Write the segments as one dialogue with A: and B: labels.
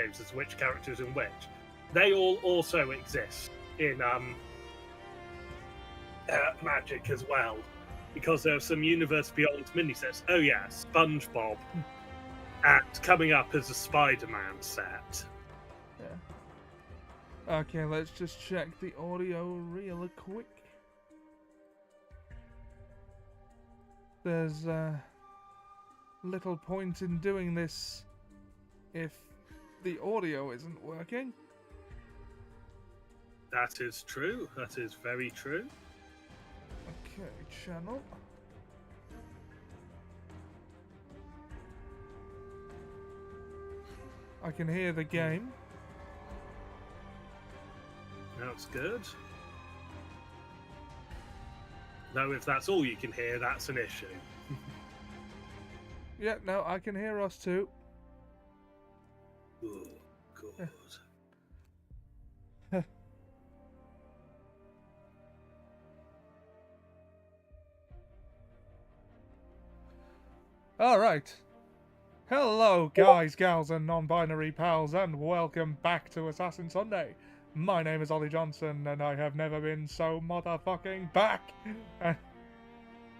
A: saves as which characters in which. They all also exist in Magic as well, because there are some Universe Beyond minisets. Oh yeah, SpongeBob, and coming up as a Spider-Man set.
B: Yeah. Okay, let's just check the audio real quick. There's little point in doing this if the audio isn't working.
A: That is true. That is very true.
B: Okay, channel. I can hear the game.
A: That's good. Though if that's all you can hear, that's an issue.
B: Yeah, no, I can hear us too.
A: Oh, good.
B: Alright. Hello, guys, gals, and non-binary pals, and welcome back to Assassin Sunday. My name is Ollie Johnson, and I have never been so motherfucking back. And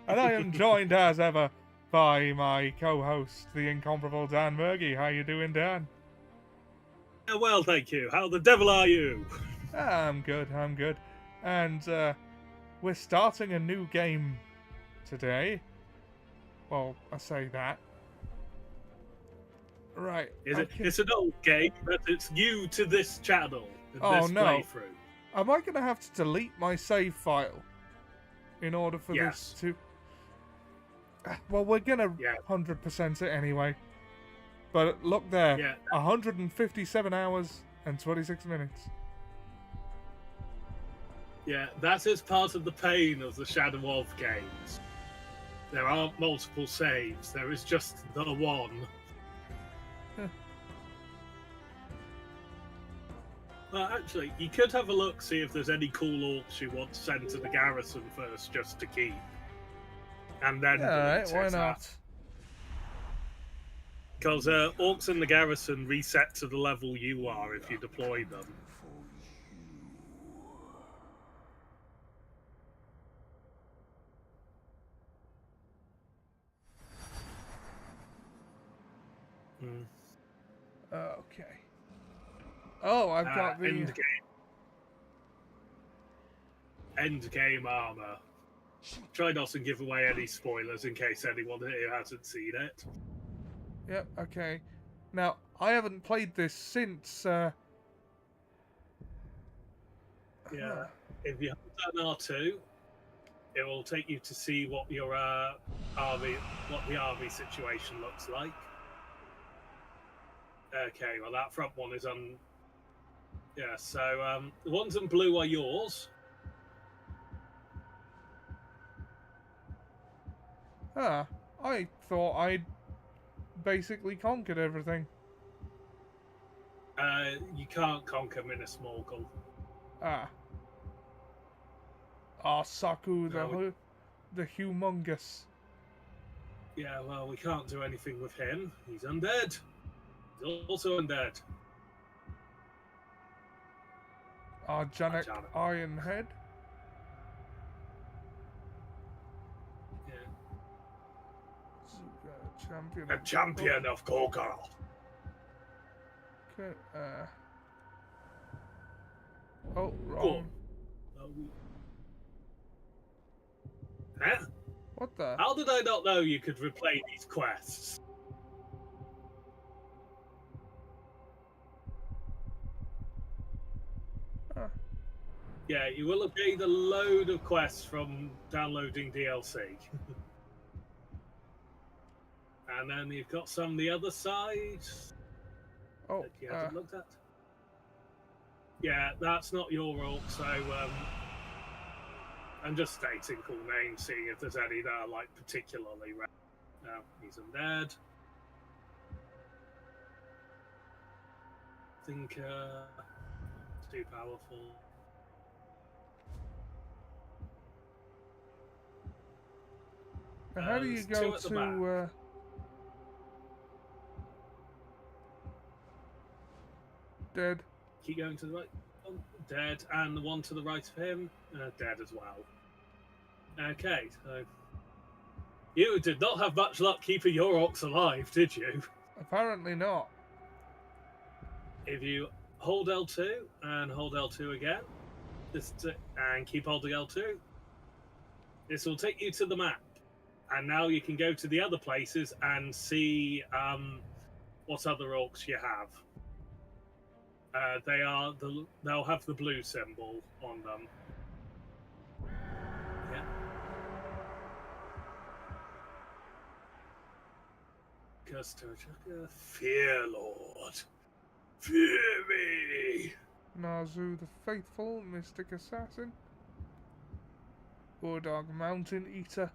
B: I am joined, as ever, by my co-host, the incomparable Dan Murgy. How you doing, Dan?
A: Well, thank you. How the devil are you?
B: I'm good, I'm good. And we're starting a new game today. Well, I say that. Right.
A: It's an old game, but it's new to this channel.
B: Oh,
A: this
B: no.
A: playthrough.
B: Am I going to have to delete my save file in order for
A: Yes.
B: this to... Well, we're going to
A: Yeah.
B: 100% it anyway. But look there.
A: Yeah.
B: 157 hours and 26 minutes.
A: Yeah, that is part of the pain of the Shadow of games. There aren't multiple saves. There is just the one. Well, actually, you could have a look, see if there's any cool orcs you want to send to the garrison first, just to keep. And then...
B: Alright, why not?
A: Because orcs in the garrison reset to the level you are if you deploy them.
B: Okay. Oh, I've got the...
A: Endgame armor. Try not to give away any spoilers in case anyone here hasn't seen it.
B: Yep, okay. Now, I haven't played this since...
A: Yeah. If you have done R2, it will take you to see what your what the army situation looks like. Okay, well that front one is on. Yeah, so the ones in blue are yours.
B: I thought I'd basically conquered everything.
A: You can't conquer Minas Morgul.
B: Saku, the humongous.
A: Yeah, well, we can't do anything with him. He's undead. He's also undead.
B: Janek Ironhead.
A: Yeah.
B: Champion.
A: A champion of Gorgoroth.
B: Okay, Oh, wrong.
A: Huh?
B: What the?
A: How did I not know you could replay these quests? Yeah, you will have gained a load of quests from downloading DLC. And then you've got some on the other side
B: Oh,
A: that you haven't looked at. Yeah, that's not your orc, so I'm just stating cool names, seeing if there's any that are like particularly rare. No, he's undead. Thinker, too powerful.
B: How do you go to? Dead.
A: Keep going to the right. Dead. And the one to the right of him, dead as well. Okay, so you did not have much luck keeping your orcs alive, did you?
B: Apparently not.
A: If you hold L2 and hold L2 again, and keep holding L2, this will take you to the map. And now you can go to the other places and see what other orcs you have. They'll have the blue symbol on them. Yeah. Fear Lord. Fear me.
B: Nazu the Faithful, Mystic Assassin. WAAAGH Mountain Eater.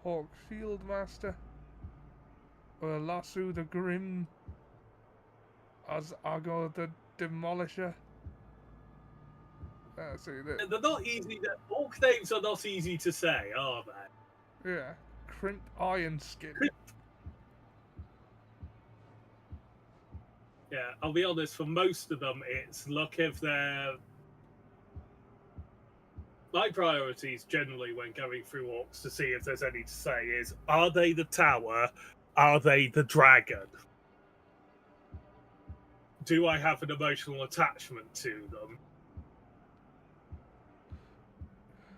B: Hawk Shield Master. Lasu the Grim. Azagor the Demolisher. See that.
A: They're not easy. Orc names are not easy to say, are they?
B: Yeah. Crimp Iron Skin.
A: Yeah, I'll be honest, for most of them, it's look if they're... My priorities generally when going through orcs to see if there's any to say is, are they the tower? Are they the dragon? Do I have an emotional attachment to them?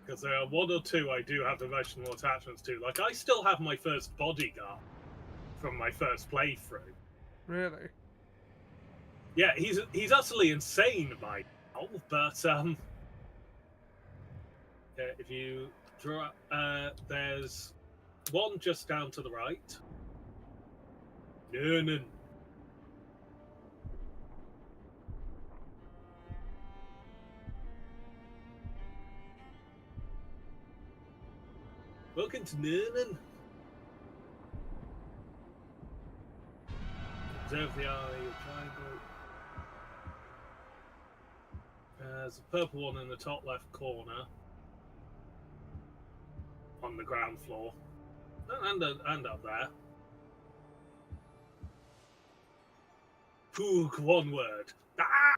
A: Because there are one or two I do have emotional attachments to. Like, I still have my first bodyguard from my first playthrough.
B: Really?
A: Yeah, he's utterly insane by now, but if you draw, there's one just down to the right. No. Welcome to Nernan. Observe the eye of triangle. There's a purple one in the top left corner. On the ground floor. And up there. Poog, one word. Ah!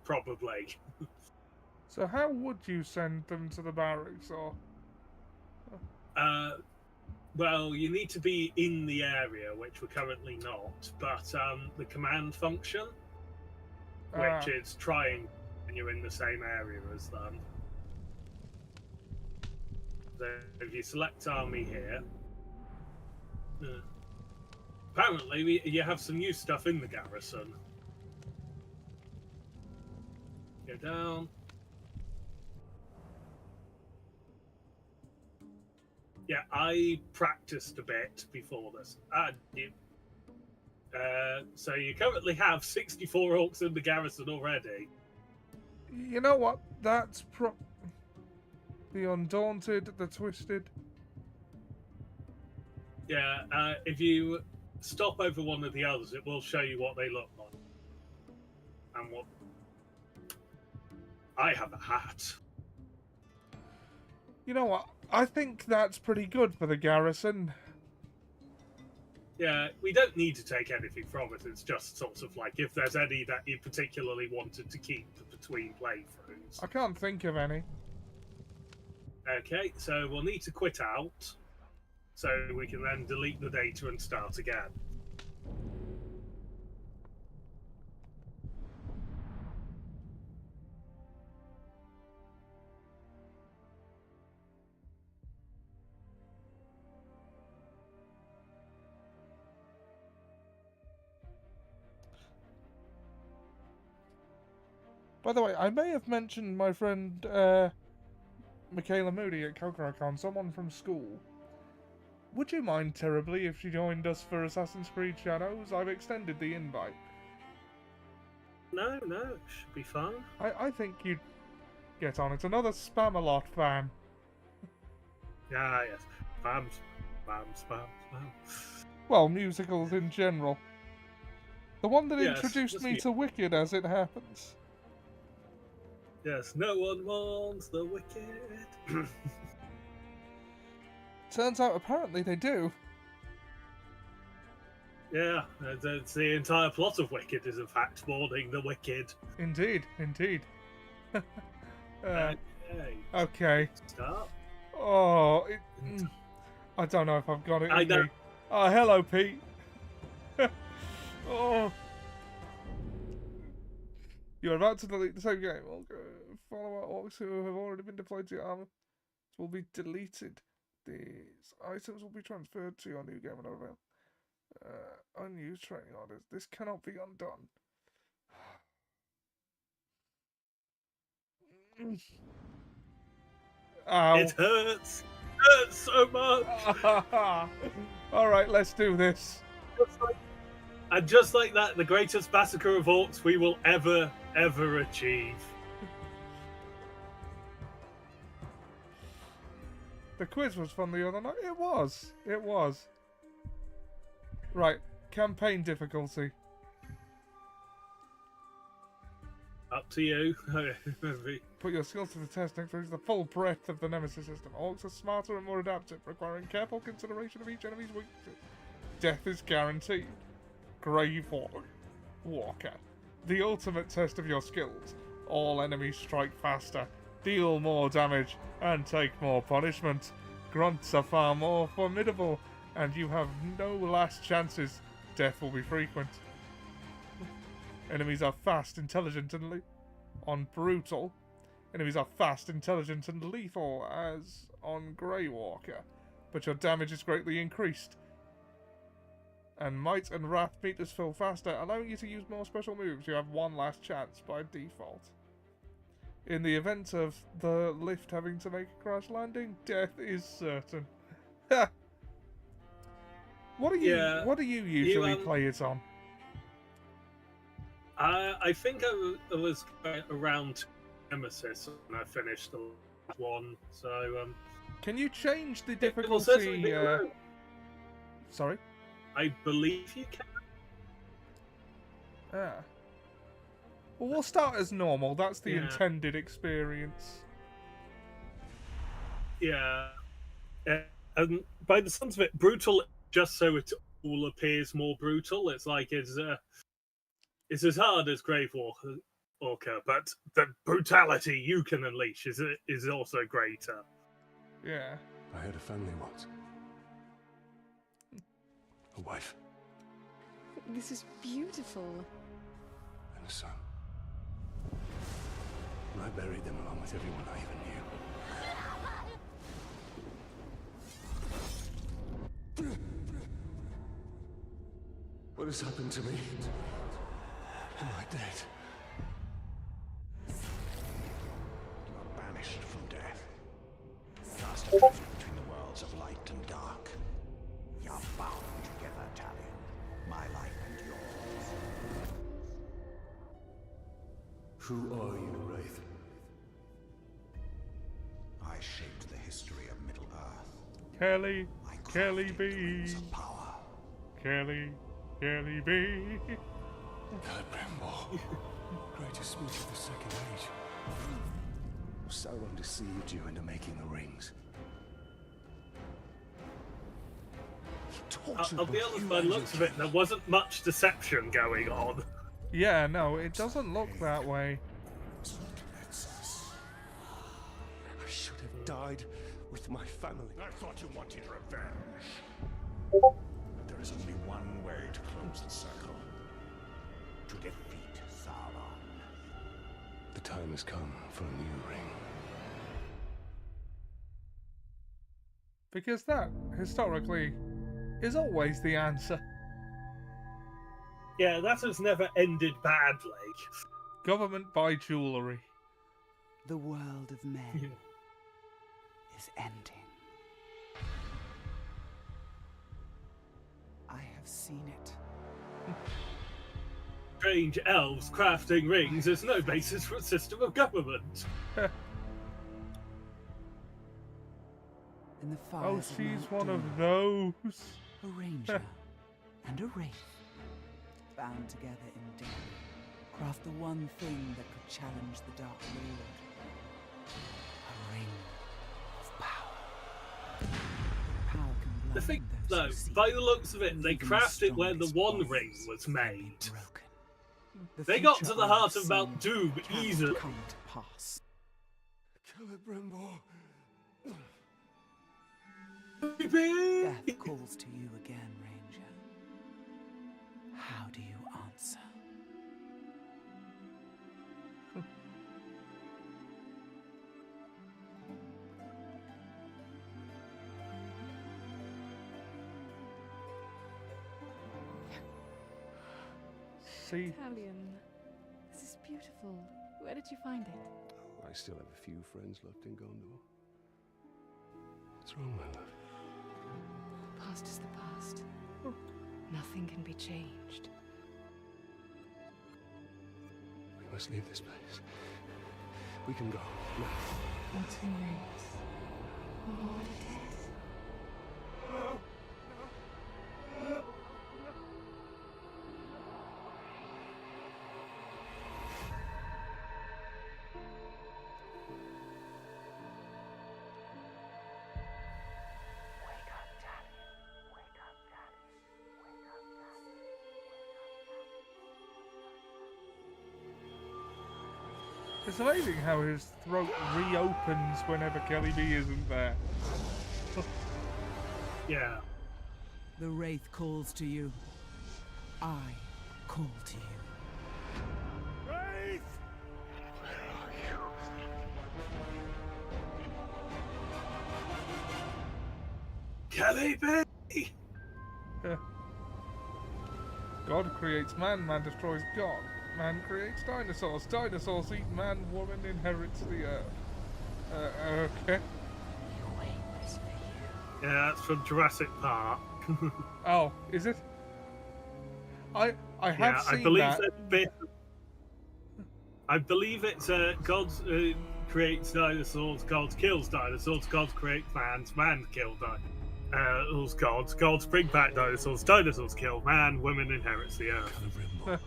A: Probably.
B: So how would you send them to the barracks, or?
A: Well, you need to be in the area, which we're currently not. But the command function, which is trying when you're in the same area as them. So if you select army here, apparently you have some new stuff in the garrison. Go down. Yeah, I practiced a bit before this. So you currently have 64 orcs in the garrison already.
B: You know what? That's the Undaunted, the Twisted.
A: Yeah, if you stop over one of the others, it will show you what they look like. And what... I have a hat.
B: You know what? I think that's pretty good for the garrison.
A: Yeah, we don't need to take anything from it. It's just sort of like if there's any that you particularly wanted to keep between playthroughs.
B: I can't think of any.
A: Okay, so we'll need to quit out, so we can then delete the data and start again.
B: By the way, I may have mentioned my friend Michaela Moody at Kokoracon, someone from school. Would you mind terribly if she joined us for Assassin's Creed Shadows? I've extended the invite.
A: No, it should be fine.
B: I think you'd get on. It's another Spam-A-Lot fan.
A: Ah, yes. Spam.
B: Well, musicals in general. The one that
A: Yes,
B: introduced
A: just
B: me to Wicked, as it happens.
A: Yes, no one wants the wicked.
B: Turns out, apparently, they do.
A: Yeah, it's the entire plot of Wicked is in fact mourning the wicked.
B: Indeed, indeed.
A: Okay.
B: Okay.
A: Start.
B: Oh, I don't know if I've got it
A: I
B: in
A: know.
B: me. Oh, hello, Pete. Oh. You're about to delete the same game. Follow orcs who have already been deployed to your armor will be deleted. These items will be transferred to your new game and available. Unused training orders. This cannot be undone. Ow.
A: It hurts. It hurts so much.
B: Alright, let's do this.
A: And just like that, the greatest massacre of orcs we will ever achieve.
B: The quiz was fun the other night. It was. It was. Right. Campaign difficulty.
A: Up to you.
B: Put your skills to the test next to the full breadth of the Nemesis system. Orcs are smarter and more adaptive, requiring careful consideration of each enemy's weaknesses. Death is guaranteed. Grave Walker. The ultimate test of your skills. All enemies strike faster, deal more damage, and take more punishment. Grunts are far more formidable, and you have no last chances. Death will be frequent. Enemies are fast, intelligent, and on brutal. Enemies are fast, intelligent, and lethal, as on Grey Walker, but your damage is greatly increased. And Might and Wrath meters fill faster, allowing you to use more special moves. You have one last chance by default. In the event of the lift having to make a crash landing, death is certain. What do you usually play it on?
A: I think I was around Nemesis when I finished the last one. So
B: can you change the
A: it will certainly
B: difficulty?
A: be around.
B: Sorry.
A: I believe you can.
B: Ah. Well, we'll start as normal. That's the
A: Yeah.
B: intended experience.
A: Yeah. And by the sounds of it, brutal just so it all appears more brutal. It's like it's as hard as Grave Walker, but the brutality you can unleash is also greater.
B: Yeah.
C: I had a family once. A wife.
D: This is beautiful.
C: And a son. And I buried them along with everyone I even knew. What has happened to me? Am I dead?
E: You are banished from death. Cast adrift between the worlds of light and dark. You are bound together, Talion. My life and yours.
C: Who are you, Wraith?
E: I shaped the history of Middle-earth.
B: Kelly,
E: I
B: Kelly
E: crafted
B: B.
E: the rings of power.
B: Kelly, Kelly B.
C: Celebrimbor. Greatest smith of the Second Age. Sauron deceived you into making the rings.
A: I'll be honest, by the looks of it, there wasn't much deception going on.
B: Yeah, no, it doesn't look that way.
C: I should have died with my family.
E: I thought you wanted revenge. But there is only one way to close the circle. To defeat Sauron.
C: The time has come for a new ring.
B: Because that, historically, is always the answer.
A: Yeah, that has never ended badly.
B: Government buy jewellery.
F: The world of men is ending. I have seen it.
A: Strange elves crafting rings is no basis for a system of government.
F: In the
B: Oh,
F: fires of
B: she's
F: Mount
B: one
F: Doom,
B: of those.
F: a ranger and a wraith, bound together in death, craft the one thing that could challenge the Dark Lord. A ring of power. Power can
A: The thing,
F: those
A: though,
F: who seek
A: by the looks of it, they
F: even
A: crafted where the
F: strongest
A: One
F: bonds
A: Ring was
F: can be
A: made.
F: broken. The
A: They got
F: future
A: to the
F: I
A: heart
F: have
A: of Mount
F: seen
A: Doom
F: cannot
A: easily.
F: come to pass.
C: Celebrimbor.
F: Death calls to you again, Ranger. How do you answer?
B: See,
D: Italian. This is beautiful. Where did you find it?
C: I still have a few friends left in Gondor. What's wrong, my love?
D: Past is the past. Nothing can be changed.
C: We must leave this place. We can go now.
D: What's who knows? What it is.
B: it's amazing how his throat reopens whenever Kelly B isn't there.
A: Yeah.
F: The Wraith calls to you. I call to you.
C: Wraith!
A: Kelly B!
B: God creates man, man destroys God. Man creates dinosaurs. Dinosaurs eat man, woman inherits the earth. Okay.
A: Yeah, that's from Jurassic Park.
B: Oh, is it? I have
A: Yeah,
B: seen
A: I believe
B: that.
A: that bit. I believe it's God creates dinosaurs, God kills dinosaurs, God creates man kills gods, gods bring back dinosaurs, dinosaurs kill man, women inherits the earth.
C: Celebrimbor.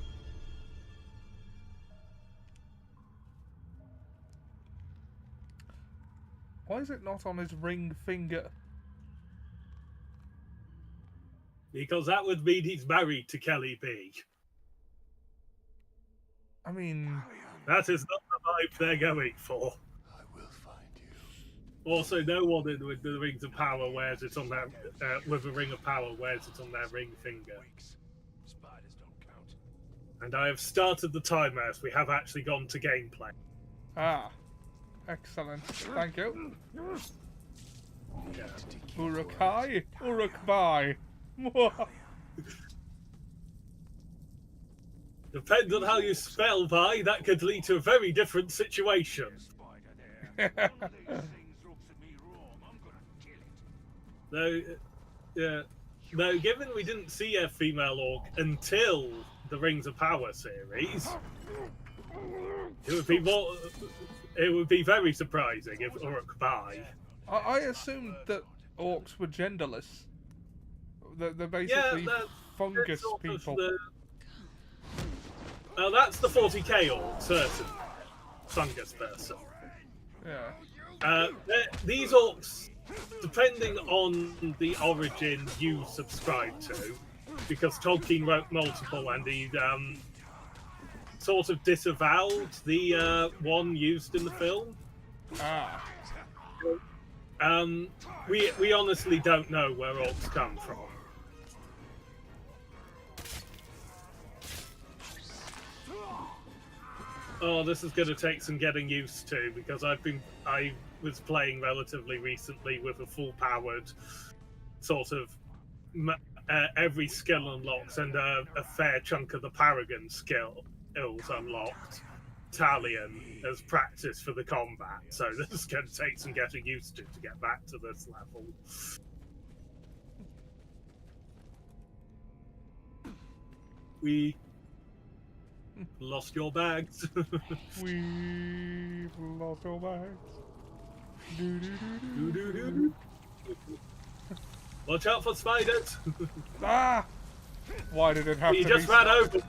B: Why is it not on his ring finger?
A: Because that would mean he's married to Kelly B.
B: I mean,
A: That is not the vibe they're going for.
C: I will find you.
A: Also, no one with the rings of power wears it on their with a ring of power wears it on their ring finger.
C: Spiders don't count.
A: And I have started the timer as we have actually gone to gameplay.
B: excellent. Thank you.
A: Yeah.
B: Urukai? Urukbai.
A: Depends on how you spell "by," that could lead to a very different situation. Though, yeah. Though, given we didn't see a female orc until the Rings of Power series, it would be very surprising if Uruk-bai.
B: I assumed that orcs were genderless. They're basically fungus people.
A: That's the 40k orc, certain fungus person.
B: Yeah.
A: These orcs, depending on the origin you subscribe to, because Tolkien wrote multiple and he sort of disavowed the one used in the film. We honestly don't know where orcs come from. Oh, this is going to take some getting used to because I was playing relatively recently with a full-powered sort of every skill unlocks and a fair chunk of the Paragon skills unlocked. Talion as practice for the combat, so this is going to take some getting used to get back to this level. We lost your bags.
B: We've lost your bags.
A: Watch out for spiders.
B: Why did it have
A: He
B: to
A: just
B: be
A: ran over.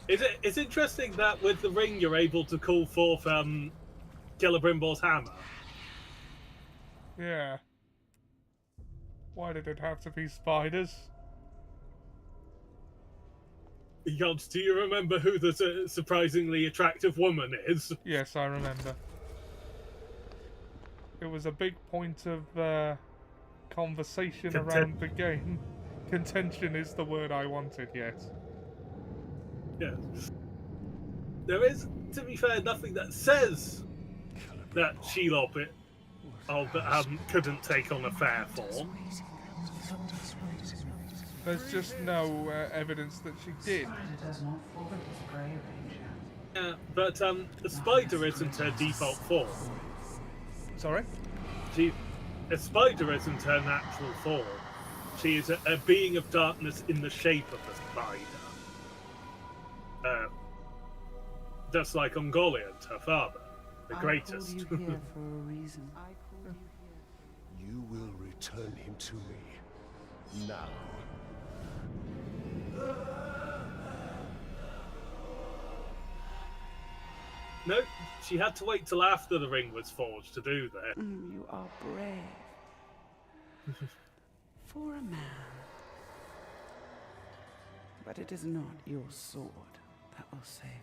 A: It's interesting that with the ring you're able to call forth Celebrimbor's hammer.
B: Yeah. Why did it have to be spiders?
A: Gods, do you remember who the surprisingly attractive woman is?
B: Yes, I remember. It was a big point of conversation around the game. Contention is the word I wanted, yes.
A: Yes. There is, to be fair, nothing that says that Shelob couldn't take on a fair form.
B: There's just no evidence that she did.
A: Yeah, but the spider isn't her default form.
B: Sorry?
A: A spider isn't her natural form. She is a being of darkness in the shape of a spider. Just like Ungoliant, her father, the greatest.
F: I called you here for a reason.
C: You will return him to me. Now.
A: No, she had to wait till after the ring was forged to do that.
F: You are brave. For a man. But it is not your sword that will save him.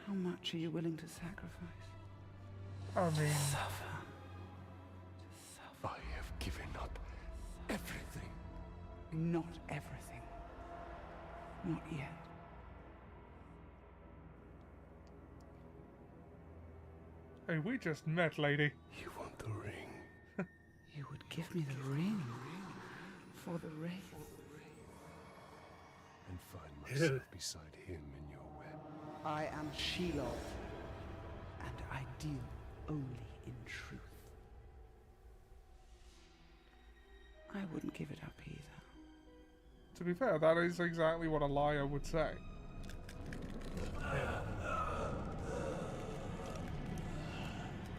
F: How much are you willing to sacrifice?
B: I mean...
F: Suffer.
C: I have given up everything.
F: Not everything. Not yet.
B: Hey, we just met, lady.
C: You want the ring?
F: You would give me the ring for the wraith.
C: And find myself beside him in your web.
F: I am Shelob, and I deal only in truth. I wouldn't give it up either.
B: To be fair, that is exactly what a liar would say.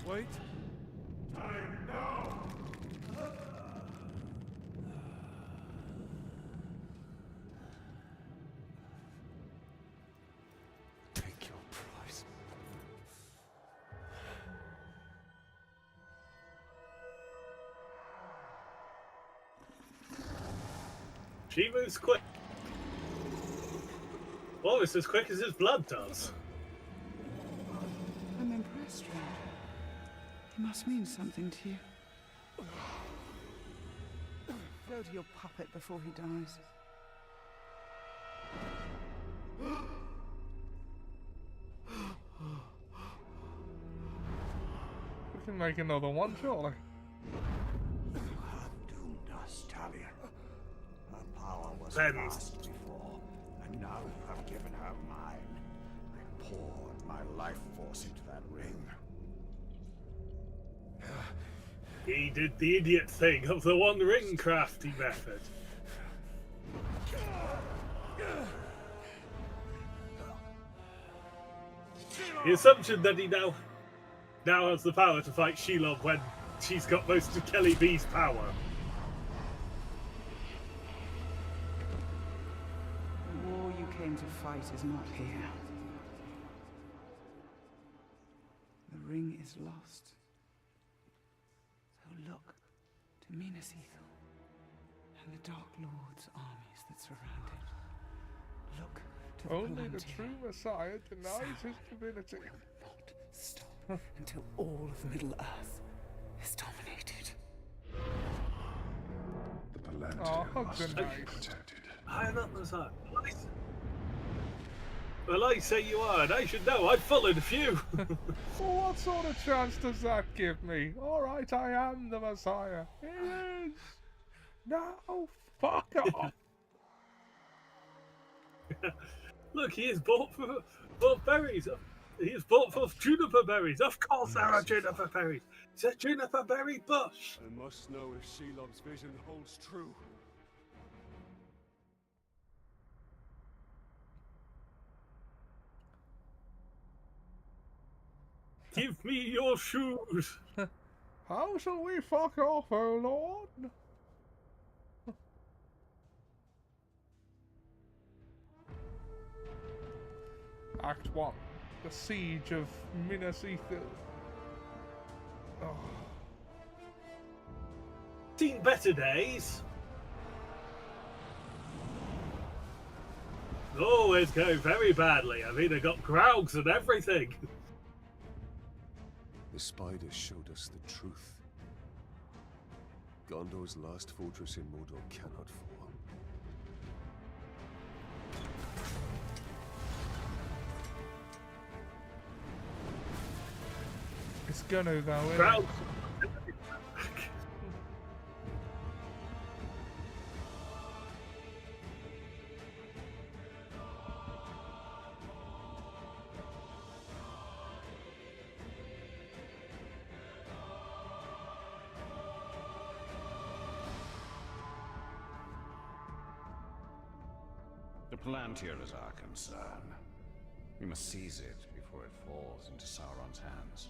C: Wait. Take your price.
A: She moves quick. Almost as quick as his blood does.
F: I'm impressed, Stranger. He must mean something to you. Go to your puppet before he dies.
B: We can make another one, surely.
E: You have doomed us, Talion. Her power was
A: Then-
E: vast before, and now you have given her mine. I poured my life force into that ring.
A: He did the idiot thing of the one ring crafty method. The assumption that he now has the power to fight Shelob when she's got most of Kelly B's power.
F: The war you came to fight is not here. The ring is lost. So look to Minas Ithil and the Dark Lord's armies that surround it. Look to the
B: Only the
F: Palantir.
B: true Messiah denies his divinity.
F: Will not stop until all of Middle Earth is dominated.
C: The Palantir
B: Oh, hugs
C: must
B: are
C: be
B: nice.
C: protected.
A: I am not Messiah. Well, I say you are, and I should know. I've followed a few.
B: Well, what sort of chance does that give me? Alright, I am the Messiah. It is. No, fuck off.
A: Look, he is bought for berries. He is bought for juniper berries. Of course there are juniper berries. It's a juniper berry bush.
C: I must know if Shelob's vision holds true.
A: Give me your shoes.
B: How shall we fuck off, O Lord? Act 1. The Siege of Minas Ithil. Oh.
A: Seen better days. Oh, it's going very badly. I mean, I got Graugs and everything.
C: The spiders showed us the truth. Gondor's last fortress in Mordor cannot fall.
B: It's gonna though, isn't it?
A: Graugs.
E: The Palantir is our concern. We must seize it before it falls into Sauron's hands.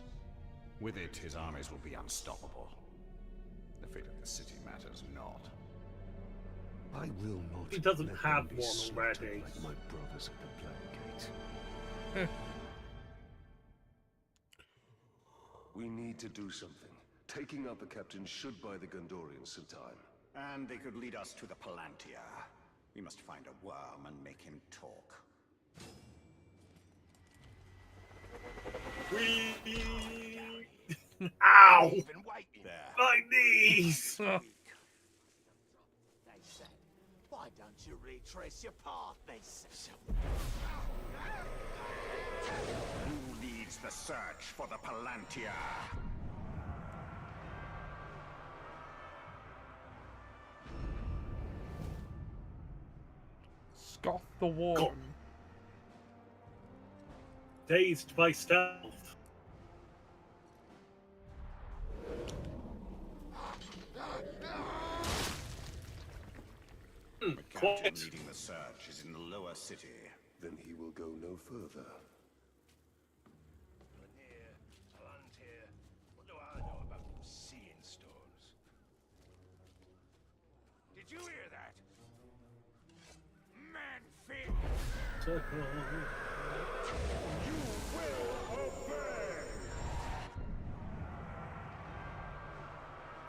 E: With it, his armies will be unstoppable. The fate of the city matters not.
C: I will not.
A: He doesn't
C: let
A: have
C: them be
A: one
C: slaughtered
A: already.
C: Like my brothers at the Black Gate. We need to do something. Taking out the captain should buy the Gondorians some time.
E: And they could lead us to the Palantir. We must find a worm and make him talk.
A: Ow!
E: Even waiting there.
A: My knees!
G: They said, why don't you retrace your path, they said.
E: Who leads the search for the Palantir?
B: Scoff the Warden.
A: Dazed by stealth.
E: The captain
A: Quiet.
E: leading the search is in the lower city.
C: Then he will go no further.
G: Palantir, what do I know about seeing stones? Did you hear that? Man fear. You will obey.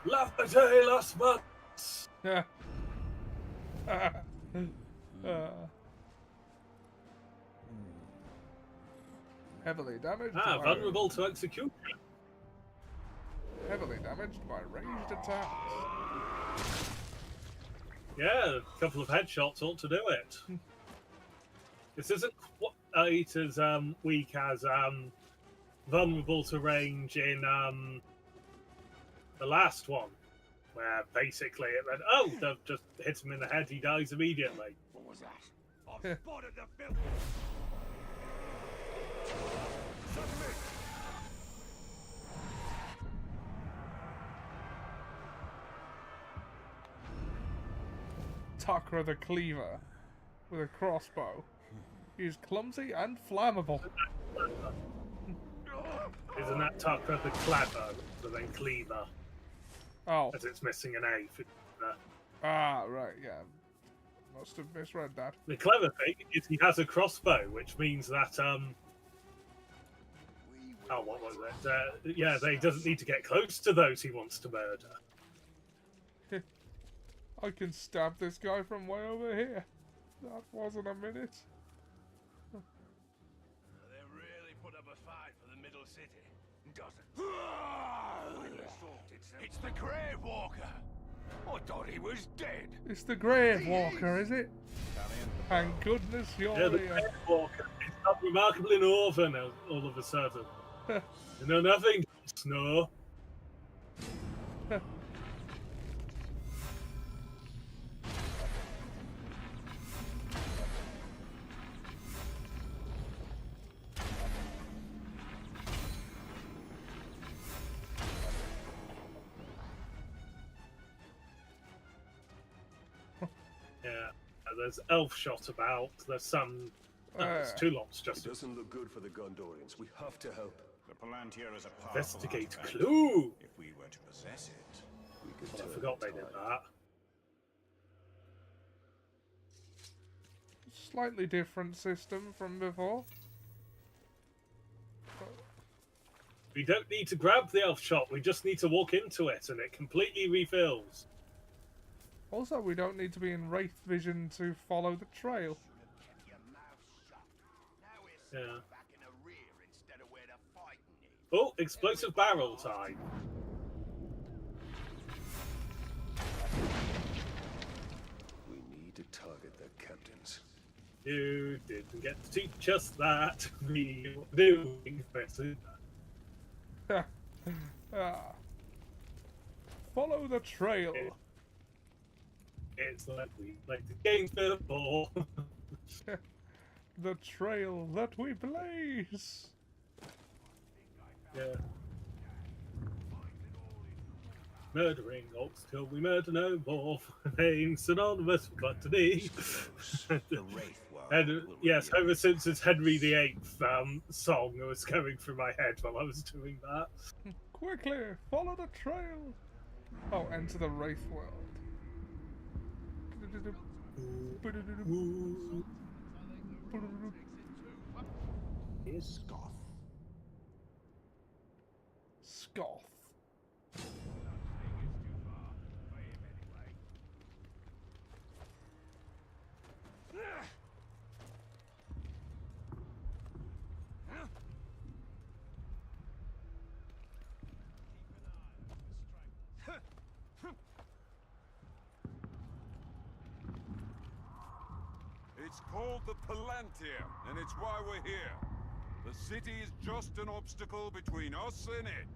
A: Lafayette last month.
B: Yeah. Heavily damaged.
A: Ah,
B: by-
A: vulnerable to execution.
B: Heavily damaged by ranged attacks.
A: Yeah, a couple of headshots ought to do it. This isn't quite as weak as vulnerable to range in the last one, where basically it went, oh, they've just hit him in the head, he dies immediately.
G: What was that? I've spotted the filth. Submit.
B: Takra the Cleaver with a crossbow. He's clumsy and flammable.
A: Isn't that Tucker the Clever, but then Cleaver,
B: Oh.
A: as it's missing an A?
B: Ah, right, yeah. Must have misread that.
A: The clever thing is he has a crossbow, which means that, oh, what was it? Yeah, they doesn't need to get close to those he wants to murder.
B: I can stab this guy from way over here. That wasn't a minute.
G: They really put up a fight for the middle city, doesn't it? It's the Grave Walker. I thought he was dead.
B: It's the Grave Walker, is it? Thank goodness you're
A: Yeah, the
B: here.
A: Grave Walker. It's not remarkably northern all of a sudden. You know nothing, Snow. Yeah, there's elf shot about. There's some. There's two lots
C: It
A: just.
C: doesn't look good for the Gondorians. We have to help.
E: The Palantir is a powerful
A: Investigate
E: artifact.
A: clue.
E: If we were to possess it,
C: We could
A: I
C: turn
A: forgot
C: the
A: they did
C: tide.
A: that.
B: Slightly different system from before.
A: We don't need to grab the elf shop, we just need to walk into it and it completely refills.
B: Also, we don't need to be in Wraith vision to follow the trail.
G: Kept your mouth shut. Now we're
A: Yeah.
G: sitting back in the rear instead of where the fighting is.
A: Oh, explosive barrel time.
C: We need to target their captains.
A: You didn't get to teach us that. We were doing better.
B: Follow the trail.
A: It's like we like the game before.
B: The trail that we blaze.
A: Yeah. Murdering orcs till we murder no more. Name synonymous with gluttony.
E: The Wraith world
A: And
E: will
A: yes,
E: reveal
A: ever since it's Henry VIII song that was going through my head while I was doing that.
B: Quickly, follow the trail. Oh, enter the Wraith world.
E: Scoff.
B: Scoff.
H: It's called the Palantir, and it's why we're here. The city is just an obstacle between us and it.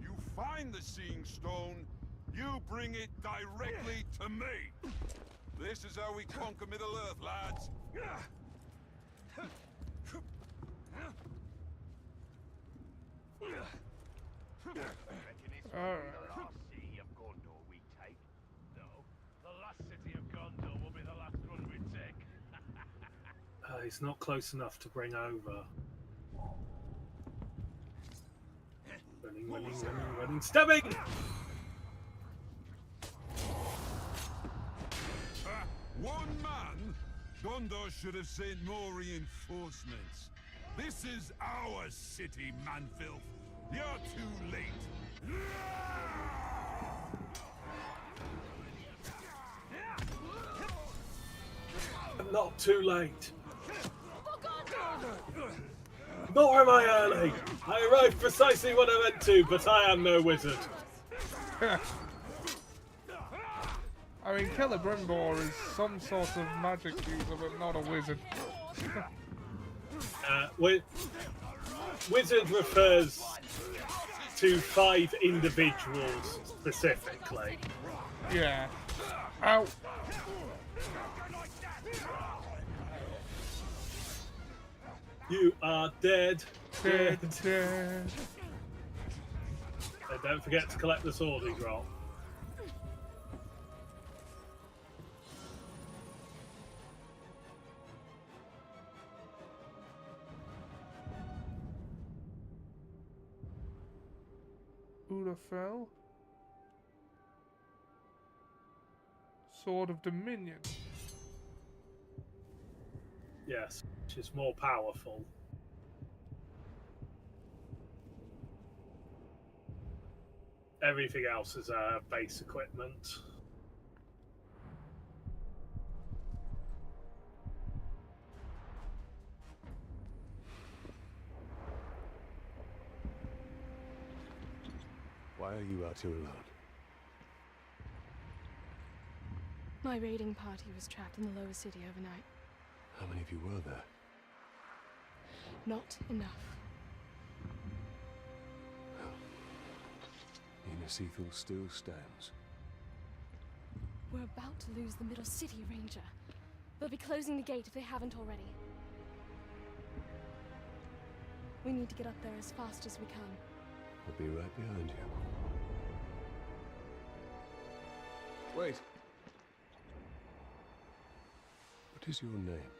H: You find the Seeing Stone, you bring it directly to me. This is how we conquer Middle-earth, lads.
G: Reckon it's
B: Alright.
G: the last city of Gondor we take. No, the last city of Gondor will be the last one we take.
A: He's not close enough to bring over. Running, stabbing!
H: One man? Gondor should have sent more reinforcements. This is our city, manfilth. You're too late.
A: I'm not too late. Nor am I early. I arrived precisely when I meant to, but I am no wizard.
B: I mean, Celebrimbor is some sort of magic user, but not a wizard.
A: Wizard refers to 5 individuals specifically.
B: Yeah. Ow.
A: You are dead.
B: Dead, dead.
A: And don't forget to collect the sword he dropped.
B: Udafel. Sword of Dominion.
A: Yes, which is more powerful. Everything else is base equipment.
C: Why are you out here alone?
D: My raiding party was trapped in the lower city overnight.
C: How many of you were there?
D: Not enough.
C: Nina Seathal still stands.
D: We're about to lose the middle city, Ranger. They'll be closing the gate if they haven't already. We need to get up there as fast as we can.
C: I'll be right behind you. Wait. What is your name?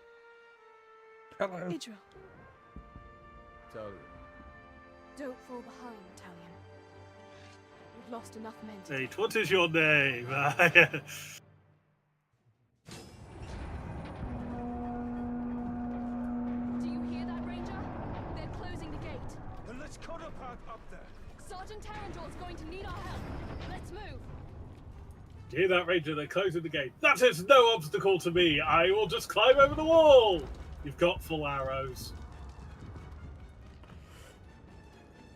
B: Hello.
D: Idril,
C: Talia.
D: don't fall behind, Talion. We've lost enough men to
A: Nate, what is your name?
D: Do you hear that, Ranger? They're closing the gate.
G: Then let's cut up our
D: Sergeant Tarandor's going to need our help. Let's move.
A: Do you hear that, Ranger? They're closing the gate. That is no obstacle to me. I will just climb over the wall. You've got full arrows.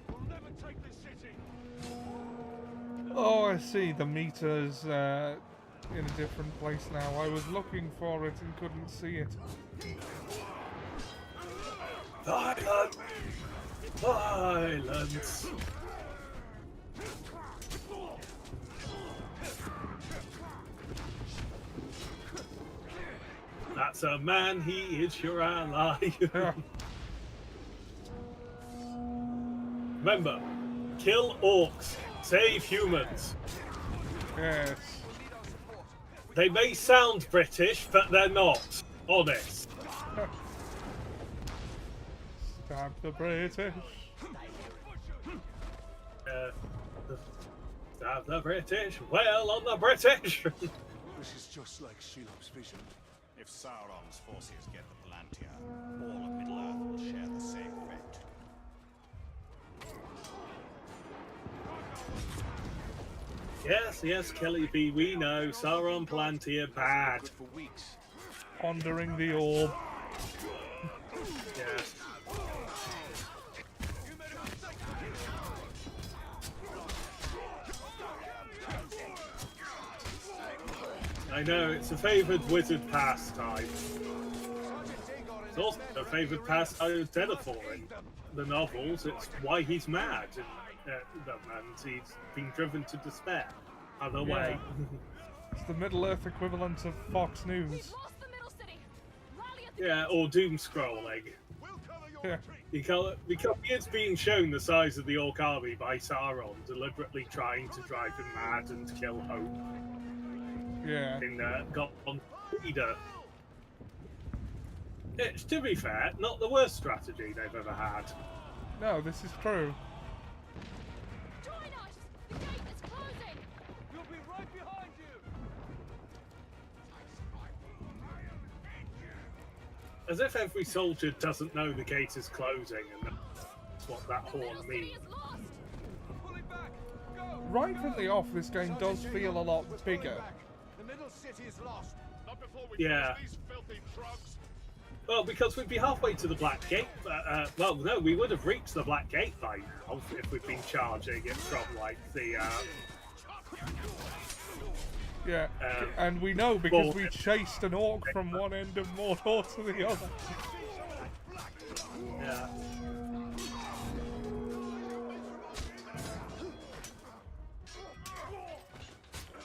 G: We'll never take this city.
B: Oh, I see. The meter's in a different place now. I was looking for it and couldn't see it.
A: Violence! Violence! That's a man, he is your ally. Remember, kill orcs, save humans.
B: Yes.
A: They may sound British, but they're not. Honest.
B: Stab the British.
A: Stab the British. Well on the British.
E: This is just like Shelob's vision.
I: If Sauron's forces get the Palantir, all of Middle-earth will share the same fate.
A: Yes, Kelly B, we know. Sauron Palantir bad.
E: Good for weeks.
B: Pondering the orb.
A: Yes. I know, it's a favoured wizard pastime. It's also a favoured pastime of Denethor in the novels. It's why he's mad and he's been driven to despair. Other way.
B: It's the Middle-earth equivalent of Fox News.
D: We've lost the middle city. Rally at the
A: Yeah, or doom scrolling.
B: Yeah.
A: Because he is being shown the size of the Orc army by Sauron, deliberately trying to drive him mad and kill Hope.
B: Yeah.
A: In Gone Leader. It's, to be fair, not the worst strategy they've ever had.
B: No, this is true.
D: Join us! The gate is closing!
G: We'll be right behind you.
A: As if every soldier doesn't know the gate is closing and that's what that
D: The middle
A: horn
D: city
A: means.
D: is lost!
G: Pull it back. Go.
B: Right from the off, this game does feel a lot bigger.
E: The middle city is lost.
G: Not before we
A: Yeah.
G: finish these filthy trucks.
A: Well, because we'd be halfway to the Black Gate. Well, no, we would have reached the Black Gate by now if we'd been charging it from, like, the...
B: Yeah, and we know because we chased an orc from one end of Mordor to the other.
A: Yeah.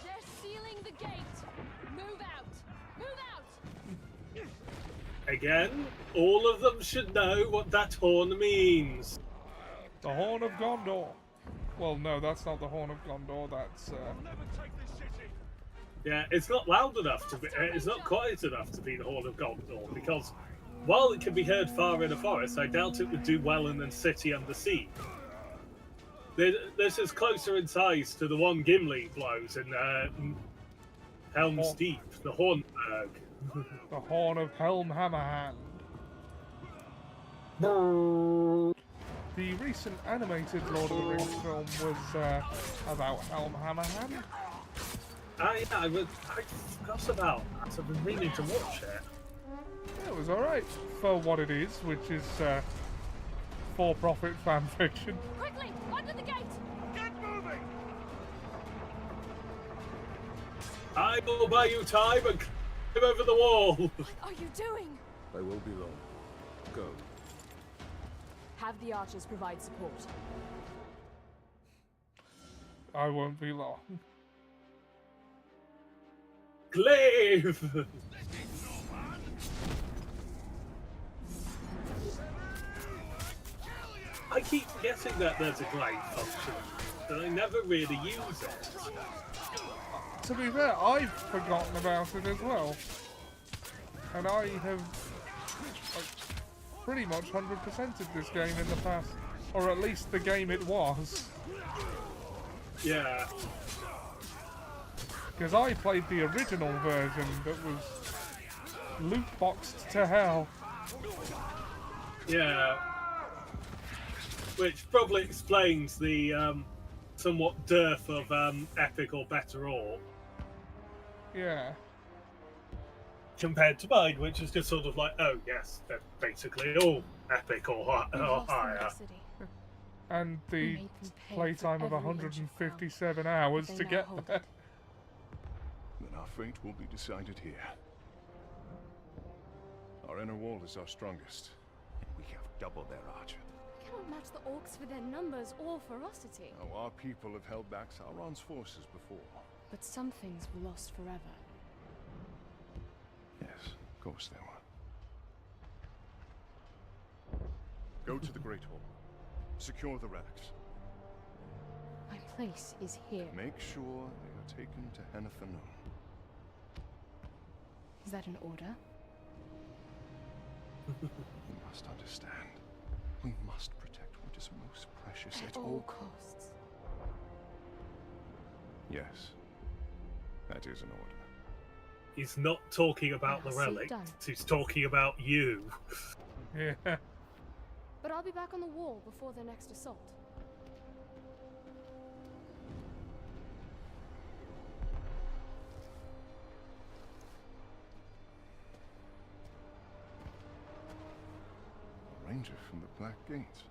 D: They're sealing the gate! Move out! Move out!
A: Again, all of them should know what that horn means.
B: The Horn of Gondor. Well, no, that's not the Horn of Gondor. That's
G: We'll never take this city.
A: Yeah, it's not loud enough to be. It's not quiet enough to be the Horn of Gondor because, while it can be heard far in a forest, I doubt it would do well in a city under siege. This is closer in size to the one Gimli blows in Helm's Deep, the Hornburg.
B: the Horn of Helm Hammerhand. The recent animated Lord of the Rings film was about Helm Hammerhand.
A: Yeah, I forgot about that. I've been meaning to watch it.
B: It was alright for what it is, which is for-profit fan fiction.
D: Quickly! Under the gate!
G: Get moving.
A: I will buy you time and climb over the wall.
D: What are you doing?
C: I will be long. Go.
D: Have the archers provide support.
B: I won't be long.
A: Glaive! I keep forgetting that there's a glaive function, but I never really use it.
B: To be fair, I've forgotten about it as well. And I have pretty much 100%ed this game in the past. Or at least the game it was.
A: Yeah.
B: Because I played the original version that was loot boxed to hell.
A: Yeah. which probably explains the somewhat dearth of epic or better ore
B: Yeah.
A: compared to mine, which is just sort of like, oh yes, they're basically all epic or
D: We lost the
A: higher.
D: Middle City.
B: And
D: We
B: the
D: made them pay
B: playtime
D: for
B: of
D: every inch of
B: 157
D: ground
B: hours
D: that
B: to
D: they now
B: get
D: hold
B: there.
D: it.
C: Then our fate will be decided here. Our inner wall is our strongest. We have double their archer.
D: We cannot match the orcs for their numbers or ferocity.
C: Now, our people have held back Sauron's forces before.
D: But some things were lost forever.
C: Yes, of course they were. Go to the Great Hall. Secure the relics.
D: My place is here.
C: Make sure they are taken to Hennefernon.
D: Is that an order?
C: You must understand. We must protect what is most precious
D: At all costs.
C: Yes. That is an order.
A: He's not talking about the
D: I'll see it
A: relic.
D: done.
A: He's talking about you.
B: Yeah.
D: But I'll be back on the wall before their next assault.
C: A ranger from the Black Gate.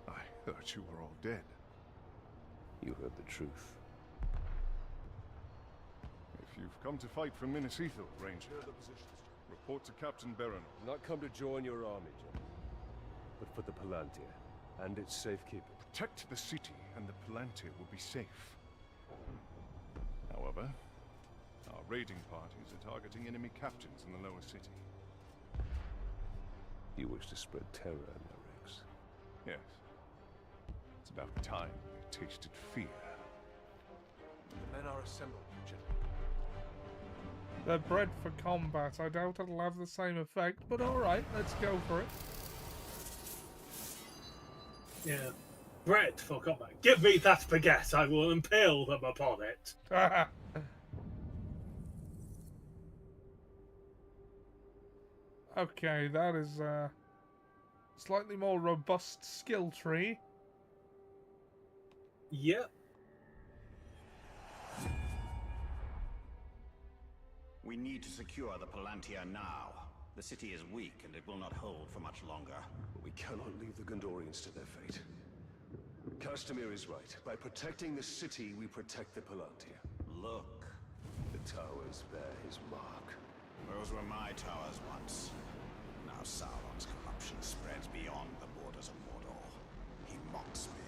C: I thought you were all dead.
J: You heard the truth.
C: If you've come to fight for Minas Ithil, Ranger, report to Captain Baron.
J: Not come to join your army, General, but for the Palantir and its safekeeping.
C: Protect the city, and the Palantir will be safe. However, our raiding parties are targeting enemy captains in the lower city.
J: You wish to spread terror in their ranks.
C: Yes. It's about time they tasted fear.
J: The men are assembled, General.
B: They're bred for combat. I doubt it'll have the same effect, but alright, let's go for it.
A: Yeah. Bread for combat. Give me that baguette, I will impale them upon it.
B: Okay, that is a slightly more robust skill tree.
A: Yep.
I: We need to secure the Palantir now. The city is weak and it will not hold for much longer.
J: But we cannot leave the Gondorians to their fate. Castamir is right. By protecting the city, we protect the Palantir.
I: Look,
J: The towers bear his mark.
I: those were my towers once. Now Sauron's corruption spreads beyond the borders of Mordor. He mocks me.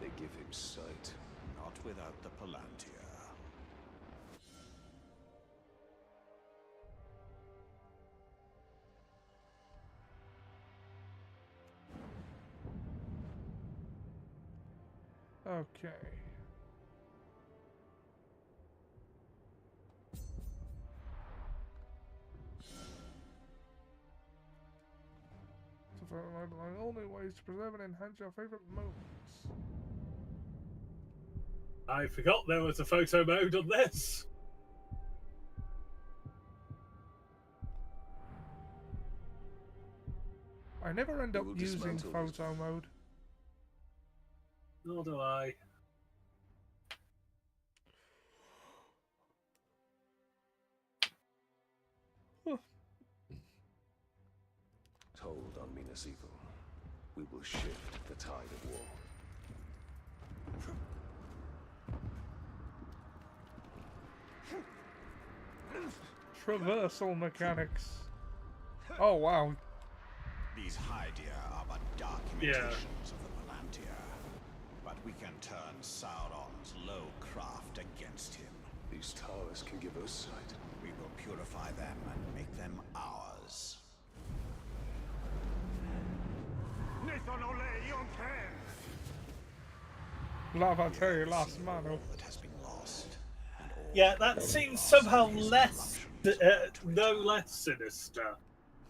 J: They give him sight.
I: Not without the Palantir.
B: Okay. So the only ways to preserve and enhance your favorite moments.
A: I forgot there was a photo mode on this.
B: I never end up
J: We will
B: using
J: dismantle this.
B: photo mode.
A: Nor do I.
J: Told on Minas Ithil, we will shift the tide of war.
B: Traversal mechanics. Oh wow.
I: These Hydia are but dark
A: Yeah.
I: imitations of the Palantir. But we can turn Sauron's low craft against him.
J: These towers can give us sight.
I: We will purify them and make them ours.
B: Lavater last mano.
I: That has been lost. And all
A: Yeah, that seems somehow less, no less sinister.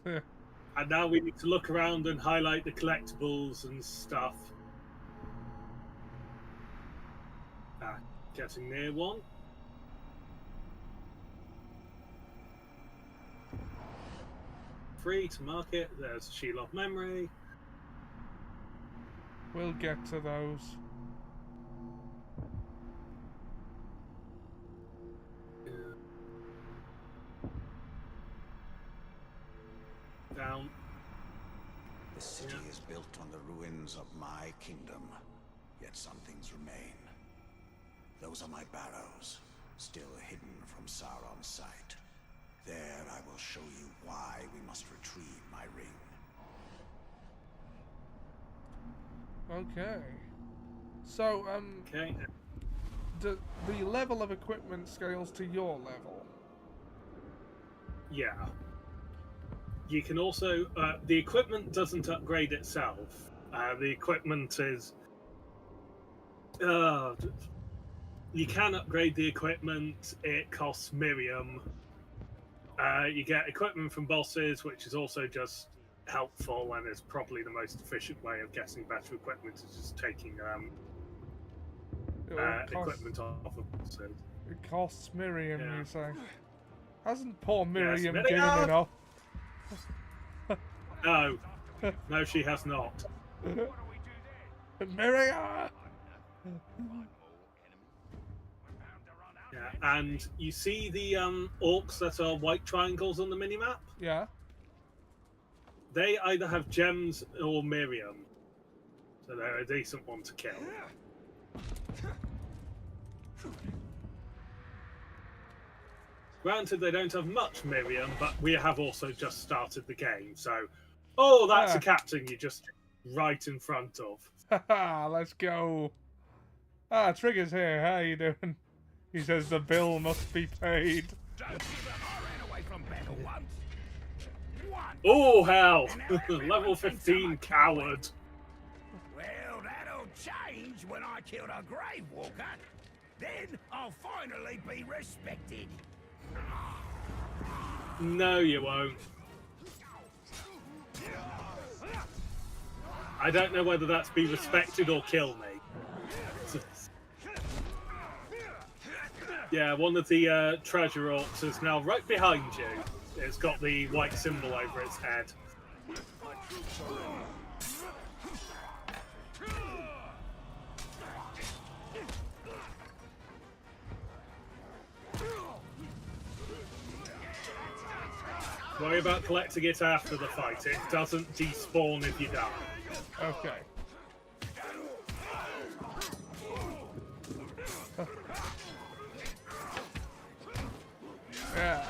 A: And now we need to look around and highlight the collectibles and stuff. Ah, getting near one. Free to market. There's Shield of Memory.
B: We'll get to those.
A: Down.
I: The city is built on the ruins of my kingdom, yet some things remain. Those are my barrows, still hidden from Sauron's sight. There I will show you why we must retrieve my ring.
B: Okay. So,
A: Okay.
B: the level of equipment scales to your level.
A: Yeah. You can also the equipment doesn't upgrade itself. The equipment is you can upgrade the equipment. It costs Miriam. You get equipment from bosses, which is also just helpful and is probably the most efficient way of getting better equipment, is just taking equipment off of bosses.
B: It costs Miriam,
A: Yeah.
B: you say? Hasn't poor Miriam
A: Yes,
B: given it up?
A: No. No, she has not.
B: Miriam!
A: Yeah, and you see the orcs that are white triangles on the minimap?
B: Yeah.
A: They either have gems or Miriam. So they're a decent one to kill. Granted, they don't have much Miriam, but we have also just started the game, so... Oh, that's a captain you just right in front of.
B: Haha, let's go. Ah, Trigger's here. How you doing? He says the bill must be paid.
A: Oh, hell! Level 15 coward.
G: Well, that'll change when I kill a grave walker. Then I'll finally be respected.
A: No, you won't. I don't know whether that's be respected or kill me. Yeah, one of the treasure orcs is now right behind you. It's got the white symbol over its head. Worry about collecting it after the fight. It doesn't despawn if you die.
B: Okay. Yeah.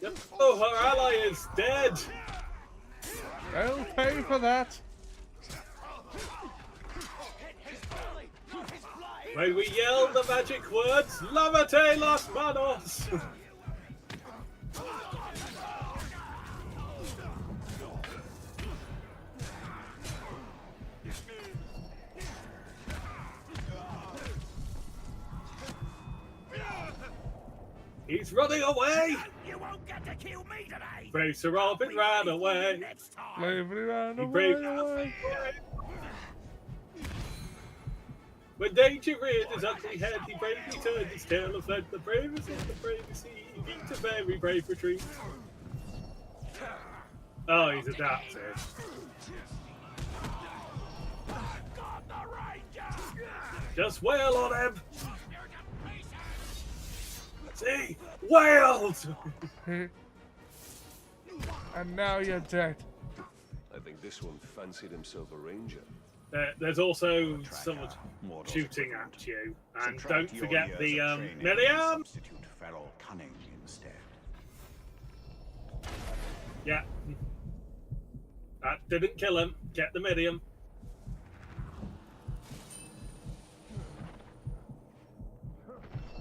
A: Yep. Oh, her ally is dead.
B: They'll pay for that.
A: When we yell the magic words, Lavate las manos! He's running away!
G: You won't get to kill me today.
A: Brave Sir Robin ran away.
G: Next time.
B: Bravely ran
A: He
B: away,
A: braved
B: away.
A: When danger reared his ugly head, he bravely turned his tail and fled the bravest of the bravest. He beat a very brave retreat. Oh, he's adapted. Just wail on him! See? Wailed!
B: And now you're dead.
J: I think this one fancied himself a ranger.
A: There's also someone shooting at you. And don't forget the Miriam!
I: Substitute feral cunning instead.
A: Yeah. That didn't kill him. Get the Miriam.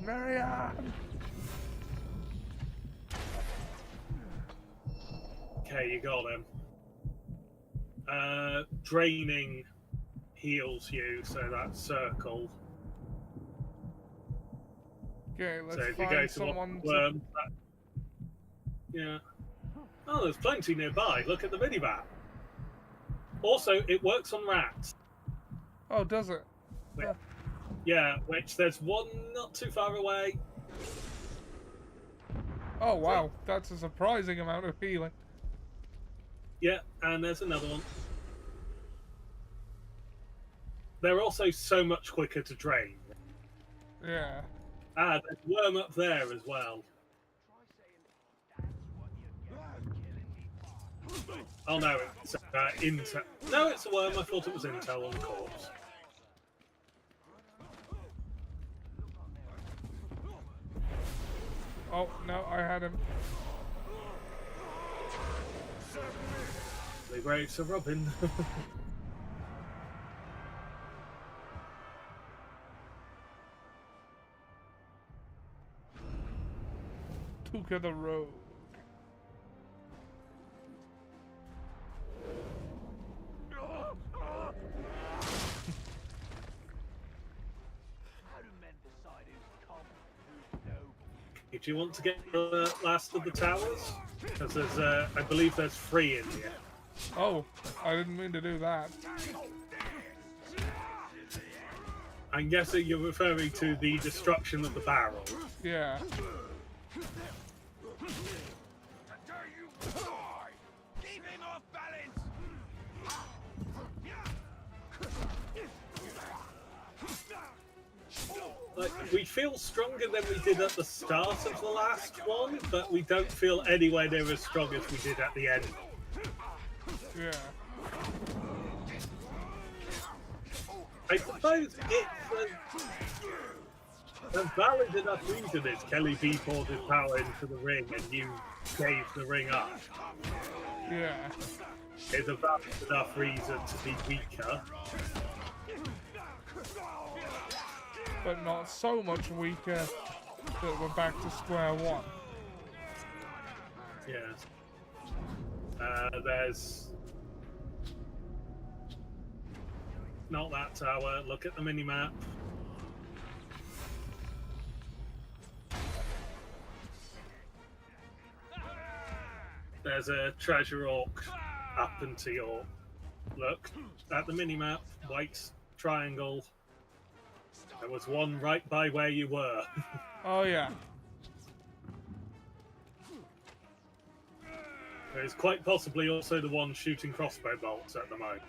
B: Marianne!
A: Okay, you got him. Draining heals you, so that's circle.
B: Okay, let's
A: So if you
B: find
A: go to
B: someone
A: worm, yeah. Oh, there's plenty nearby. Look at the minimap. Also, it works on rats.
B: Oh, does it?
A: Yeah, which there's one not too far away.
B: Oh, wow. That's a surprising amount of healing.
A: Yeah, and there's another one. They're also so much quicker to drain.
B: Yeah.
A: Ah, there's a worm up there as well. Oh no, it's intel. No, it's a worm. I thought it was intel on the corpse.
B: Oh, no, I had him.
A: The graves of Robin.
B: Took the road.
A: Do you want to get the last of the towers? Because there's, I believe there's 3 in here.
B: Oh, I didn't mean to do that.
A: I'm guessing you're referring to the destruction of the barrel.
B: Yeah.
A: Like, we feel stronger than we did at the start of the last one, but we don't feel anywhere near as strong as we did at the end.
B: Yeah.
A: I suppose it's a valid enough reason is Kelly B poured his power into the ring and you gave the ring up.
B: Yeah.
A: It's a valid enough reason to be weaker.
B: But not so much weaker that we're back to square one.
A: Yes. There's... Not that tower. Look at the mini-map. There's a treasure orc up into your... Look at the mini-map. White triangle. There was one right by where you were.
B: Oh, yeah.
A: There's quite possibly also the one shooting crossbow bolts at the moment.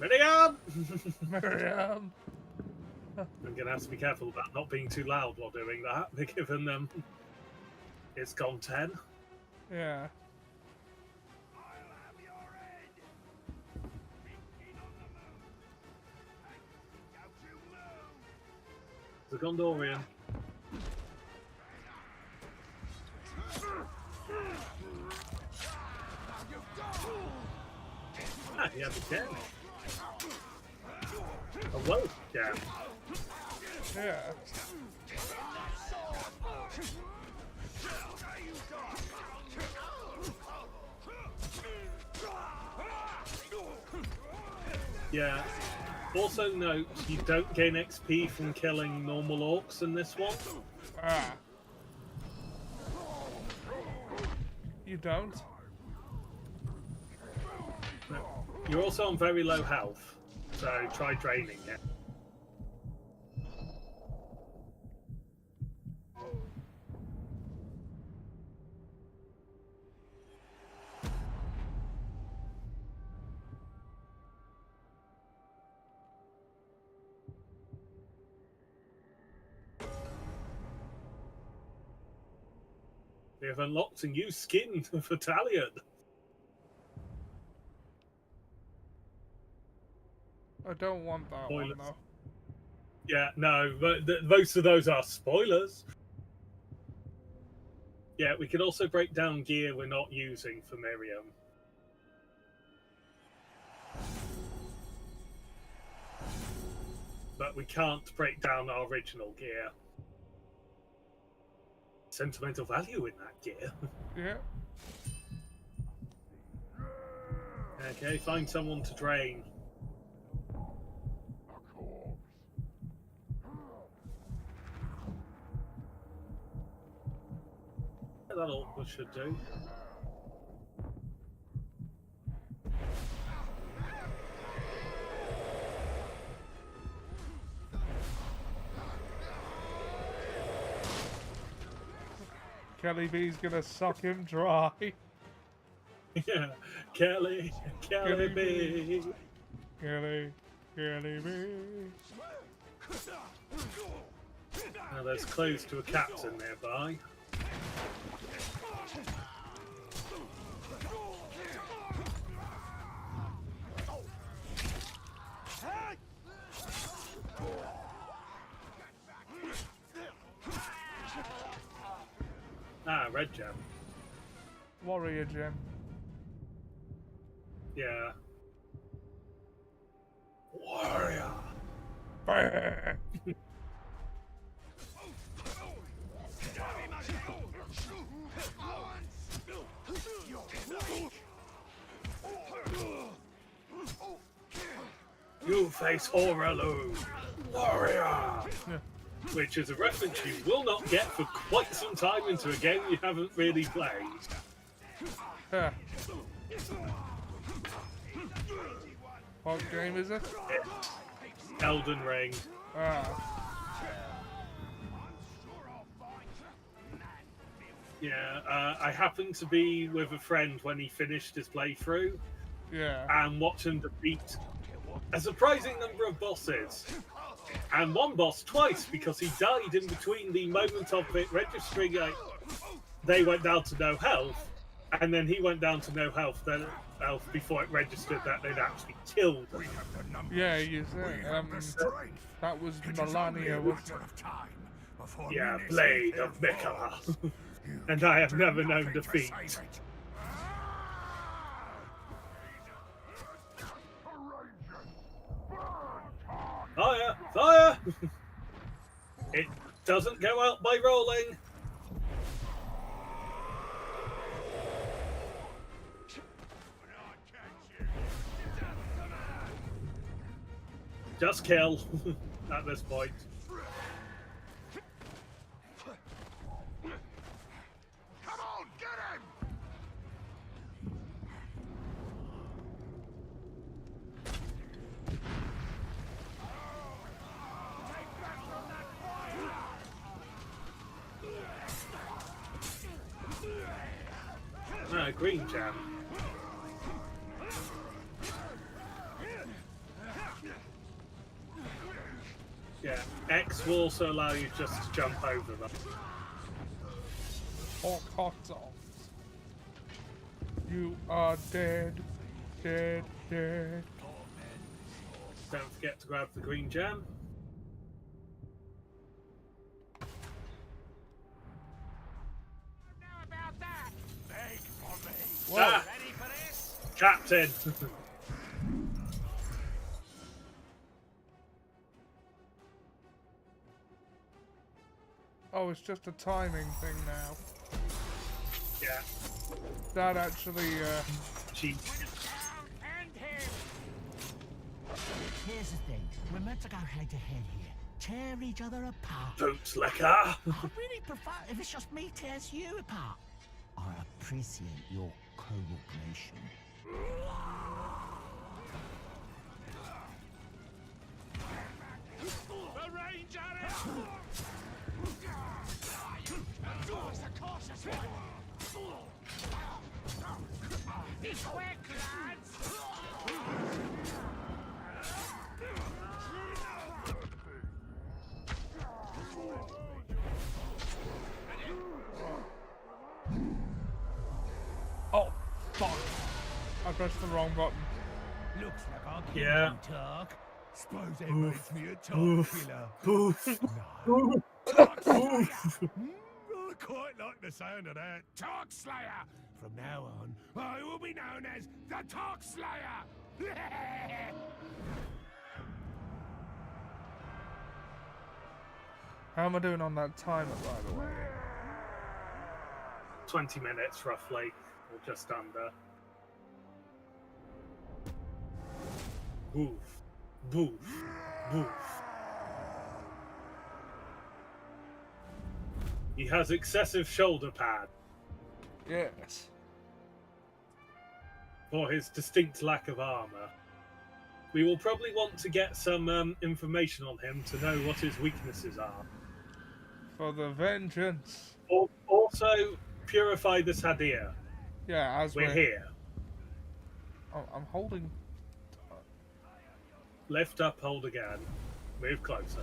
A: Miriam!
B: Miriam!
A: I'm going to have to be careful about not being too loud while doing that, given it's gone 10.
B: Yeah.
A: The Gondorian. Ah, he had a gem. A wealth gem.
B: Yeah.
A: Yeah. Also note, you don't gain XP from killing normal orcs in this one.
B: Ah. You don't?
A: No. You're also on very low health, so try draining it. We have unlocked a new skin for Talion.
B: I don't want that
A: Spoilers.
B: one, though.
A: Yeah, no, but most of those are spoilers. Yeah, we can also break down gear we're not using for Miriam. But we can't break down our original gear. Sentimental value in that gear.
B: Yeah.
A: Okay, find someone to drain. That should do.
B: Kelly B's gonna suck him dry.
A: Yeah, Kelly B.
B: Kelly B.
A: Now there's close to a captain nearby. Ah, red gem.
B: Warrior gem.
A: Yeah. Warrior. You face Horaloo, Warrior! Which is a reference you will not get for quite some time into a game you haven't really played.
B: Huh. What game is it?
A: Elden Ring.
B: Ah.
A: Yeah, I happened to be with a friend when he finished his playthrough.
B: Yeah.
A: And watch him defeat a surprising number of bosses. And one boss twice because he died in between the moment of it registering. They went down to no health, and then he went down to no health before it registered that they'd actually killed him.
B: Yeah, you said that was Melania, wasn't it?
A: Yeah, Blade of Mikala. And I have never known defeat. Fire! Fire! It doesn't go out by rolling. Just kill at this point.
G: Come on, get him!
A: No, green jam. Yeah, X will also allow you just to jump over them.
B: Hot sauce. You are dead. Dead.
A: Don't forget to grab the green gem. Ah, Captain!
B: Oh, it's just a timing thing now.
A: Yeah.
B: That actually,
A: Cheat.
K: Here's the thing. We're meant to go head to head here. Tear each other apart.
A: Bootslicker!
K: I really prefer if it's just me tears you apart. I appreciate your cooperation.
G: The Ranger! Be quick, lads!
B: oh, fuck. I pressed the wrong button.
G: Looks like I
A: Yeah.
G: can talk. Suppose that makes me a talk killer.
A: Poof!
G: No. Talk Slayer! I quite like the sound of that. Talk Slayer! From now on, I will be known as the Talk Slayer!
B: How am I doing on that timer, by the way?
A: 20 minutes, roughly. Or just under. Boof. Boof. Boof. He has excessive shoulder pad.
B: Yes.
A: For his distinct lack of armor. We will probably want to get some information on him to know what his weaknesses are.
B: For the vengeance.
A: Also, purify the Sadir.
B: Yeah, as
A: we're here.
B: Oh, I'm holding.
A: Lift up, hold again. Move closer.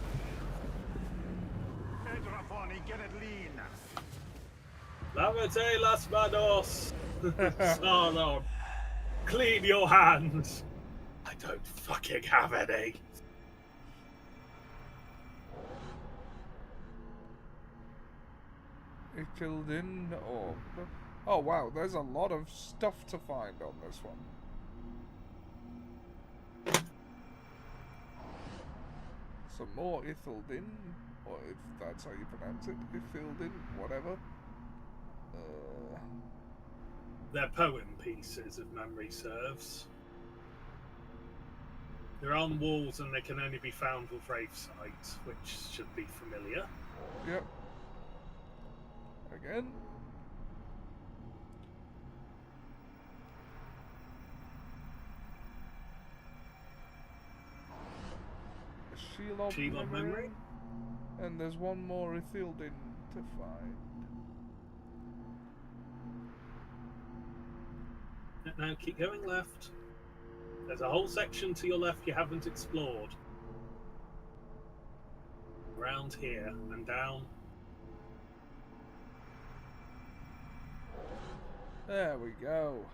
A: Lavate las manos. Sauron. Clean your hands. I don't fucking have any.
B: Ithildin or... Oh wow, there's a lot of stuff to find on this one. Some more Ithildin, or if that's how you pronounce it, Ithildin, whatever.
A: They're poem pieces, if memory serves. They're on walls and they can only be found with grave sites, which should be familiar.
B: Yep. Again. A Shield of memory. And there's one more Ithildin to find.
A: Now keep going left. There's a whole section to your left you haven't explored. Around here and down.
B: There we go.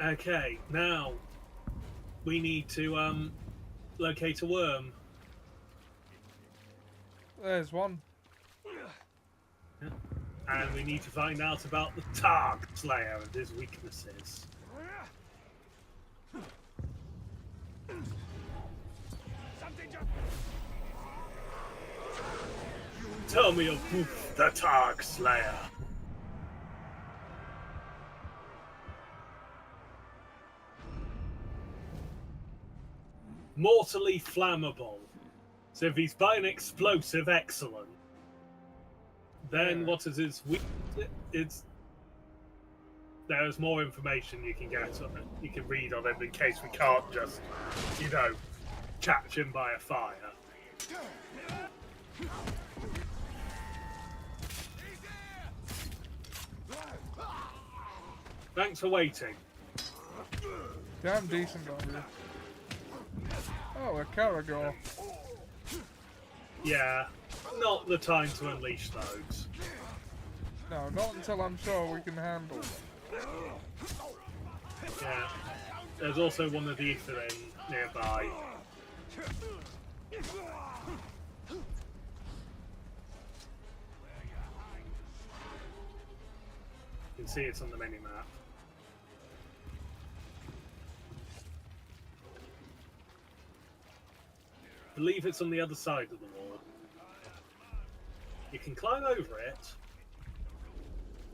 A: Okay, now we need to locate a worm.
B: There's one.
A: And we need to find out about the Targ Slayer and his weaknesses. Tell me of Boof, the Targ Slayer. Mortally flammable. So if he's by an explosive, excellent. Then what is his weakness? There's more information you can get on it. You can read on him in case we can't just, catch him by a fire. Thanks for waiting.
B: Damn decent on you. Oh, a Caragor.
A: Yeah, not the time to unleash those.
B: No, not until I'm sure we can handle them.
A: Yeah, there's also one of the Ithilin nearby. You can see it's on the mini-map. I believe it's on the other side of the wall. You can climb over it.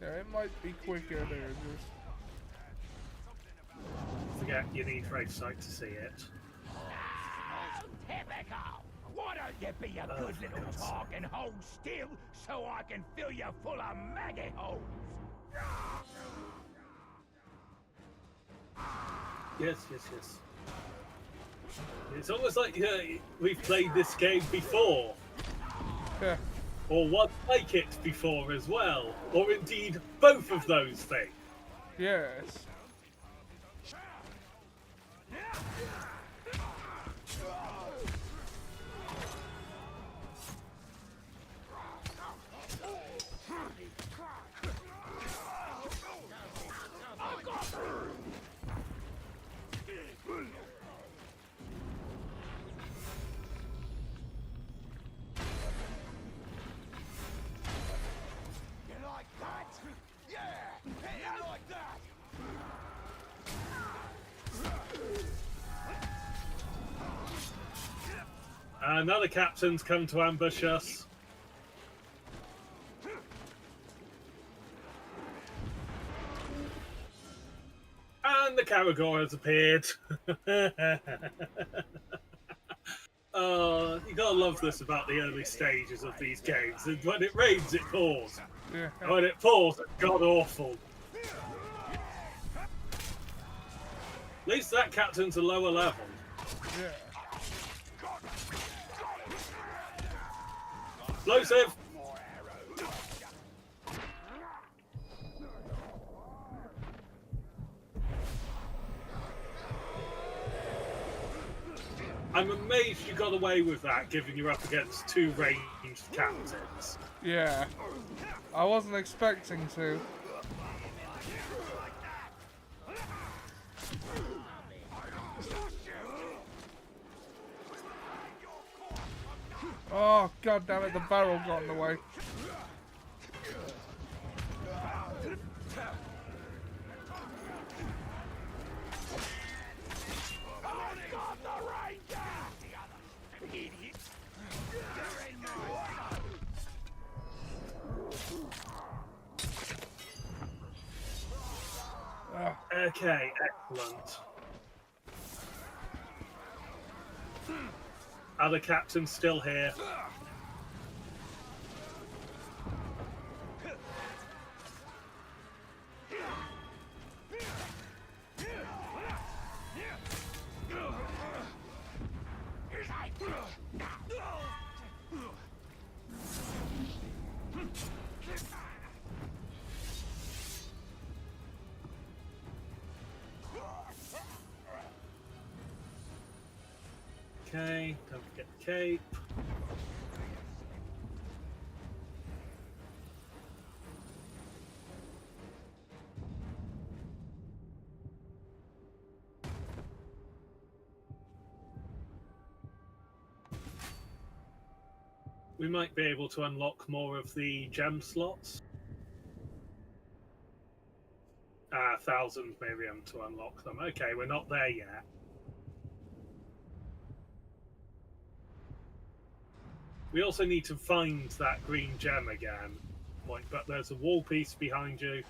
B: Yeah, it might be quicker to just...
A: Forget you need grave sight to see it.
G: Typical! Why don't you be a good little talk and hold still so I can fill you full of maggot holes?
A: Yes. It's almost like we've played this game before.
B: Yeah.
A: Or one like it before as well. Or indeed both of those things.
B: Yes.
A: Another captain's come to ambush us. And the Caragor has appeared. You gotta love this about the early stages of these games. And when it rains, it pours.
B: Yeah.
A: And when it pours, it's god awful. At least that captain's a lower level.
B: Yeah.
A: Explosive! I'm amazed you got away with that, given you're up against 2 ranged captains.
B: Yeah. I wasn't expecting to. Oh, god damn it, the barrel got in the way.
A: Okay, excellent. Are the captains still here? Okay, don't forget the cape. We might be able to unlock more of the gem slots. 1,000 Miriam to unlock them. Okay, we're not there yet. We also need to find that green gem again. But there's a wall piece behind you.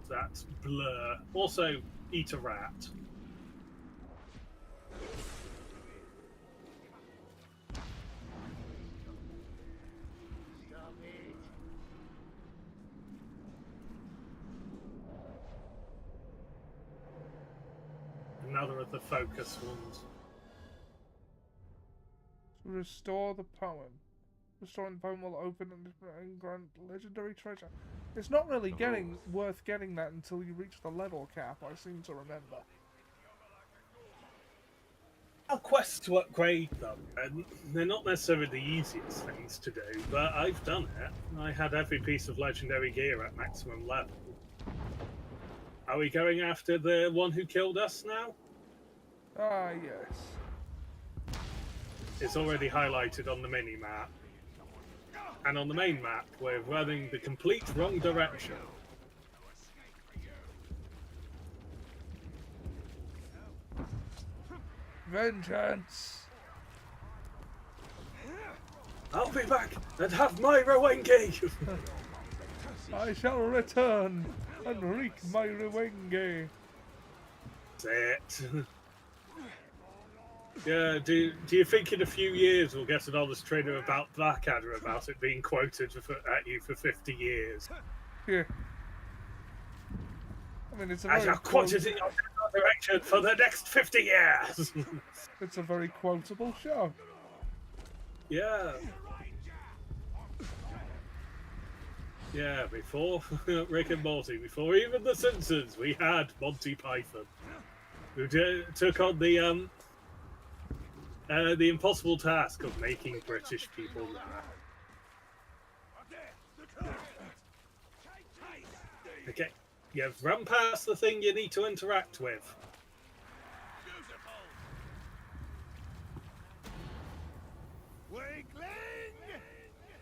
A: That's blur. Also, eat a rat. Another of the focus ones.
B: Restore the poem. Restoring the poem will open and grant legendary treasure. It's not really worth getting that until you reach the level cap, I seem to remember.
A: Our quests to upgrade them, and they're not necessarily the easiest things to do, but I've done it. I had every piece of legendary gear at maximum level. Are we going after the one who killed us now?
B: Ah, yes.
A: It's already highlighted on the mini-map. And on the main map, we're running the complete wrong direction.
B: Vengeance!
A: I'll be back and have my Rowenge!
B: I shall return and wreak my revenge.
A: That's it. Yeah, do you think in a few years we'll get an honest trainer about Blackadder about it being quoted at you for 50 years?
B: Yeah. I mean, it's a
A: I
B: very
A: shall quote it in your direction for the next 50 years!
B: It's a very quotable show.
A: Yeah. Yeah, before Rick and Morty, before even The Simpsons, we had Monty Python, who took on the impossible task of making British people laugh. Okay, you've run past the thing you need to interact with.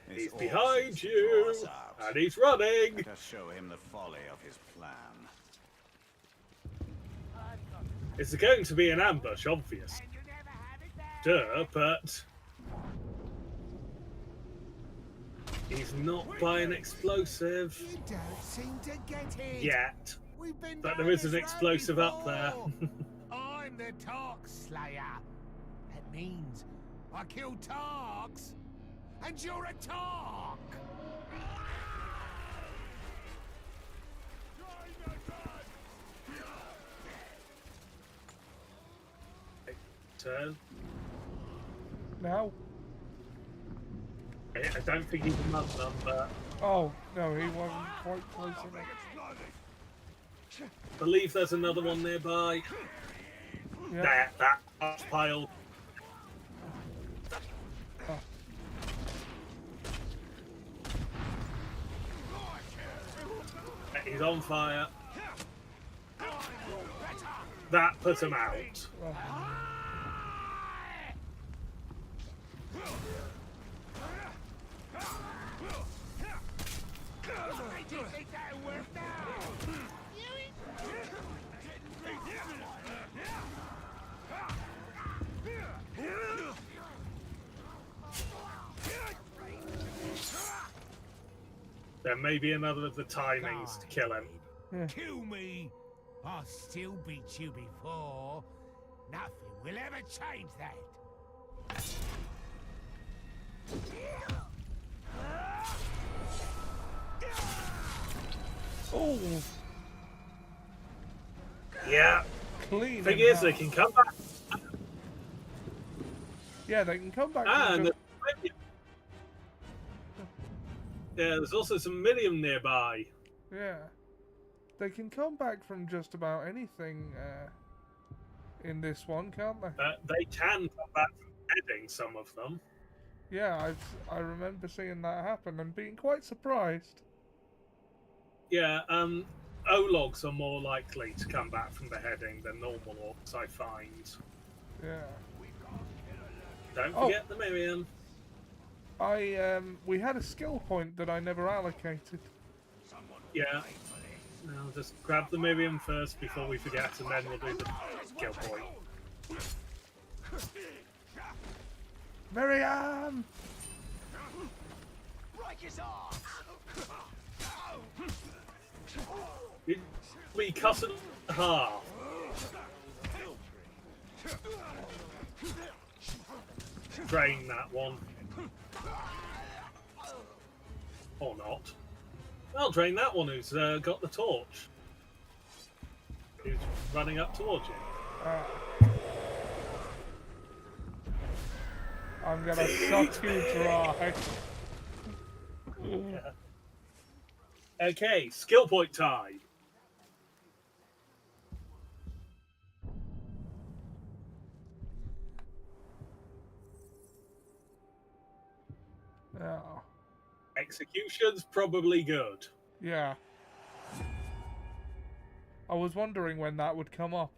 A: He's behind you, and he's running.
I: Let us show him the folly of his plan.
A: It's going to be an ambush, obvious. Duh, but he's not by an explosive
G: You don't seem to get it.
A: yet.
G: We've been
A: But
G: down
A: there is
G: this
A: an
G: road
A: explosive up there.
G: before. I'm the Tark Slayer. That means I kill Tarks, and you're a Tark.
A: Turn.
B: Now?
A: I don't think he can run them, but
B: Oh, no, he wasn't quite close enough.
A: I believe there's another one nearby.
B: Yeah.
A: There, that pile.
B: Oh.
A: He's on fire. That put him out.
B: Oh.
A: There may be another of the timings to kill him.
B: Yeah.
G: Kill me, I'll still beat you before. Nothing will ever change that.
B: Oh,
A: Yeah.
B: clean.
A: Thing
B: in
A: is, they
B: half.
A: can come back.
B: Yeah, they can come back.
A: Ah,
B: from
A: and
B: just-
A: yeah, there's also some Minium nearby.
B: Yeah. They can come back from just about anything in this one, can't they?
A: They can come back from heading, some of them.
B: Yeah, I remember seeing that happen and being quite surprised.
A: Yeah, O-logs are more likely to come back from beheading than normal orcs, I find.
B: Yeah.
A: Don't
B: Oh.
A: forget the Miriam.
B: We had a skill point that I never allocated.
A: Yeah. Now just grab the Miriam first before we forget, and then we'll do the skill point.
B: Miriam!
A: We cut it in half. Drain that one. Or not. I'll drain that one who's got the torch. Who's running up towards you.
B: I'm gonna suck you dry.
A: Yeah. Okay, skill point time.
B: Oh,
A: Execution's probably good.
B: yeah. I was wondering when that would come up.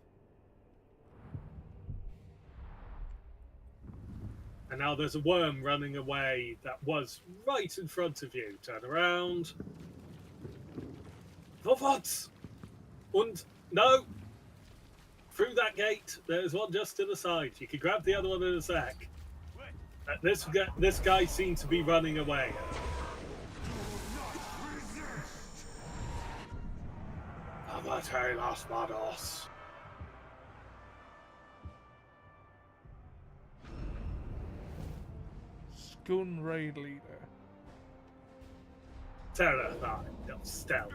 A: And now there's a worm running away that was right in front of you. Turn around. Vorwärts! Und no! Through that gate, there's one just to the side. You can grab the other one in a sec. This guy seemed to be running away. Abate las manos.
B: Skun raid leader.
A: Terrifying, no stealth.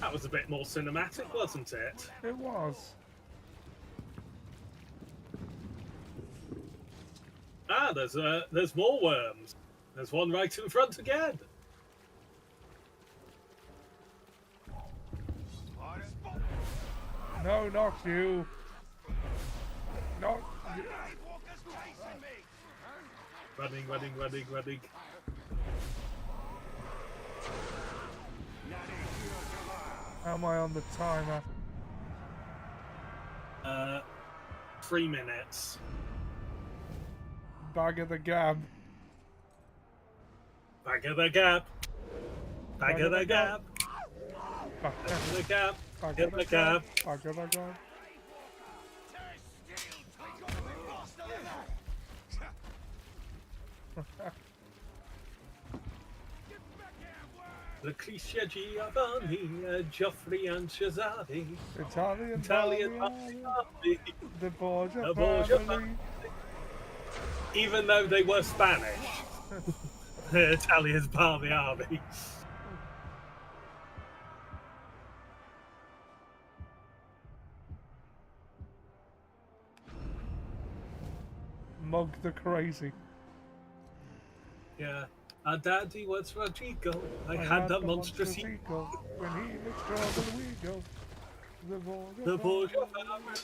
A: That was a bit more cinematic, wasn't it?
B: It was.
A: Ah, there's more worms. There's one right in front again.
B: No, not you. Not you.
A: Running.
B: Am I on the timer?
A: 3 minutes.
B: Bag of the gab.
A: Back of the gap. Back of the gap. in the cab.
B: Back
A: In the cab.
B: Back in the cab.
A: Lucretia Giovanni, Geoffrey and Shazadi.
B: Italian
A: Barbie.
B: The Borgia
A: The Borgia
B: family.
A: Even though they were Spanish. Italian's Barbie army.
B: Mug the Crazy.
A: Yeah. Our daddy was Rodrigo. I had the monstrous
B: eagle. When he looks stronger, we go.
A: The Borgia family.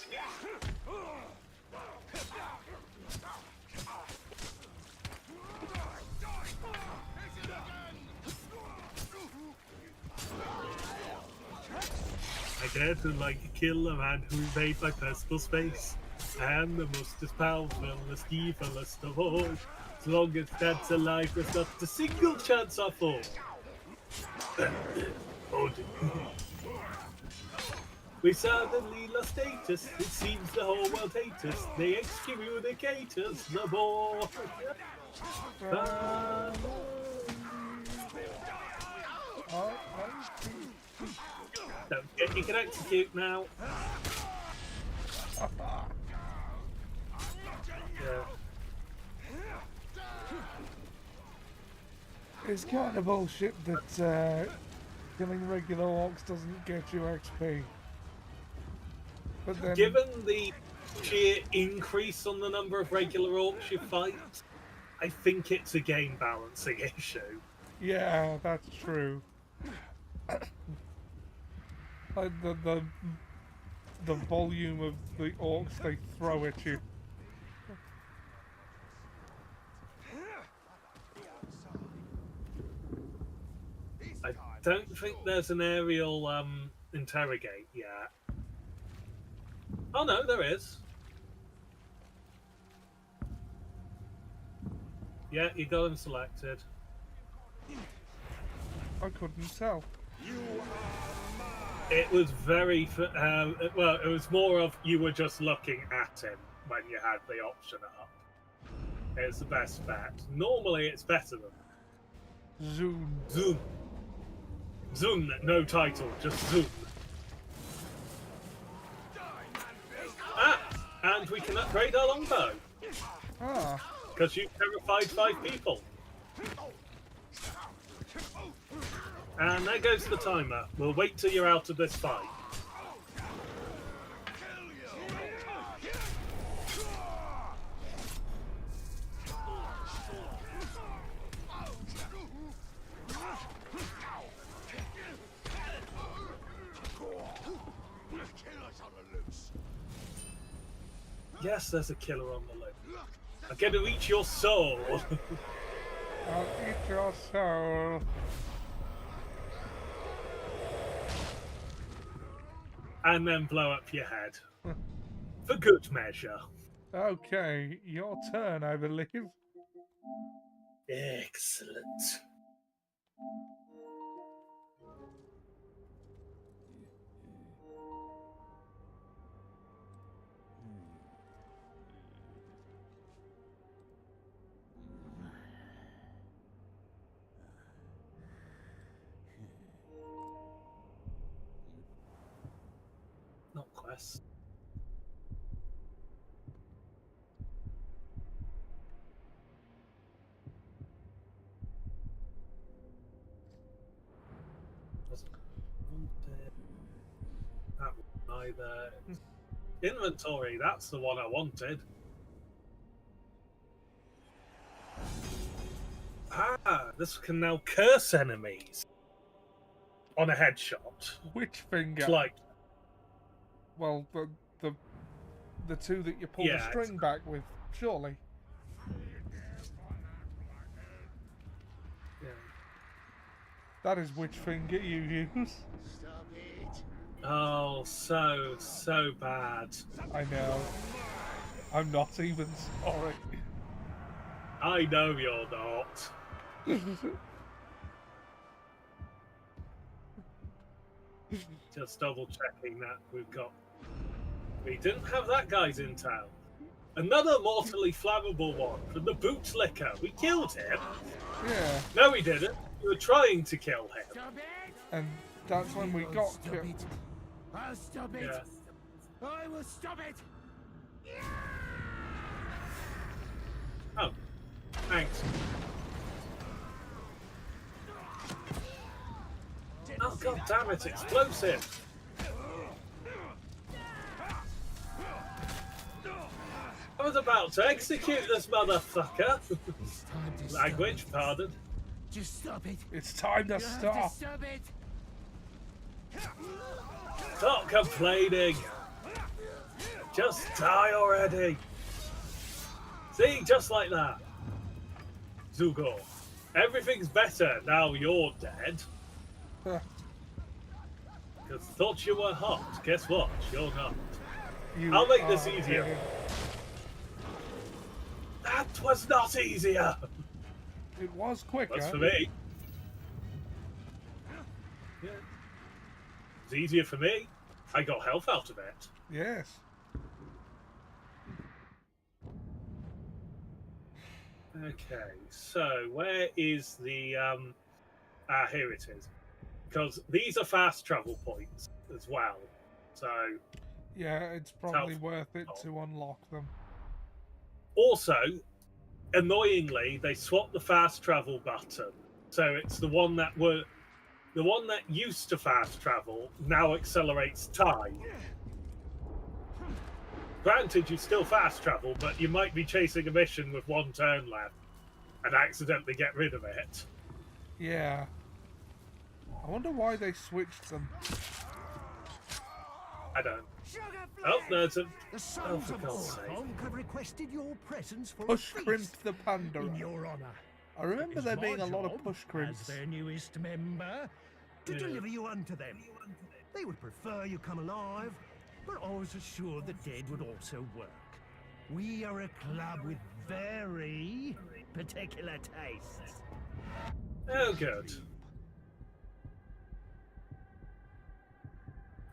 A: I dare to kill a man who invade my personal space. I am the most powerful, the evilest of all. As long as Dad's alive, there's not a single chance I fall. We suddenly lost status. It seems the whole world hates us. They excommunicate us no more. Don't forget you can execute now. Yeah.
B: It's kind of bullshit that killing regular orcs doesn't get you XP. But then,
A: given the sheer increase on the number of regular orcs you fight, I think it's a game balancing issue.
B: Yeah, that's true. The volume of the orcs they throw at you.
A: I don't think there's an aerial interrogate yet. Oh no, there is. Yeah, you got them selected.
B: I couldn't tell.
A: It was very, well, it was more of you were just looking at him when you had the option up. It's the best bet. Normally it's better than
B: Zoom.
A: Zoom. Zoom, no title, just Zoom. Ah, and we can upgrade our longbow.
B: Ah.
A: Because you terrified 5 people. And there goes the timer. We'll wait till you're out of this fight. Yes, there's a killer on the loose. I'm going to eat your soul.
B: I'll eat your soul.
A: And then blow up your head. For good measure.
B: Okay, your turn, I believe.
A: Excellent. Not quest. That one either. Inventory, that's the one I wanted. Ah, this can now curse enemies on a headshot.
B: Which finger?
A: It's like,
B: well, the two that you pull the string back with, surely.
A: Yeah.
B: That is which finger you use.
K: Stop it.
A: Oh, so bad.
B: I know. I'm not even sorry.
A: I know you're not. Just double checking that we didn't have that guy's intel. Another mortally flammable one from the bootlicker. We killed him.
B: Yeah.
A: No, we didn't. We were trying to kill him.
G: Stop it!
B: And that's when we got
G: Stop
B: killed.
G: it. I'll stop it.
A: Yeah.
G: I will stop it.
A: Oh, thanks. Oh, god damn it, explosive! I was about to execute this motherfucker!
G: It's time to
A: Language,
G: stop it.
A: pardon.
G: Just stop it.
B: It's time to
G: You have
B: stop.
G: to stop it.
A: Stop complaining! Just die already! See, just like that. Zugor, everything's better now you're dead. Because thought you were hot. Guess what? You're not. I'll make this easier. That was not easier!
B: It was quicker.
A: That's for me. Yeah. It's easier for me. I got health out of it.
B: Yes.
A: Okay, so where is the here it is. Because these are fast travel points as well. So
B: Yeah, it's probably worth it to unlock them.
A: also, annoyingly, they swapped the fast travel button. So it's the one that used to fast travel now accelerates time. Granted, you still fast travel, but you might be chasing a mission with one turn left and accidentally get rid of it.
B: Yeah. I wonder why they switched them.
A: I don't. Oh, there's a.
K: The
A: Oh,
K: sons
A: for
K: of
A: God's sake.
K: Orkong have requested your presence for
B: Push
K: a feast
B: Crimp the Panda.
K: in your honor.
B: I remember
K: It's
B: there
K: my
B: being a lot of
K: job,
B: push
K: as
B: crimps.
K: their newest member, to
A: Yeah.
K: deliver you unto them. They would prefer you come alive, but I was assured the dead would also work. We are a club with very particular tastes.
A: Oh, good.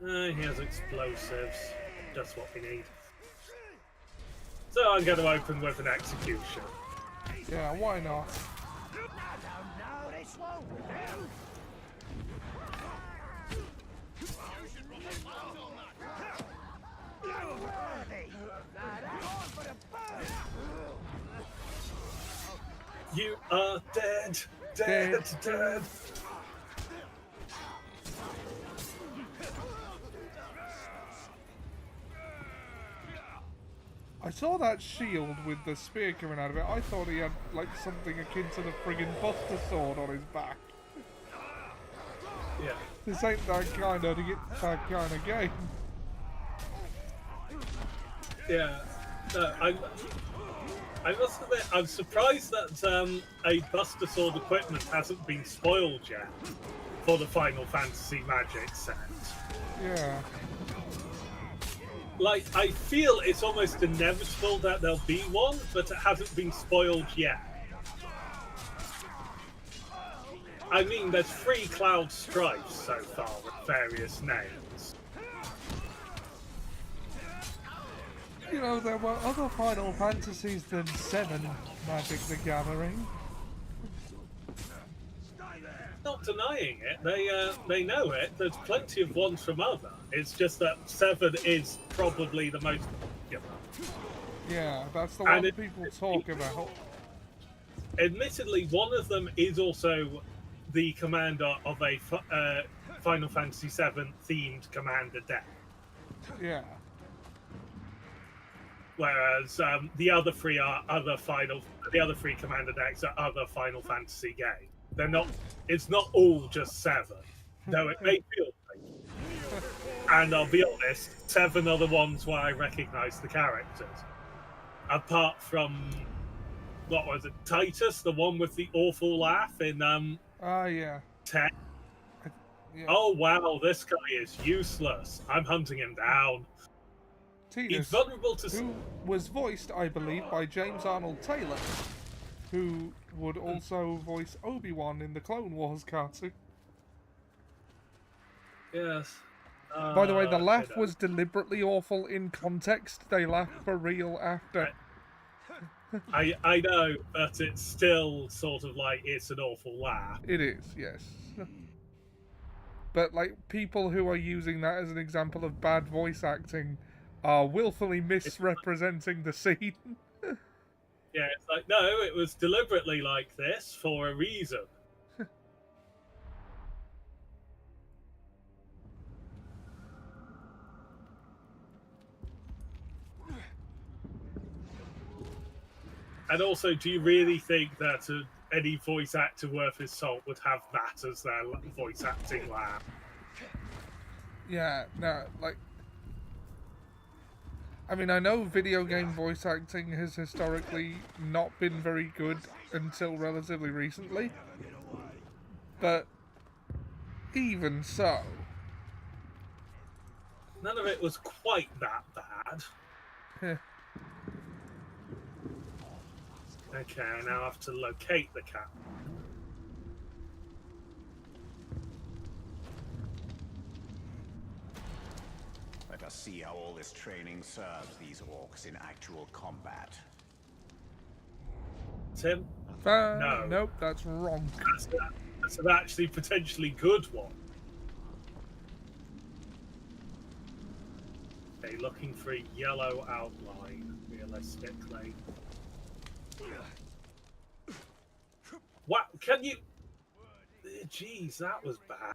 A: He has explosives. Just what we need. So I'm going to open with an execution.
B: Yeah, why not?
K: No, this won't do.
A: You are dead, dead, dead.
B: I saw that shield with the spear coming out of it. I thought he had like something akin to the friggin' Buster Sword on his back.
A: Yeah.
B: This ain't that kind of game.
A: Yeah. I must admit, I'm surprised that a Buster Sword equipment hasn't been spoiled yet for the Final Fantasy Magic set.
B: Yeah.
A: Like, I feel it's almost inevitable that there'll be one, but it hasn't been spoiled yet. I mean, there's 3 Cloud Strifes so far with various names.
B: You know, there were other Final Fantasies than 7 Magic the Gathering.
A: Not denying it, they know it. There's plenty of ones from other. It's just that 7 is probably the most popular.
B: Yeah, that's the
A: And
B: one people talk about.
A: Admittedly, one of them is also the commander of a Final Fantasy VII themed commander deck.
B: Yeah.
A: Whereas the other 3 are the other 3 commander decks are other Final Fantasy games. They're not. It's not all just 7, though it may feel like. And I'll be honest, 7 are the ones where I recognise the characters. Apart from, what was it, Titus, the one with the awful laugh in
B: Yeah.
A: 10.
B: Yeah.
A: Oh wow, this guy is useless. I'm hunting him down. He's
B: Tidus,
A: vulnerable to.
B: who was voiced, I believe, by James Arnold Taylor, who would also voice Obi-Wan in the Clone Wars cartoon.
A: Yes.
B: By the way, the laugh
A: kiddo.
B: was deliberately awful in context. They laugh for real after.
A: I know, but it's still sort of like it's an awful laugh.
B: It is, yes. But, like, people who are using that as an example of bad voice acting are willfully misrepresenting the scene.
A: Yeah, it's like, no, it was deliberately like this for a reason. And also, do you really think that any voice actor worth his salt would have that as their voice acting laugh?
B: Yeah, no, like... I mean, I know video game voice acting has historically not been very good until relatively recently. But even so...
A: None of it was quite that bad. Okay, I now have to locate the cat.
I: Let us see how all this training serves these orcs in actual combat.
A: Tim?
B: No. Nope, that's wrong.
A: That's an actually potentially good one. Okay, looking for a yellow outline, realistically. What? Can you... Jeez, that was bad.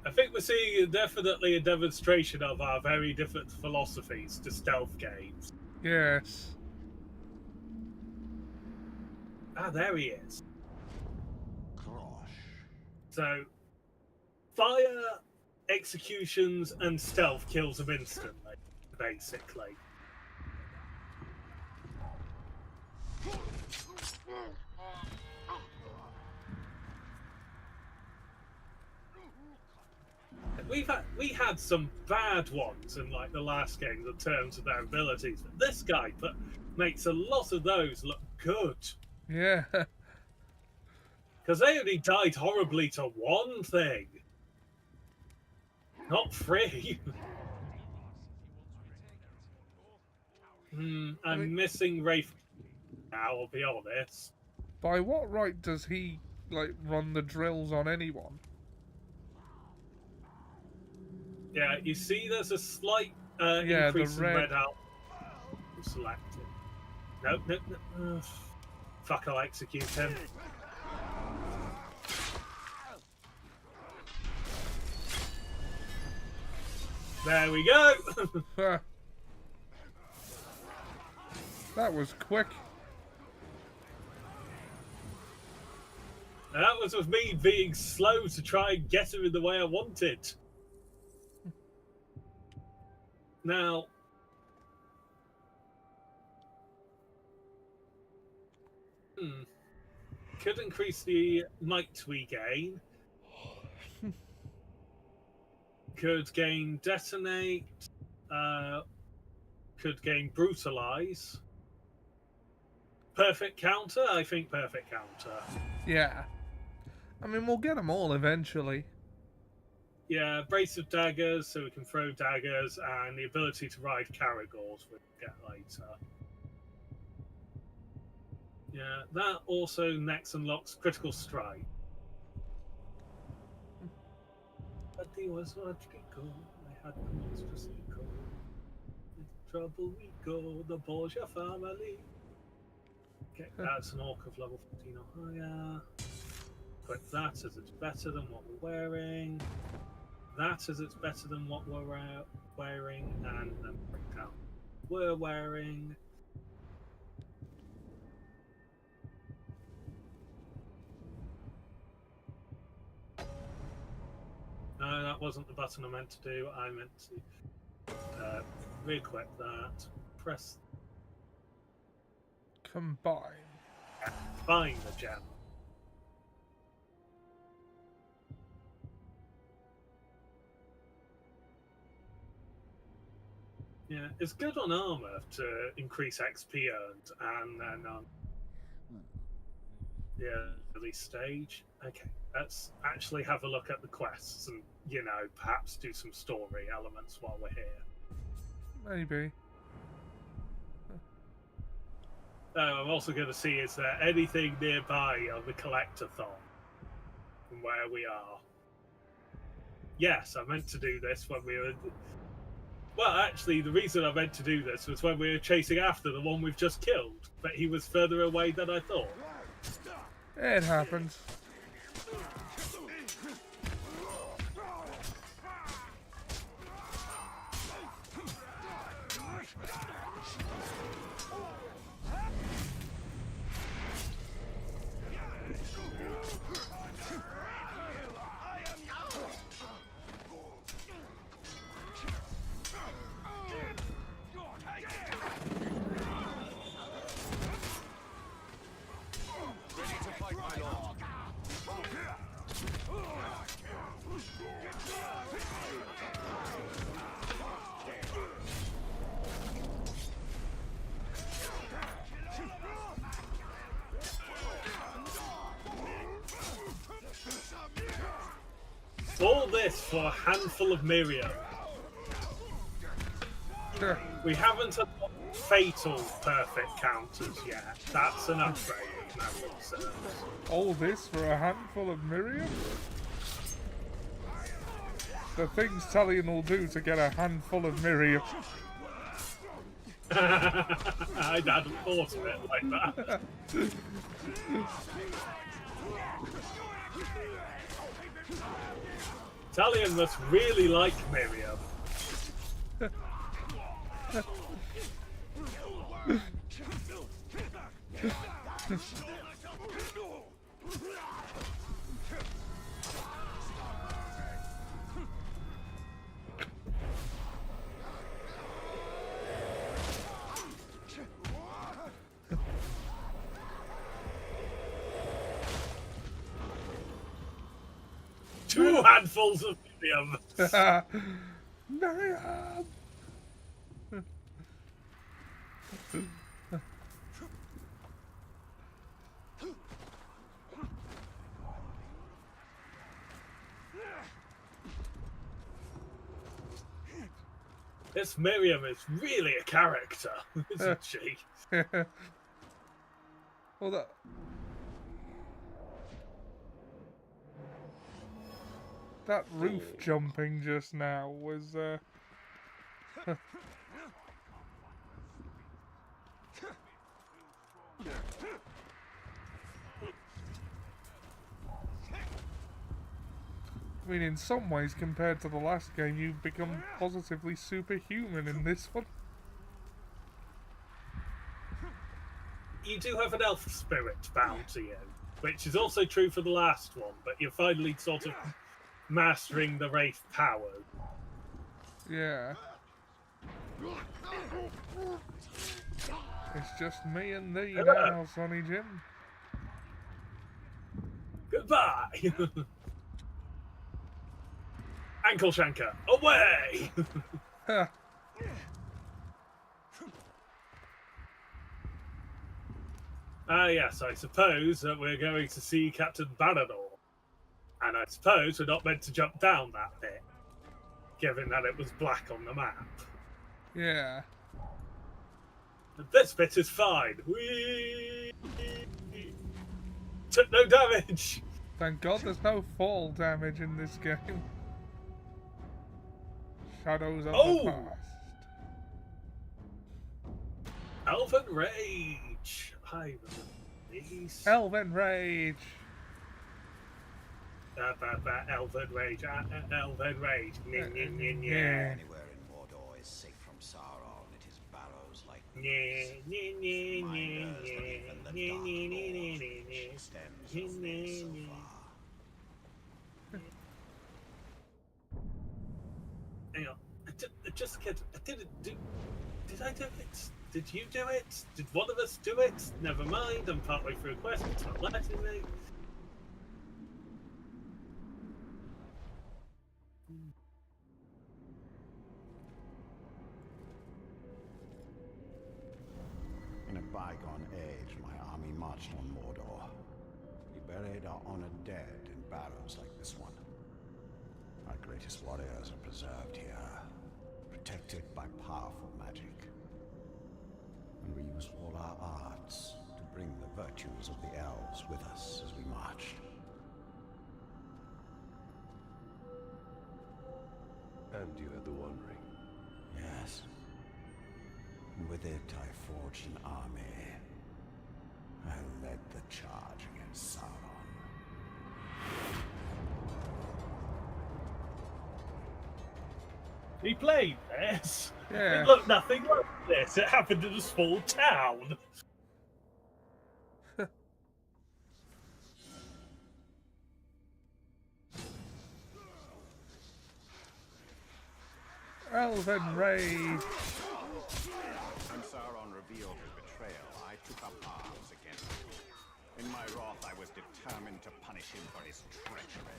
A: I think we're seeing definitely a demonstration of our very different philosophies to stealth games.
B: Yes.
A: Ah, there he is. So, fire, executions, and stealth kills them instantly, basically. We had some bad ones in like the last game in terms of their abilities, but this guy makes a lot of those look good.
B: Yeah.
A: Because they only died horribly to one thing, not three. I'm missing Rafe now, I'll be honest.
B: By what right does he, like, run the drills on anyone?
A: Yeah, you see there's a slight increase in red out. Select it. Nope. Fuck, I'll execute him. There we go!
B: That was quick.
A: That was with me being slow to try and get him in the way I wanted. Now, could increase the might we gain. Could gain detonate. Could gain brutalize. Perfect counter? I think perfect counter.
B: Yeah. I mean, we'll get them all eventually.
A: Yeah, brace of daggers, so we can throw daggers, and the ability to ride caragors we'll get later. Yeah, that also next unlocks critical strike. But he was logical. I had the monstrous ego. With trouble we go, the Borgia family. Okay, that's an orc of level 15 or higher. Equip that as it's better than what we're wearing. That as it's better than what we're wearing, and then break down we're wearing. No, that wasn't the button I meant to do. I meant to re-equip that. Press
B: Combine.
A: find the gem. Yeah, it's good on armor to increase XP earned, and then early stage. Okay, let's actually have a look at the quests and, you know, perhaps do some story elements while we're here.
B: Maybe.
A: I'm also going to see, is there anything nearby on the collectathon from where we are? Yes, I meant to do this when we were... Well, actually, the reason I meant to do this was when we were chasing after the one we've just killed, but he was further away than I thought.
B: It happens.
A: All this for a handful of Miriam.
B: Sure.
A: We haven't had fatal perfect counters yet. That's an upgrade.
B: All this for a handful of Miriam? The things Talion will do to get a handful of Miriam.
A: I hadn't thought of it like that. Talion must really like Miriam. Two handfuls of Miriam.
B: Miriam!
A: This Miriam is really a character, isn't she?
B: Well, that roof jumping just now was, I mean, in some ways, compared to the last game, you've become positively superhuman in this one.
A: You do have an elf spirit bound to you, which is also true for the last one, but you're finally sort of mastering the Wraith power.
B: Yeah. It's just me and thee now, Sonny Jim.
A: Goodbye! Ankle Shanker, away! Yes, I suppose that we're going to see Captain Banador. And I suppose we're not meant to jump down that bit, given that it was black on the map.
B: Yeah.
A: But this bit is fine. Whee! Took no damage!
B: Thank God there's no fall damage in this game. Shadows of the past.
A: Elven Rage! I remember these.
B: Elven Rage!
A: Elven Rage, Elven Rage.
I: Anywhere in Mordor is safe from Sauron and his barrows like reminders that even the Dark Lord's reach extends only so far.
A: Hang on. Just a kid. I didn't do. Did I do it? Did you do it? Did one of us do it? Never mind. I'm partway through a quest. It's not letting me.
I: In a bygone age, my army marched on Mordor. We buried our honored dead in barrows like this one. Our greatest warriors are preserved here, protected by powerful magic. And we used all our arts to bring the virtues of the elves with us as we marched.
J: And you had the One Ring.
I: Yes. And with it, I forged an army. I led the charge against Sauron.
A: We played this.
B: Yeah.
A: It looked nothing like this. It happened in a small town.
B: Elven Rage.
I: When Sauron revealed his betrayal, I took up arms against him. In my wrath, I was determined to punish him for his treachery.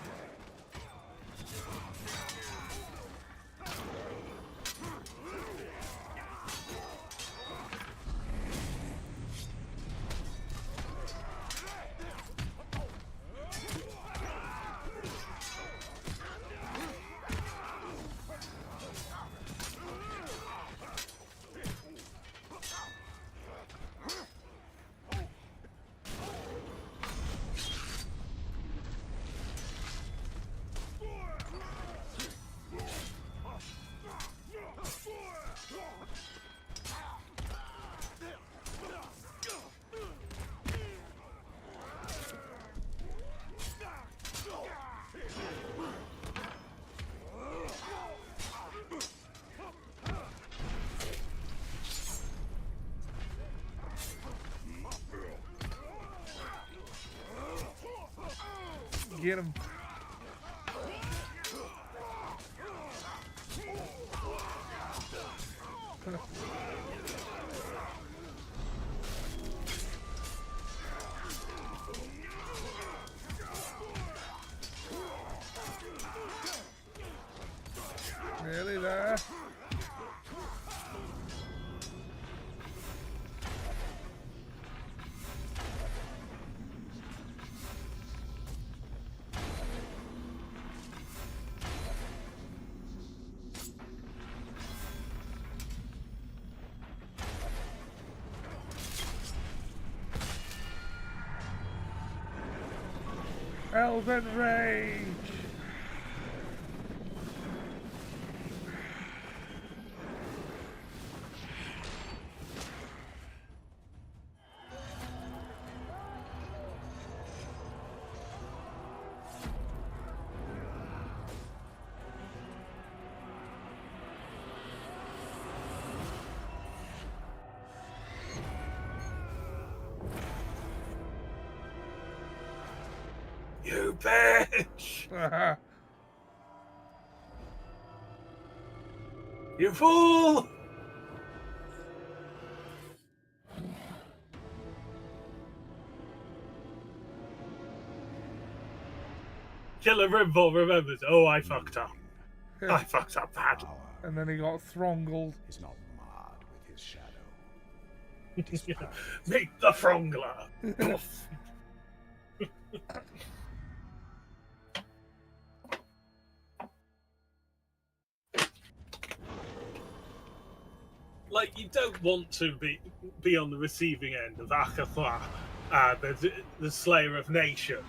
B: Get him. Nearly there. Elven Rage!
A: You bitch! You fool! Killer Rimble remembers, oh, I fucked up. I fucked up bad.
B: And then he got thronggled.
I: Is not marred with his shadow.
A: Meet the Frongler! Like, you don't want to be on the receiving end of Akatha, the Slayer of Nations.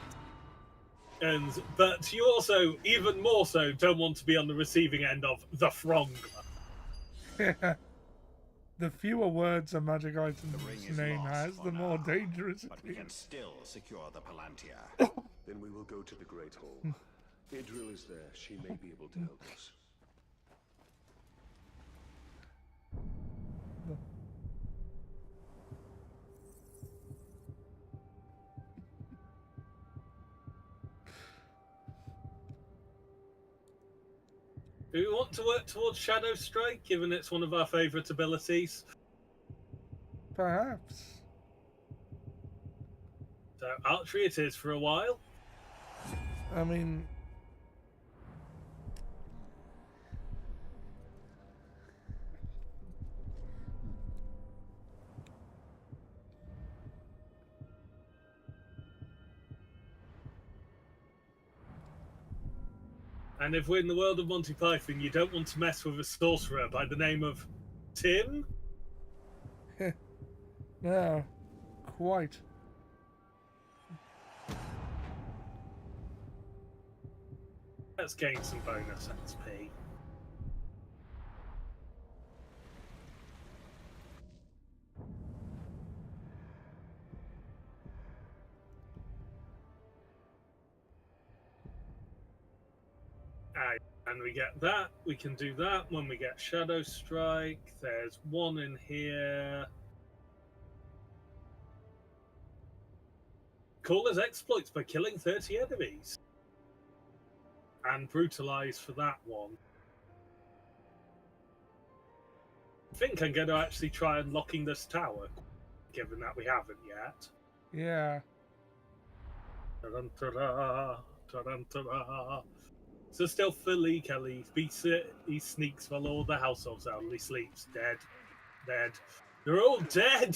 A: But you also, even more so, don't want to be on the receiving end of the Frongler.
B: Yeah. The fewer words a magic item's name has, the more dangerous
I: But
B: it
I: we
B: is.
I: can still secure the Palantir.
J: Then we will go to the Great Hall. Idril is there. She may be able to help us.
A: Do we want to work towards Shadow Strike, given it's one of our favourite abilities?
B: Perhaps.
A: So archery it is for a while.
B: I mean...
A: And if we're in the world of Monty Python, you don't want to mess with a sorcerer by the name of Tim?
B: No, quite.
A: Let's gain some bonus XP. And we get that. We can do that when we get Shadow Strike. There's one in here. Call his exploits by killing 30 enemies. And brutalize for that one. I think I'm going to actually try unlocking this tower, given that we haven't yet.
B: Yeah.
A: Ta-dun-ta-da, ta-dun-ta-da. So stealthily, Kelly he sneaks while all the households out. He sleeps. Dead. Dead. They're all dead!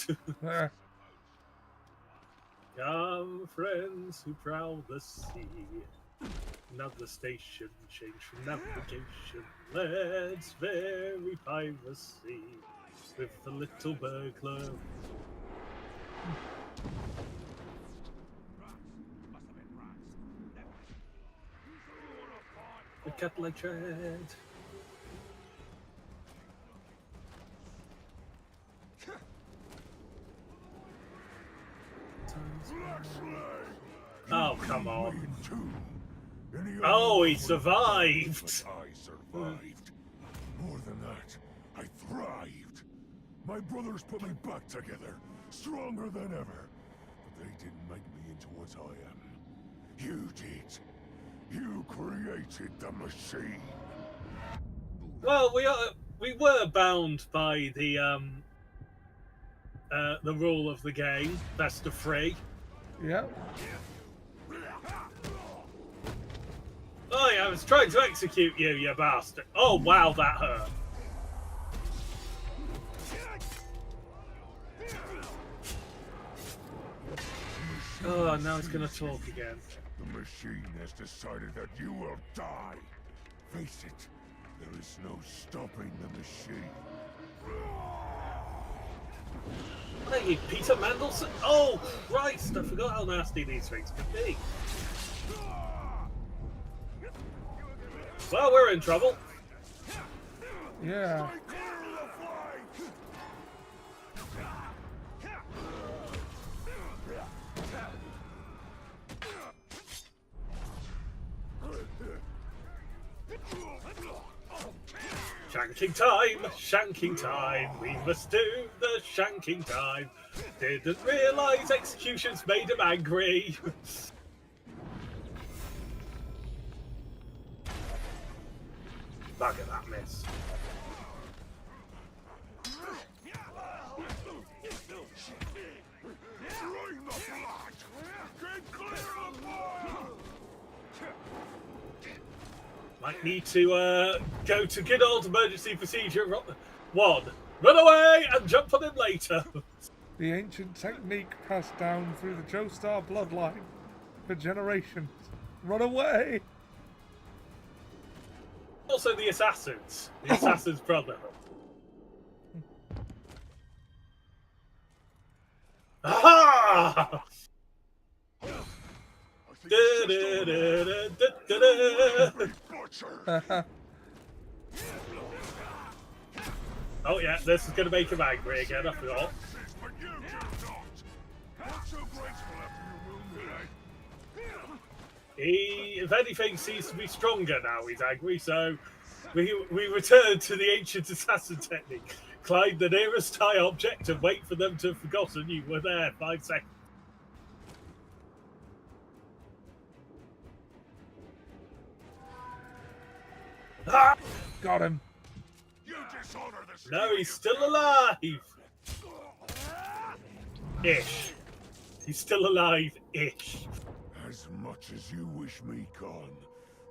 A: Come, friends who prowl the sea. Another station, change from navigation. Let's vary piracy with the little burglar. The cattle I tread. Oh, come on. Oh, he survived.
G: I survived. More than that, I thrived. My brothers put me back together, stronger than ever. But they didn't make me into what I am. You did. You created the machine.
A: Well, we were bound by the rule of the game, best of 3.
B: Yep.
A: Oh yeah, I was trying to execute you, you bastard. Oh wow, that hurt. Oh, now it's gonna talk again.
G: The machine has decided that you will die. Face it, there is no stopping the machine.
A: Hey, Peter Mandelson. Oh, Christ, I forgot how nasty these things can be. Well, we're in trouble.
B: Yeah.
A: Shanking time, shanking time. We must do the shanking time. Didn't realise executions made him angry. Bugger that miss. Might need to go to good old emergency procedure 1. Run away and jump on him later.
B: The ancient technique passed down through the Joestar bloodline for generations. Run away!
A: Also the Assassins. The Assassin's Brotherhood. Aha! Oh yeah, this is going to make him angry again, I forgot. He, if anything, seems to be stronger now he's angry, so we return to the ancient assassin technique. Climb the nearest high object and wait for them to have forgotten you were there 5 seconds. Ah!
B: Got him.
G: You dishonor the
A: No, he's still alive! Ish. He's still alive-ish.
G: As much as you wish me gone,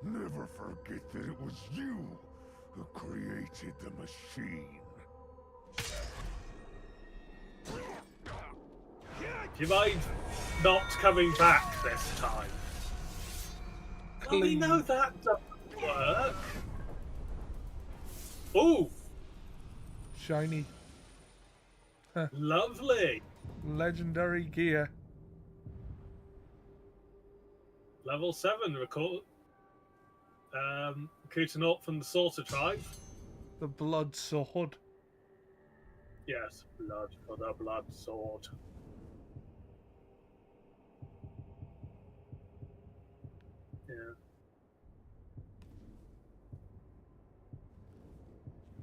G: never forget that it was you who created the machine.
A: Do you mind not coming back this time? Well, we know that doesn't work. Ooh!
B: Shiny.
A: Lovely.
B: Legendary gear.
A: Level 7, record. Kutanort from the Sorter tribe.
B: The blood sword.
A: Yes, blood for the blood sword. Yeah.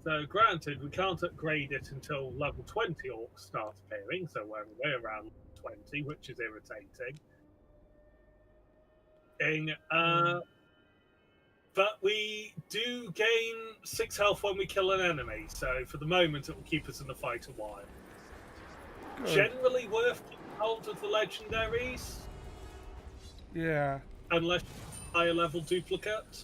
A: So, granted, we can't upgrade it until level 20 orcs start appearing, so we're way around 20, which is irritating. But we do gain 6 health when we kill an enemy, so for the moment it will keep us in the fight a while. Good. Generally worth keeping hold of the legendaries.
B: Yeah.
A: Unless higher level duplicate.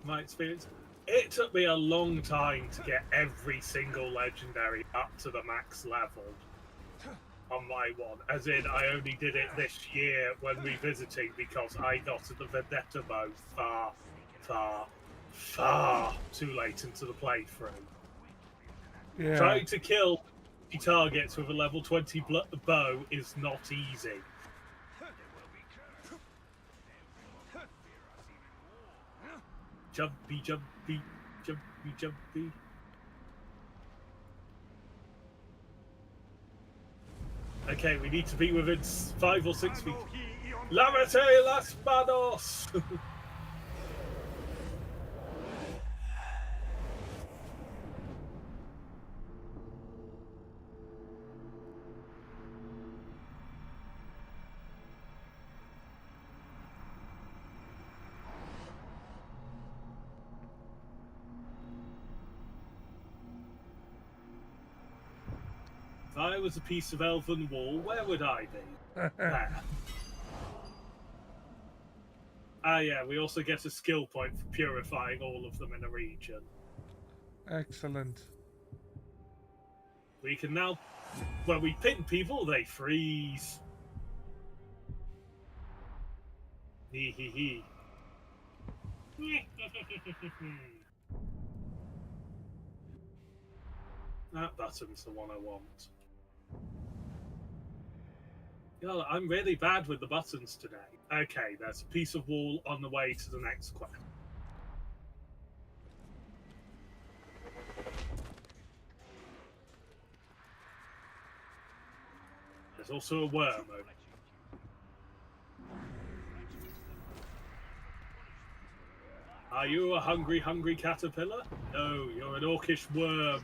A: My experience. It took me a long time to get every single legendary up to the max level on my one. As in, I only did it this year when revisiting because I got to the Vendetta mode far too late into the playthrough.
B: Yeah.
A: Trying to kill targets with a level 20 bow is not easy. Jumpy, jumpy, jumpy, jumpy. Okay, we need to be within 5 or 6 feet. Lamete las manos! If I was a piece of elven wall, where would I be? There. Ah, yeah, we also get a skill point for purifying all of them in a region.
B: Excellent.
A: We can now, when we pin people, they freeze. Hee hee hee. That button's the one I want. God, I'm really bad with the buttons today. Okay, there's a piece of wall on the way to the next quest. There's also a worm over. Are you a hungry caterpillar? No, you're an orcish worm.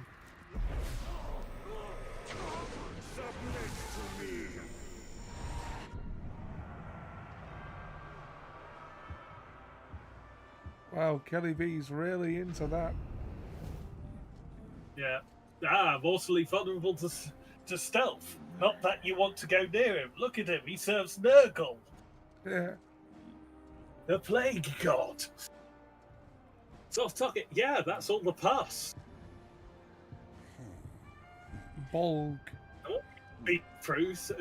B: Wow, Kelly B's really into that.
A: Yeah. Mortally vulnerable to stealth. Not that you want to go near him. Look at him, he serves Nurgle.
B: Yeah.
A: The plague god. Soft Tucket, yeah, that's all the pus.
B: Bolg.
A: Oh, be proof.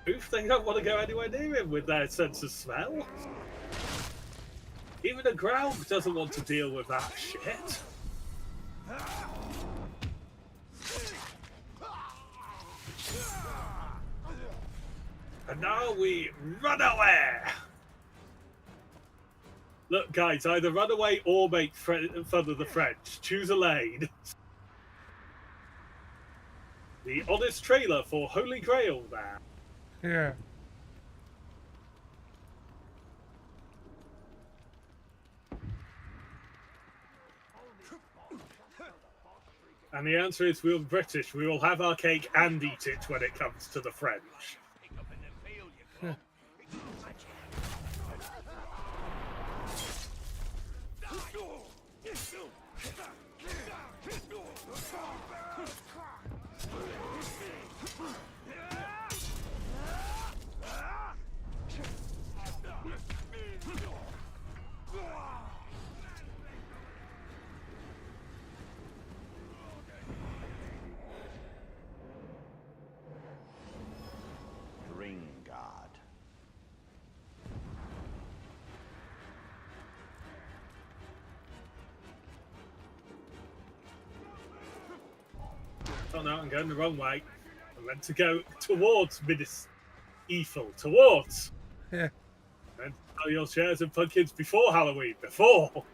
A: They don't want to go anywhere near him with their sense of smell. Even a Graug doesn't want to deal with that shit. And now we run away! Look, guys, either run away or make fun of the French. Choose a lane. The honest trailer for Holy Grail there.
B: Yeah.
A: And the answer is we're British. We will have our cake and eat it when it comes to the French.
I: Ring guard.
A: Oh no, I'm going the wrong way. I meant to go towards Midas Ethel. Towards.
B: Yeah.
A: And sell your shares in pumpkins before Halloween. Before.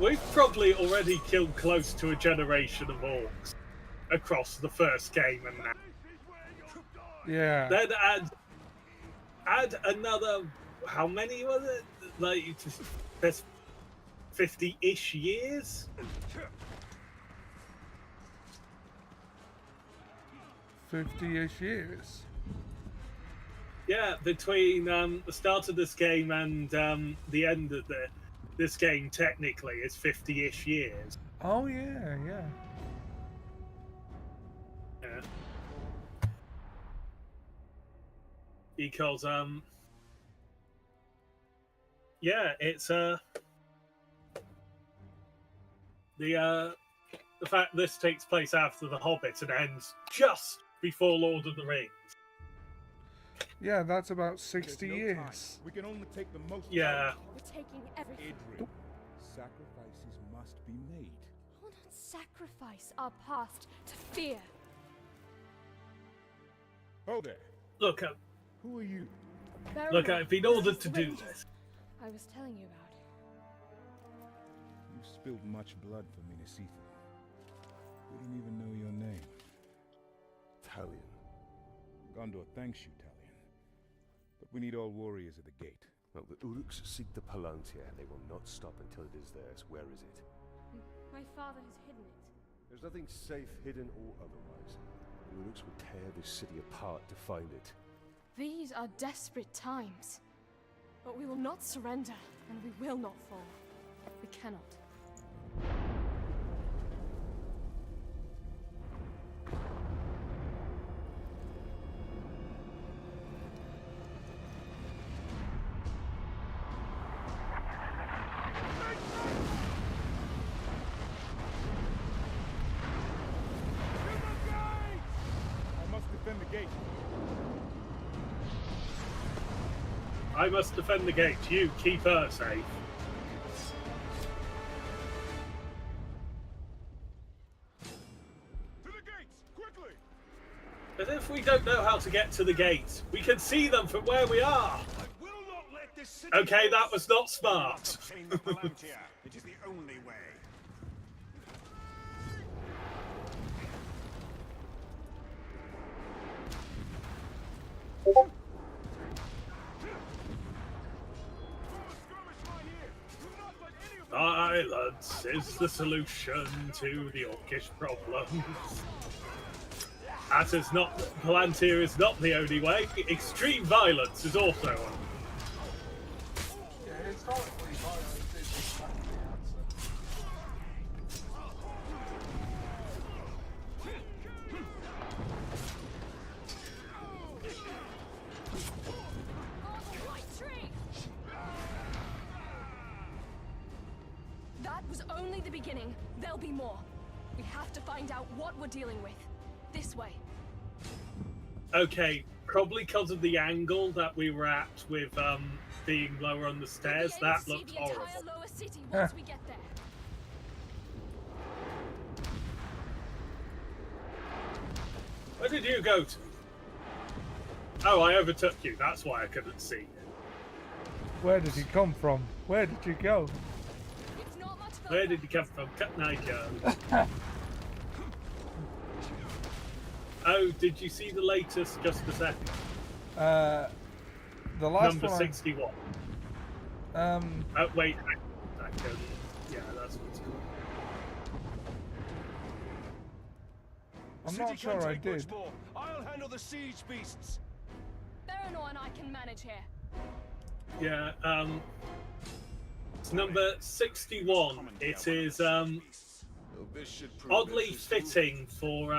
A: We've probably already killed close to a generation of orcs across the first game and now.
B: Yeah.
A: Then add another, how many was it? Like, there's 50-ish years?
B: 50-ish years.
A: Yeah, between the start of this game and the end of this game, technically, is 50-ish years.
B: Oh, yeah, yeah.
A: Yeah. Because, yeah, it's, the fact this takes place after The Hobbit and ends just before Lord of the Rings.
B: Yeah, that's about 60 years.
L: We can only take the most.
A: Yeah.
D: We're taking everything.
L: Adrian, sacrifices must be made.
D: We'll not sacrifice our past to fear.
L: Oh there.
A: Look,
L: who are you?
A: Look, I've been ordered to do this.
D: I was telling you about.
L: You spilled much blood for Minas Ithil. We don't even know your name.
J: Talion.
L: Gondor thanks you, Talion. But we need all warriors at the gate.
J: Well, the Uruks seek the Palantir, and they will not stop until it is theirs. Where is it?
D: My father has hidden it.
J: There's nothing safe, hidden, or otherwise. The Uruks would tear this city apart to find it.
D: These are desperate times. But we will not surrender, and we will not fall. We cannot.
A: I must defend the gate. You keep her safe.
H: To the gates, quickly!
A: As if we don't know how to get to the gates. We can see them from where we are.
H: I will not let this city
A: Okay, that was not smart.
I: Obtain the Palantir. It is the only way.
A: Violence is the solution to the orcish problems. As is not, Palantir is not the only way. Extreme violence is also one.
B: Yeah, historically, violence is exactly the answer.
D: That was only the beginning. There'll be more. We have to find out what we're dealing with. This way.
A: Okay, probably because of the angle that we were at with being lower on the stairs, that looked horrible.
D: The entire lower city once we get there.
A: Where did you go to? Oh, I overtook you. That's why I couldn't see you.
B: Where did you come from? Where did you go?
D: It's not much further.
A: Where did you come from? Cut Nigel. Oh, did you see the latest just a second?
B: The last
A: Number
B: one.
A: 61. Wait. Yeah, that's what's cool.
B: I'm not sure I did.
J: I'll handle the siege beasts.
D: Baranor and I can manage here.
A: Yeah, it's number 61. It is oddly fitting for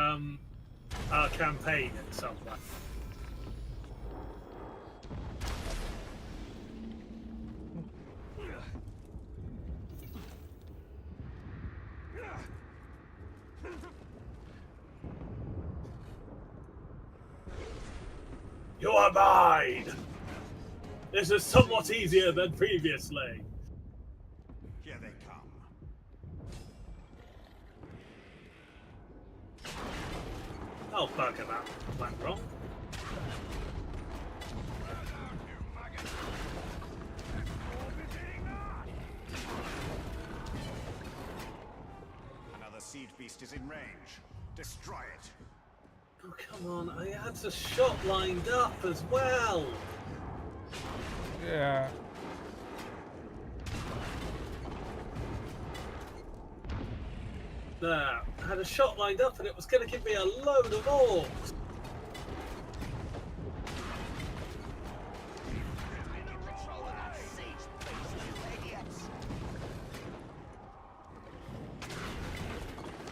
A: our campaign in some way. You are mine! This is somewhat easier than previously.
I: Here they come.
A: Oh, bugger that. Went wrong.
I: Another siege beast is in range. Destroy it.
A: Oh, come on. I had the shot lined up as well.
B: Yeah.
A: There. I had a shot lined up and it was going to give me a load of orcs.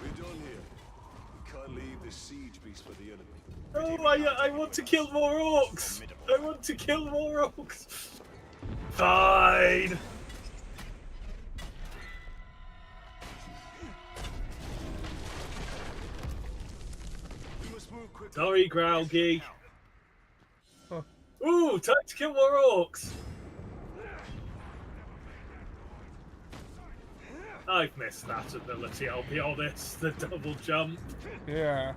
J: We're done here. We can't leave the siege beast for the enemy.
A: Oh, I want to kill more orcs. I want to kill more orcs. Fine. Sorry, Growgy.
B: Huh.
A: Ooh, time to kill more orcs. I've missed that ability, I'll be honest. The double jump.
B: Yeah.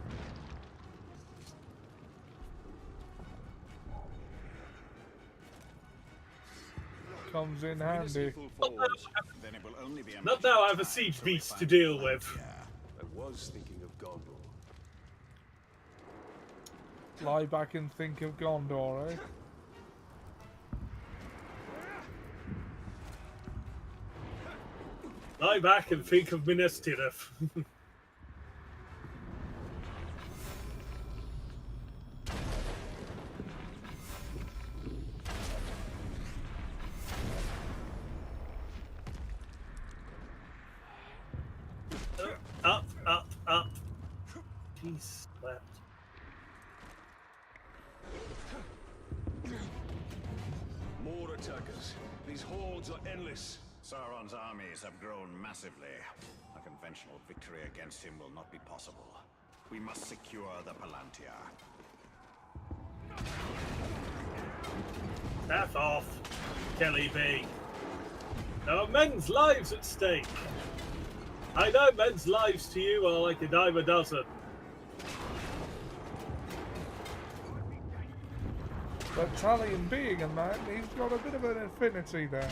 B: Comes in handy.
A: Not now I have a siege beast to deal with.
J: I was thinking of Gondor.
B: Lie back and think of Gondor, eh?
A: Lie back and think of Minas Tirith. Up, up, up. Jeez, slept.
J: More attackers. These hordes are endless.
I: Sauron's armies have grown massively. A conventional victory against him will not be possible. We must secure the Palantir.
A: F off, Kelly B. There are men's lives at stake. I know men's lives to you are like a dime a dozen.
B: But Talion being a man, he's got a bit of an affinity there.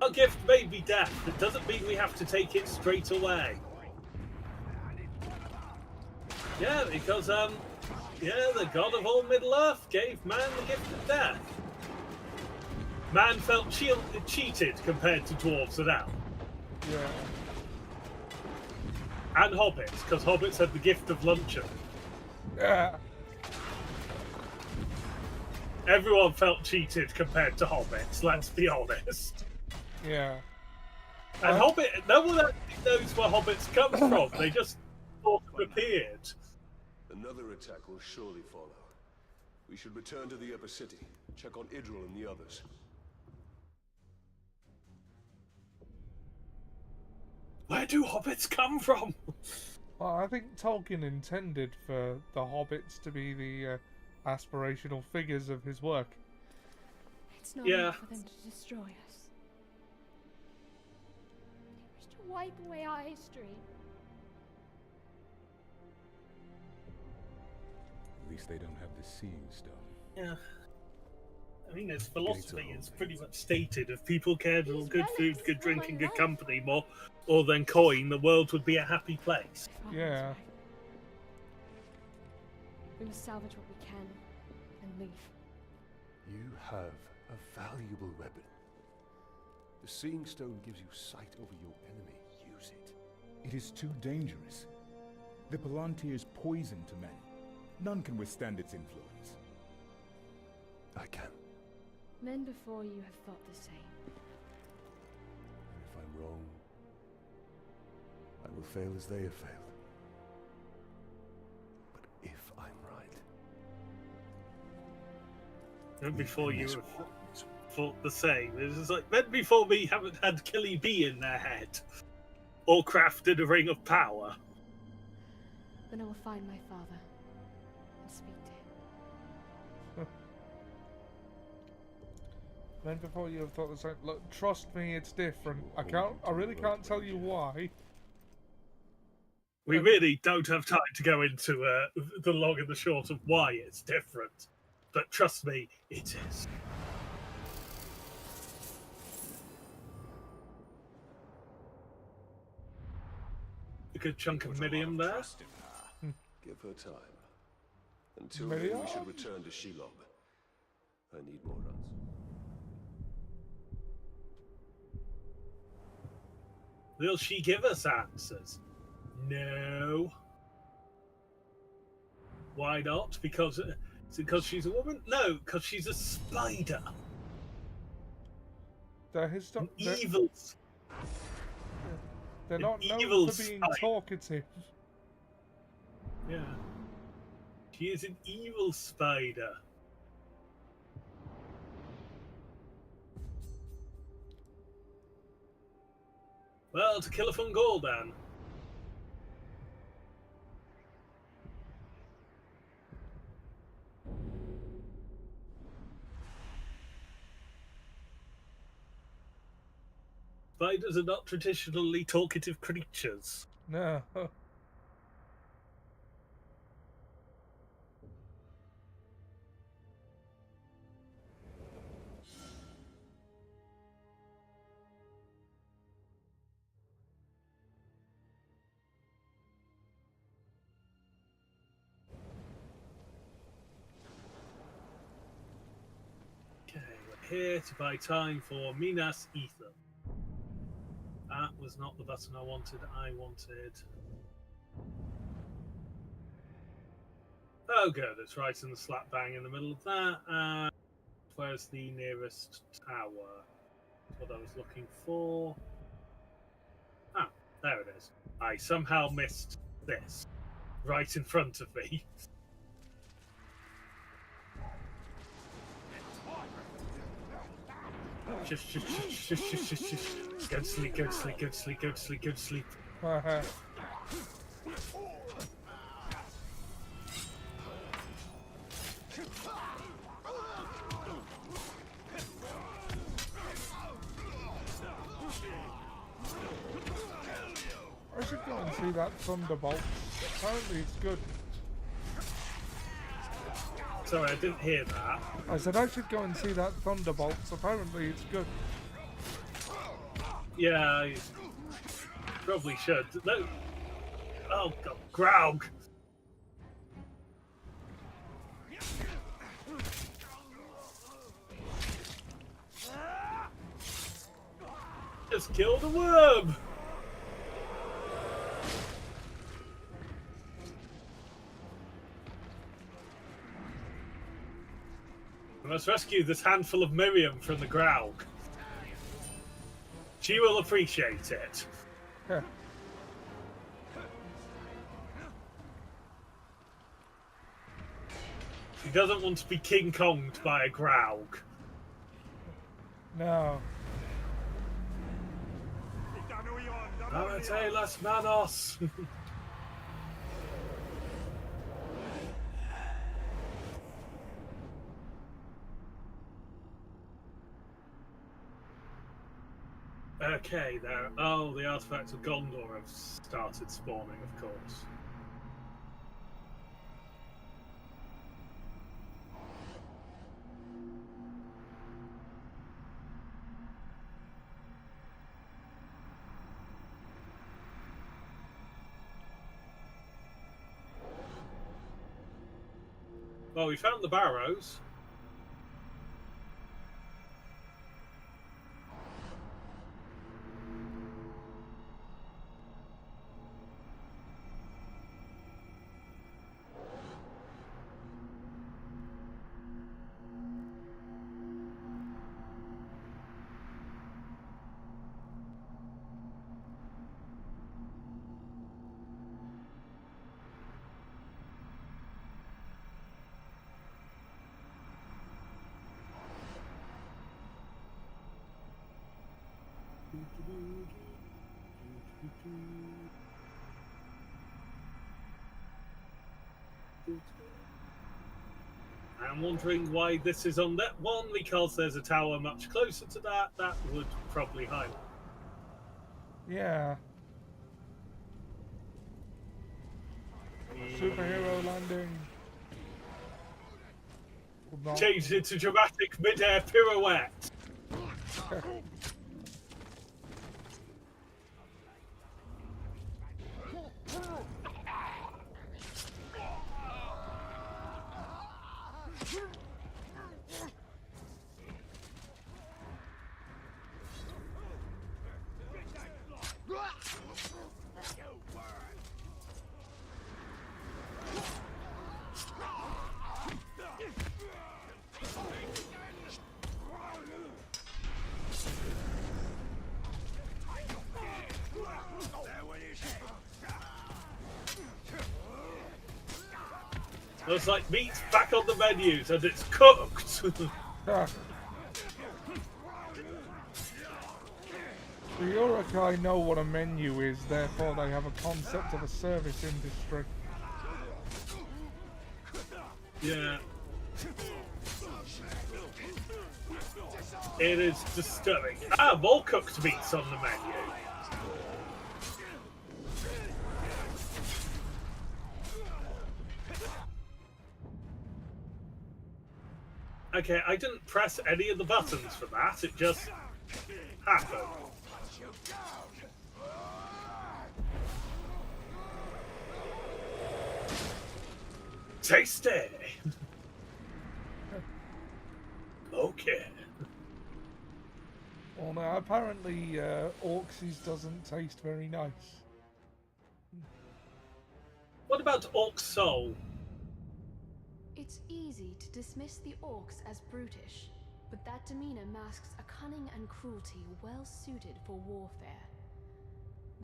A: Our gift may be death, but doesn't mean we have to take it straight away. Yeah, because, yeah, the god of all Middle-earth gave man the gift of death. Man felt cheated compared to dwarves and elves.
B: Yeah.
A: And hobbits, because hobbits had the gift of luncheon.
B: Yeah.
A: Everyone felt cheated compared to hobbits, let's be honest.
B: Yeah.
A: And no one actually knows where hobbits come from, they just sort of appeared.
J: Another attack will surely follow. We should return to the upper city, check on Idril and the others.
A: Where do hobbits come from?
B: Well, I think Tolkien intended for the hobbits to be the aspirational figures of his work.
D: It's not enough for them to destroy us. They wish to wipe away our history.
L: At least they don't have the seeing stone.
A: Yeah. I mean, his philosophy is pretty much stated. If people cared for good food, good drink, and good company more than coin, the world would be a happy place.
B: Yeah.
D: We must salvage what we can and leave.
C: You have a valuable weapon. The Seeing Stone gives you sight over your enemy. Use it.
L: It is too dangerous. The Palantir is poison to men. None can withstand its influence.
C: I can.
D: Men before you have thought the same.
C: And if I'm wrong, I will fail as they have failed. But if I'm right...
A: And before you have thought the same. It's just like, men before me haven't had Kelly B in their head. Or crafted a ring of power.
D: Then I will find my father and speak to him.
B: Then before you have thought the same. Look, trust me, it's different. I really can't tell you why.
A: We really don't have time to go into the long and the short of why it's different. But trust me, it is. A good chunk of Miriam there.
C: Give her time. Until
B: Miriam?
C: then, we should return to Shelob. I need more runs.
A: Will she give us answers? No. Why not? Because she's a woman? No, because she's a spider.
B: Evil. They're not known for being talkative.
A: Yeah. She is an evil spider. Well, to kill a Fungol then. Spiders are not traditionally talkative creatures.
B: No.
A: Okay, we're here to buy time for Minas Ether. That was not the button I wanted. I wanted... Oh, good. It's right in the slap bang in the middle of that. Where's the nearest tower? That's what I was looking for. Ah, there it is. I somehow missed this. Right in front of me. Shush. Go to sleep, go to sleep, go to sleep, go to sleep, go to sleep.
B: I should go and see that Thunderbolt. Apparently it's good.
A: Sorry, I didn't hear that.
B: I said I should go and see that Thunderbolt. Apparently it's good.
A: Yeah, you probably should. No. Oh, God. Graug. Just kill the worm. We must rescue this handful of Miriam from the Graug. She will appreciate it.
B: Huh.
A: She doesn't want to be King Konged by a Graug.
B: No.
A: Arate las manos. Okay, there. Oh, the artifacts of Gondor have started spawning, of course. Well, we found the barrows. I'm wondering why this is on that one, because there's a tower much closer to that. That would probably highlight.
B: Yeah. Superhero landing.
A: Changed into dramatic mid-air pirouette. Looks like meat's back on the menus and it's cooked.
B: The WAAAGH know what a menu is, therefore they have a concept of a service industry.
A: Yeah. It is disturbing. Ah, more cooked meats on the menu. Okay, I didn't press any of the buttons for that, it just happened. Tasty! Okay.
B: Well, now apparently Orc's doesn't taste very nice.
A: What about Orc Soul?
D: It's easy to dismiss the orcs as brutish, but that demeanor masks a cunning and cruelty well suited for warfare.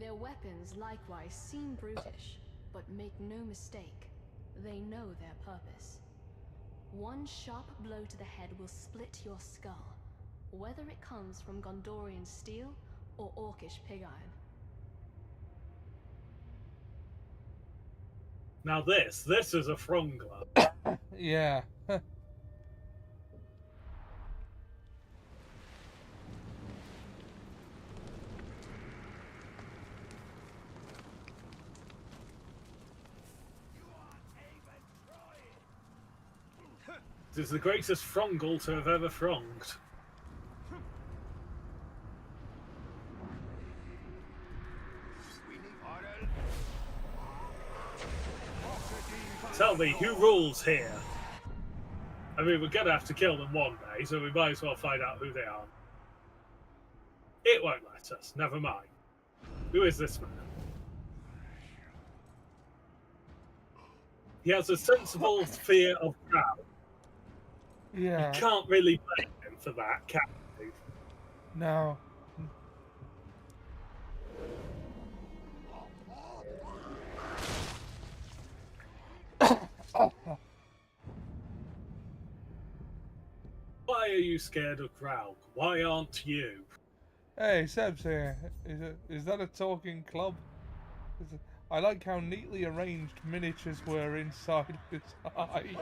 D: Their weapons likewise seem brutish, but make no mistake, they know their purpose. One sharp blow to the head will split your skull, whether it comes from Gondorian steel or orcish pig iron.
A: Now this is a frongler.
B: Yeah.
A: It is the greatest frongle to have ever fronged. Tell me, who rules here? I mean, we're gonna have to kill them one day, so we might as well find out who they are. It won't let us, never mind. Who is this man? He has a sensible fear of crowd.
B: Yeah.
A: You can't really blame him for that, can you?
B: No.
A: Why are you scared of crowd? Why aren't you?
B: Hey, Seb's here. Is that a talking club? I like how neatly arranged miniatures were inside his eye.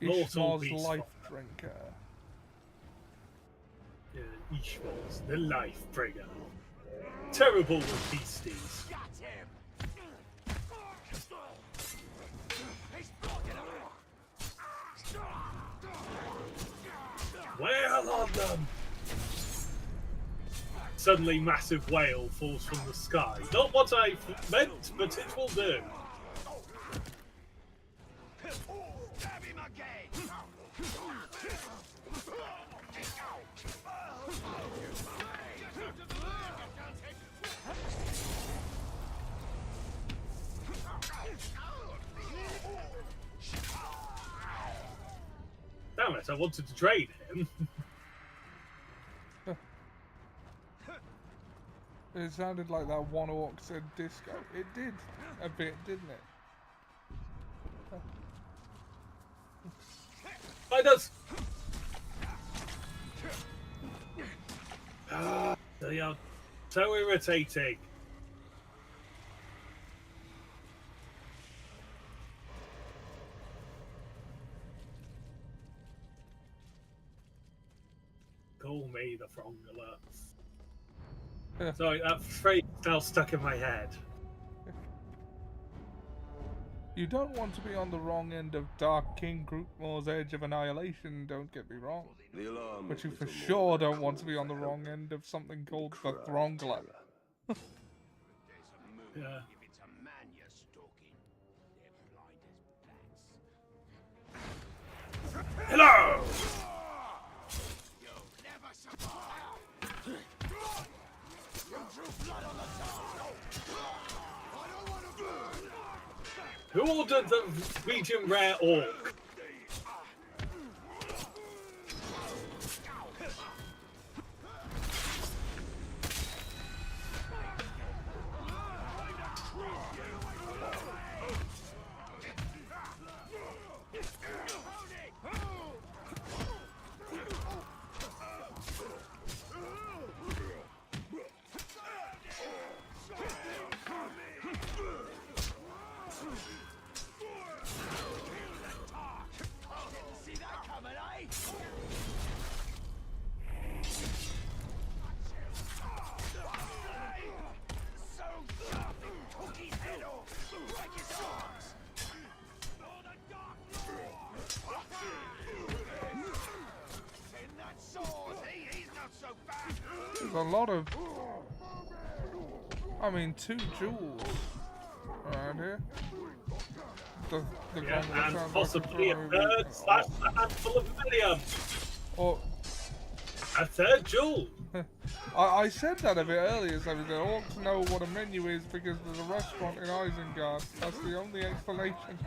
B: Ishmael's life drinker.
A: Yeah, Ishmael's the life bringer. Terrible with beasties. Whale on them! Suddenly, massive whale falls from the sky. Not what I meant, but it will do. Damn it, I wanted to trade him.
B: It sounded like that one orc said disco. It did a bit, didn't it?
A: Spiders! They are so irritating. Call me the Frong Alerts. Sorry, that phrase is now stuck in my head.
B: You don't want to be on the wrong end of Dark King Grootmore's edge of annihilation, don't get me wrong. But you for sure don't want to be on the wrong end of something called the Throngler.
A: Yeah. Hello! Who ordered the medium rare orc?
B: There's a lot of... I mean, 2 jewels around here.
A: Yeah, and possibly a third / a handful of million.
B: Or
A: a third jewel.
B: I said that a bit earlier, so the orcs know what a menu is because there's a restaurant in Isengard. That's the only explanation.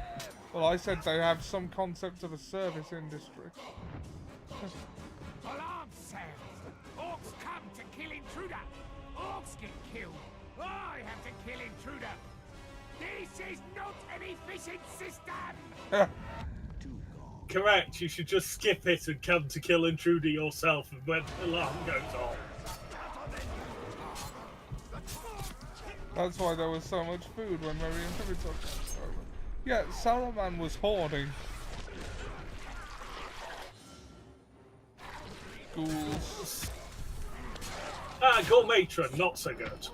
B: Well, I said they have some concept of a service industry.
M: Alarm sounds! Orcs come to kill intruder! Orcs get killed! I have to kill intruder! This is not an efficient system!
A: Correct, you should just skip it and come to kill intruder yourself when the alarm goes off.
B: That's why there was so much food when Merry and Pippin took it. Yeah, Saruman was hoarding. Ghouls.
A: Ghoul Matron, not so good.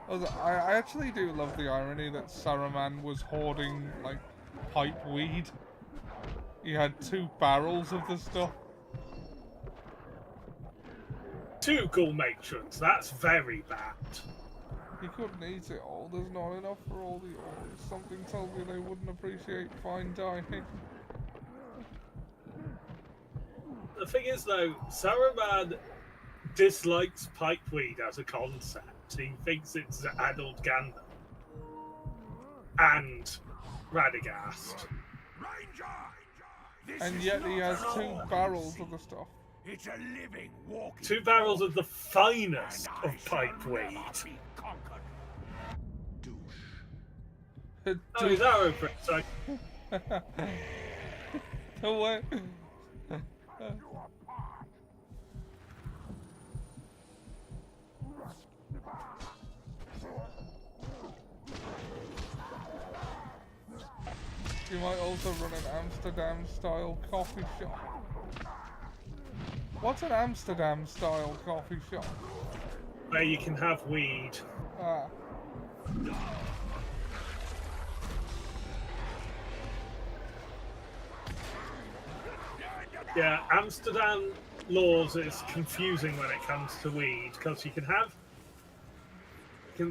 B: I actually do love the irony that Saruman was hoarding, like, pipe weed. He had 2 barrels of the stuff.
A: 2 Ghoul Matrons, that's very bad.
B: He couldn't eat it all, there's not enough for all the orcs. Something tells me they wouldn't appreciate fine dining.
A: The thing is, though, Saruman dislikes pipeweed as a concept. He thinks it's adult Gandalf. And Radagast.
B: And yet he has 2 barrels of the stuff.
M: It's a living, walking
A: 2 barrels of the finest of pipeweed. Oh, he's arrow for it, so...
B: No way. You might also run an Amsterdam-style coffee shop. What's an Amsterdam-style coffee shop?
A: Where you can have weed.
B: Ah.
A: Yeah, Amsterdam laws is confusing when it comes to weed, because you can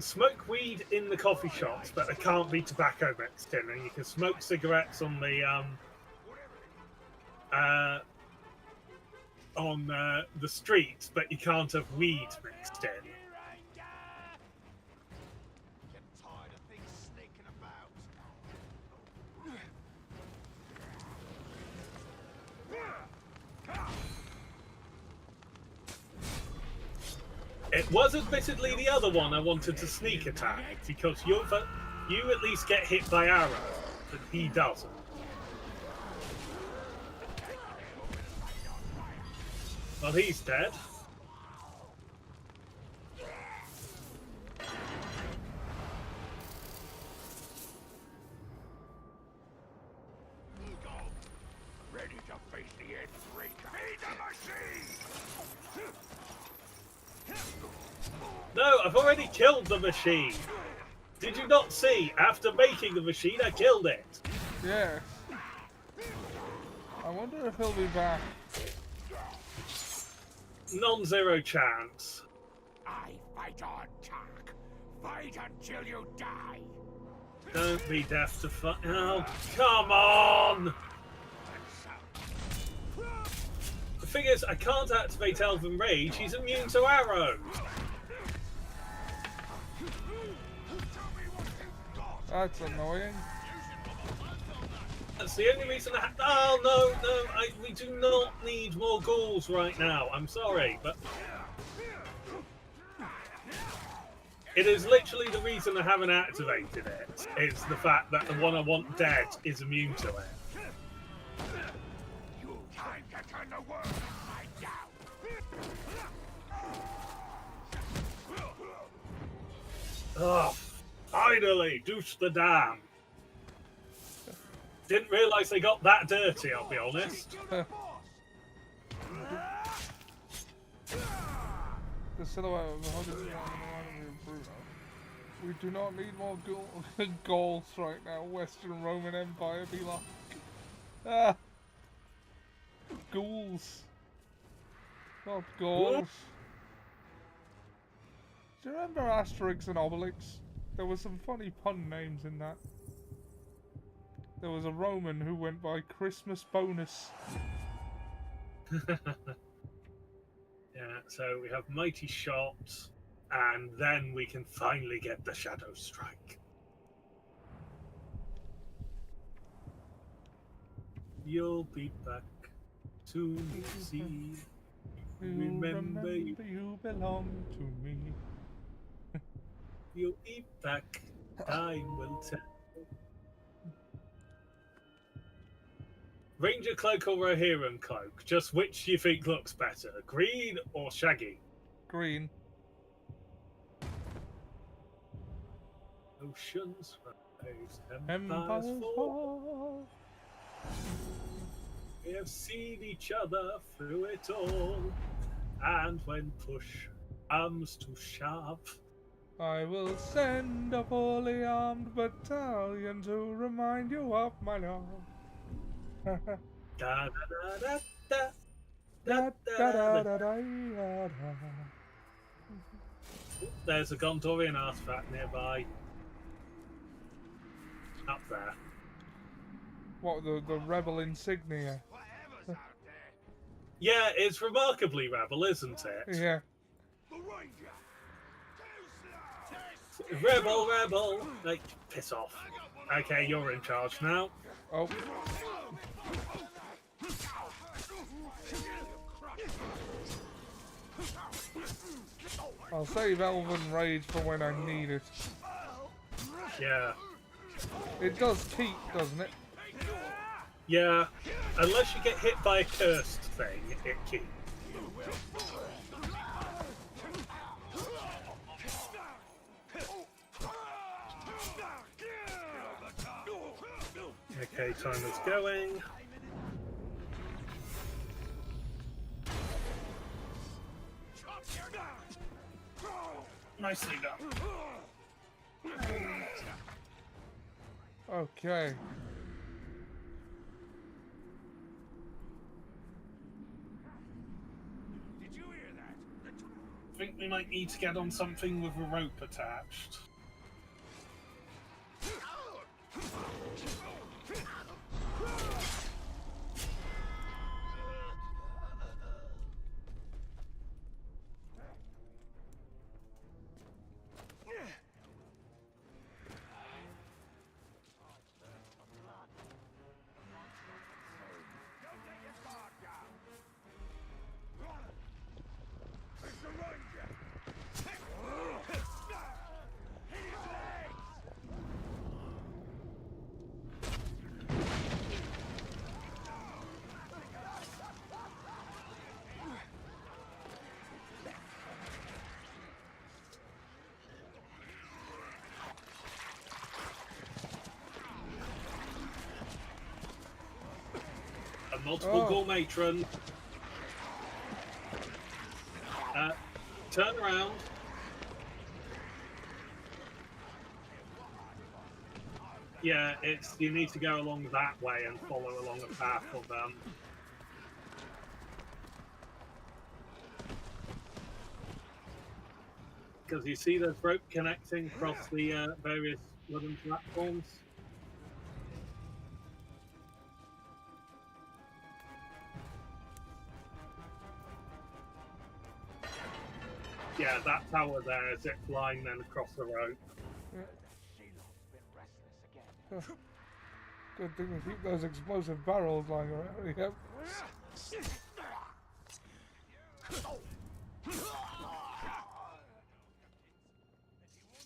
A: smoke weed in the coffee shops, but there can't be tobacco mixed in, and you can smoke cigarettes on the streets, but you can't have weed mixed in. It It was admittedly the other one I wanted to sneak attack, because you at least get hit by arrows, but he doesn't. Well, he's dead.
M: Ready to face the end, traitor. Feed the machine!
A: No, I've already killed the machine. Did you not see? After making the machine, I killed it.
B: Yes. I wonder if he'll be back.
A: Non-zero chance.
M: I fight on, Tark. Fight until you die.
A: Don't be deaf to fight. Oh, come on! The thing is, I can't activate Elven Rage. He's immune to arrows.
B: That's annoying.
A: That's the only reason I have. Oh, no, we do not need more ghouls right now. I'm sorry, but it is literally the reason I haven't activated it. It's the fact that the one I want dead is immune to it.
M: Time to turn the world upside down.
A: Oh, finally, douche the dam. Didn't realise they got that dirty, I'll be honest.
B: The silhouette of the 100 Bruno. We do not need more goals right now. Western Roman Empire be like. Ah! Ghouls. Not goals. Do you remember Asterix and Obelix? There were some funny pun names in that. There was a Roman who went by Christmas Bonus.
A: Yeah, so we have Mighty Shot, and then we can finally get the Shadow Strike. You'll be back to me, see. Remember
B: you belong to me.
A: You'll be back, time will tell. Ranger Cloak or Rohirrim Cloak? Just which do you think looks better, green or shaggy?
B: Green.
A: Oceans rise,
B: Empires
A: empires fall. We have seen each other through it all, and when push comes to shove,
B: I will send a fully armed battalion to remind you of my love.
A: da da da da
B: Da da da da da.
A: There's a Gondorian artifact nearby. Up there.
B: What, the rebel insignia?
A: Yeah, it's remarkably rebel, isn't it?
B: Yeah.
A: Rebel! Like, piss off. Okay, you're in charge now.
B: Oh. I'll save Elven Rage for when I need it.
A: Yeah.
B: It does keep, doesn't it?
A: Yeah. Unless you get hit by a cursed thing, it keeps. Okay, time is going. Nicely done.
B: Okay.
M: Did you hear that?
A: I think we might need to get on something with a rope attached. multiple ghoul matron. Turn around. Yeah, you need to go along that way and follow along a path of because you see there's rope connecting across the various wooden platforms. Yeah, that tower there, zip line, then across the rope.
B: Good thing we keep those explosive barrels lying around. Yep.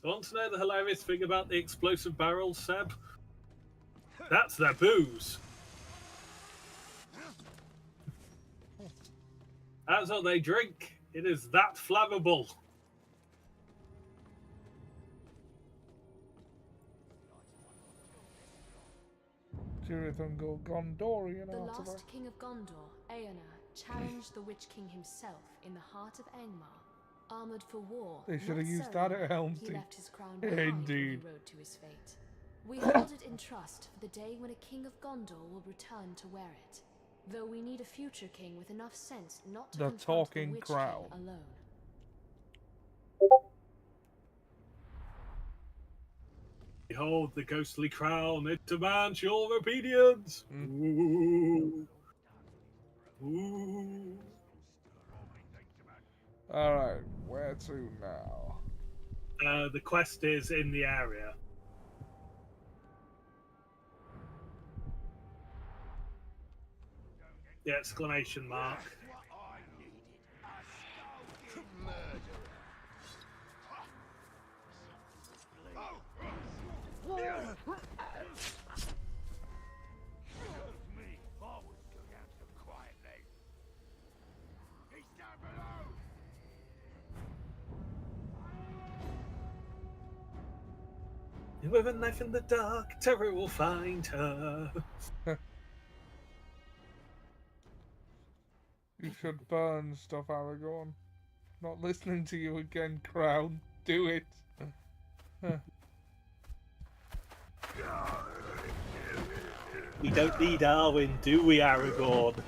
A: Want to know the hilarious thing about the explosive barrels, Seb? That's their booze. That's what they drink. It is that flammable.
B: Gondorian
D: The
B: artifact.
D: last king of Gondor, Eonar, challenged the Witch King himself in the heart of Angmar. Armored for war,
B: They should have
D: not
B: used that at Helm's
D: He
B: Deep.
D: left his crown behind when he
B: Indeed.
D: rode to his fate. We hold it in trust for the day when a king of Gondor will return to wear it. Though we need a future king with enough sense not to
B: The
D: confront
B: talking
D: the Witch
B: crown.
D: King alone.
A: Behold the ghostly crown, it demands your obedience. Ooh. Ooh.
B: Alright, where to now?
A: The quest is in the area. The exclamation mark. With a knife in the dark, terror will find her.
B: You should burn stuff, Aragorn. Not listening to you again, Crown. Do it.
A: We don't need Arwen, do we, Aragorn?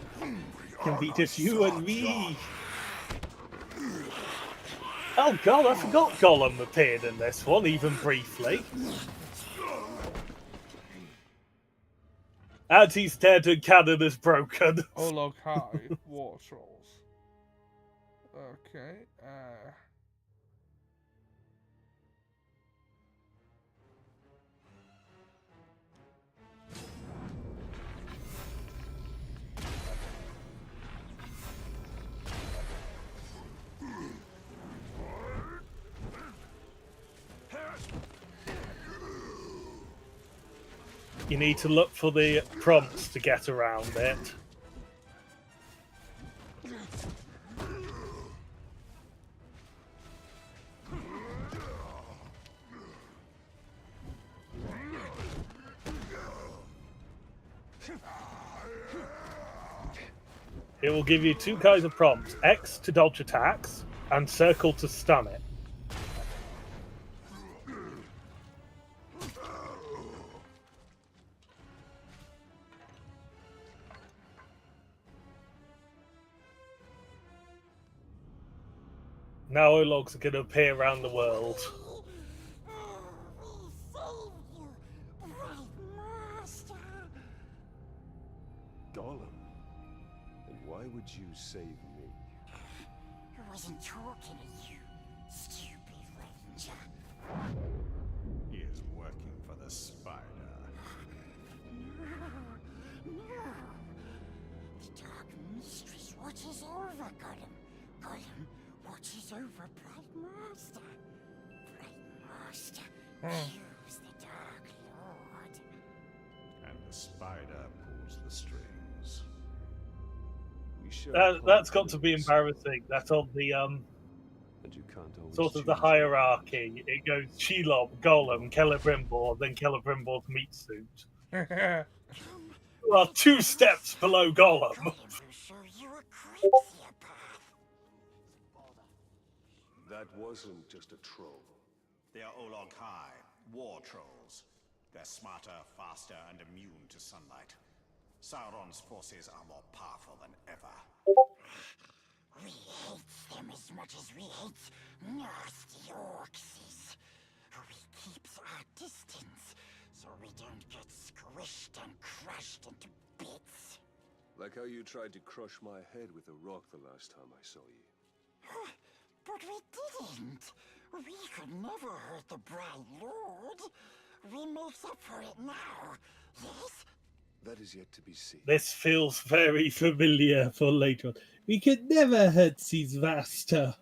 A: Can be just you and me. Oh god, I forgot Gollum appeared in this one, even briefly. And he's dead and cannon is broken.
B: WAAAGH, War Trolls. Okay,
A: You need to look for the prompts to get around it. It will give you two kinds of prompts: X to dodge attacks, and circle to stun it. Now Ologs are going to appear around the world.
J: Gollum? And why would you save me?
M: I wasn't talking to you, stupid ranger.
I: He is working for the spider.
M: No, no. The dark mistress watches over Gollum. Gollum watches over Bright Master. Bright Master kills the Dark Lord.
I: And the spider pulls the strings.
J: We share
A: That's got to be embarrassing. That's on the
J: and you can't always
A: sort of the
J: choose.
A: hierarchy. It goes Shelob, Gollum, Celebrimbor, then Celebrimbor's meat suit. You are 2 steps below Gollum.
J: That wasn't just a troll.
I: They are WAAAGH, war trolls. They're smarter, faster, and immune to sunlight. Sauron's forces are more powerful than ever.
M: We hate them as much as we hate nasty orcs. We keeps our distance so we don't get squished and crushed into bits.
J: Like how you tried to crush my head with a rock the last time I saw you.
M: But we didn't. We could never hurt the Bright Lord. We make up for it now, yes?
J: That is yet to be seen.
A: This feels very familiar for later on. We could never hurt his master.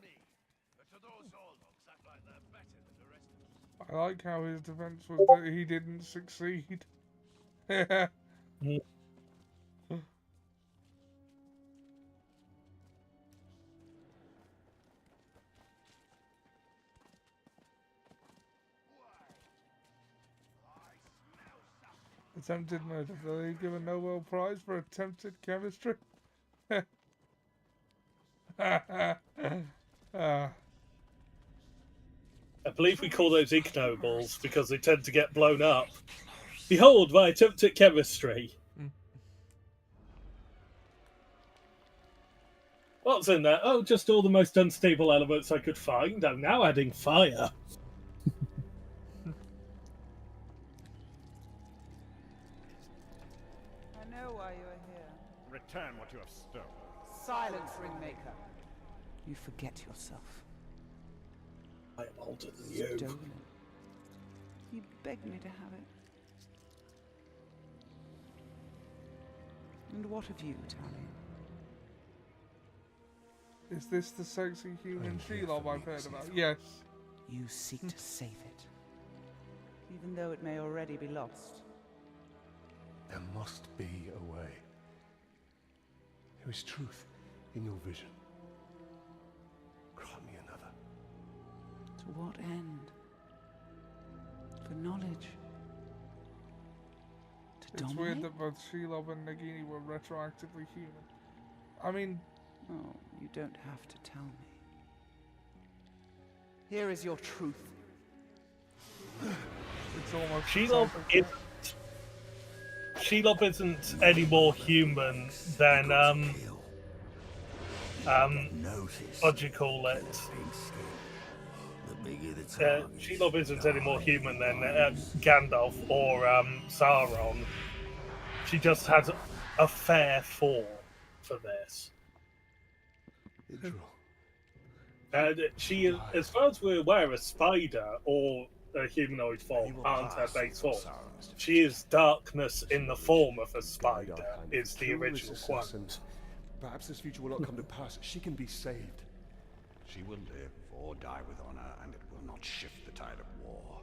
B: I like how his defense was that he didn't succeed. Attempted murder. Will he give a Nobel Prize for attempted chemistry?
A: I believe we call those ignobles because they tend to get blown up. Behold my attempt at chemistry. What's in there? Oh, just all the most unstable elements I could find. I'm now adding fire.
F: I know why you are here.
N: Return what you have stolen.
F: Silence, Ringmaker. You forget yourself.
A: I am older than you.
F: Stolen. You begged me to have it. And what of you, Talion?
B: Is this the sexy human Shelob I've heard about? Yes.
F: You seek to save it, even though it may already be lost.
C: There must be a way. There is truth in your vision. Grant me another.
F: To what end? For knowledge? To
B: It's
F: dominate?
B: weird that both Shelob and Nagini were retroactively human. I mean...
F: Oh, you don't have to tell me. Here is your truth.
B: It's almost...
A: Shelob isn't any more human than, what do you call it? Shelob isn't any more human than Gandalf or Sauron. She just has a fair form for this. And she is, as far as we're aware, a spider or a humanoid form aren't her base form. She is darkness in the form of a spider, is the original quote.
C: Perhaps this future will not come to pass. She can be saved.
I: She will live or die with honor, and it will not shift the tide of war.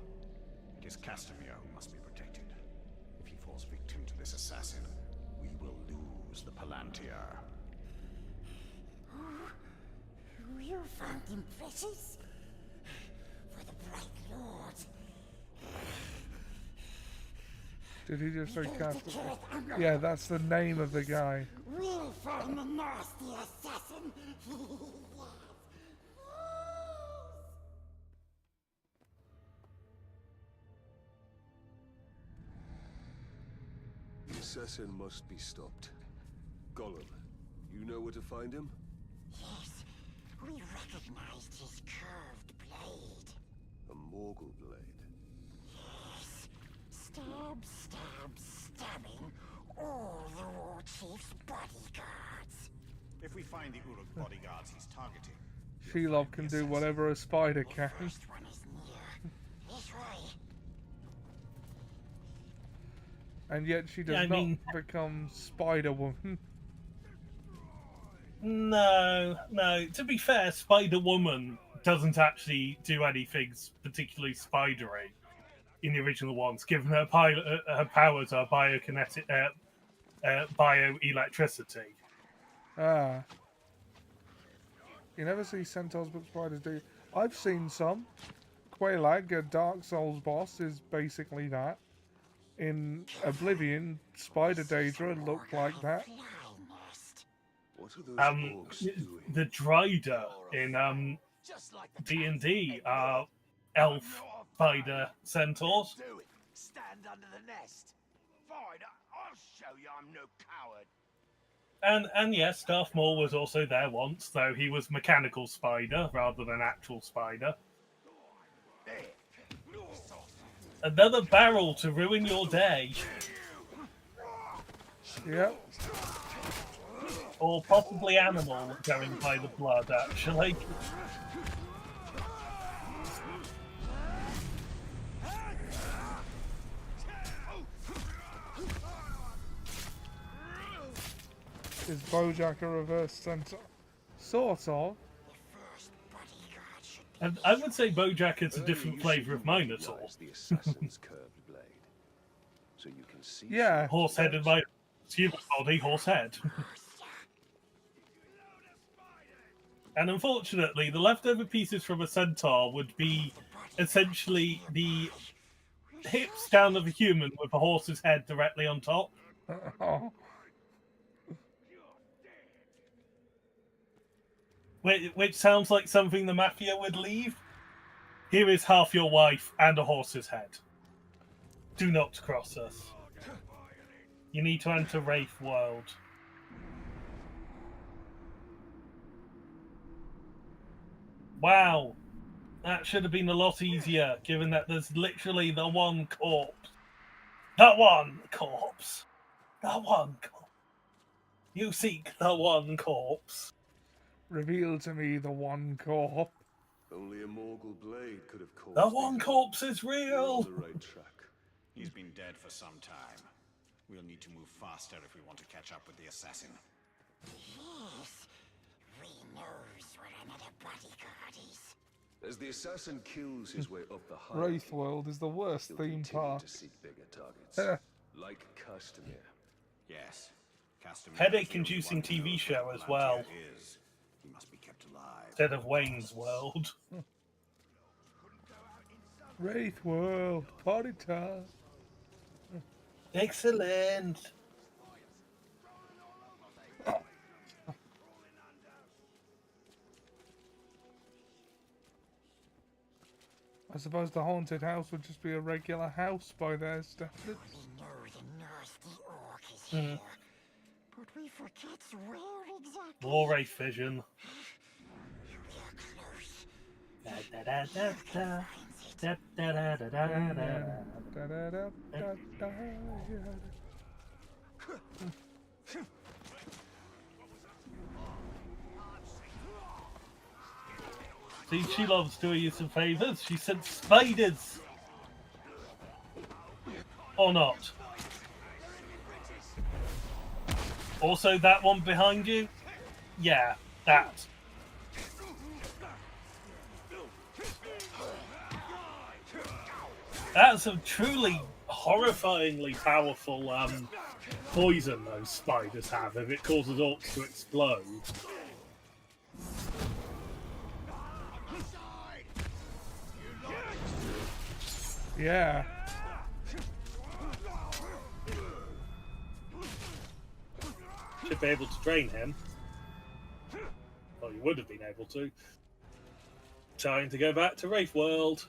I: It is Castamere who must be protected. If he falls victim to this assassin, we will lose the Palantir.
M: You found him precious? For the Bright Lord.
B: Did he just say Castamere? Yeah, that's the name of the guy.
M: We'll find the nasty assassin.
J: The assassin must be stopped. Gollum, you know where to find him?
M: Yes, we recognized his curved blade.
J: A Morgul blade.
M: Yes, stabbing all the war chief's bodyguards.
I: If we find the Uruk bodyguards he's targeting,
B: Shelob can do whatever a spider can.
M: First one is near. This way.
B: And yet she does not become Spider-Woman.
A: No. To be fair, Spider-Woman doesn't actually do anything particularly spidery in the original ones, given her powers are biokinetic, bioelectricity.
B: Ah. You never see centaurs but spiders, do you? I've seen some. WAAAGH, a Dark Souls boss, is basically that. in Oblivion, Spider Daedra looked like that.
J: What are those orcs doing?
A: The Dryder in D&D are elf spider centaurs.
E: Do it. Stand under the nest. Fine, I'll show you I'm no coward.
A: And yes, Darth Maul was also there once, though he was mechanical spider rather than actual spider. Another barrel to ruin your day.
B: Yep.
A: Or possibly animal going by the blood, actually.
B: Is BoJack a reverse centaur? Sort of.
A: And I would say BoJack is a different flavour of Minotaur.
J: The assassin's curved blade, so you can see.
B: Yeah.
A: Horse-headed Minotaur. Human body, horse head. And unfortunately, the leftover pieces from a centaur would be essentially the hips down of a human with a horse's head directly on top.
B: Oh.
A: Which sounds like something the Mafia would leave. Here is half your wife and a horse's head. Do not cross us. You need to enter Wraith World. Wow. That should have been a lot easier, given that there's literally the one corpse. The one corpse. The one corpse. You seek the one corpse.
B: Reveal to me the one corpse.
J: Only a Morgul blade could have caused.
A: The one corpse is
J: We're
A: real.
J: on the right track.
I: He's been dead for some time. We'll need to move faster if we want to catch up with the assassin.
M: Yes, we knows what another bodyguard is.
J: As the assassin kills his way up the hierarchy,
B: Wraith World is the worst
J: he'll
B: theme
J: continue
B: park.
J: to seek bigger targets, like Castamere.
I: Yes. Castamere
A: Headache-inducing
I: is the only one
A: TV
I: who
A: show
I: knows
A: as
I: where
A: well.
I: Palantir is. He must be kept alive.
A: Instead of Wayne's World.
B: Wraith World, party time.
A: Excellent.
B: I suppose the haunted house would just be a regular house by their standards.
M: We know the nasty orc is here, but we forget where exactly.
A: War Wraith Vision.
M: We're close.
A: Da, da, da, da, da, da, da, da, da, da, da.
B: Da-da-da-da-da-da.
A: See, she loves doing you some favours. She sent spiders. Or not. Also, that one behind you? Yeah, that. That's a truly horrifyingly powerful poison those spiders have if it causes orcs to explode.
B: Yeah.
A: Should be able to drain him. Well, you would have been able to. Trying to go back to Wraith World.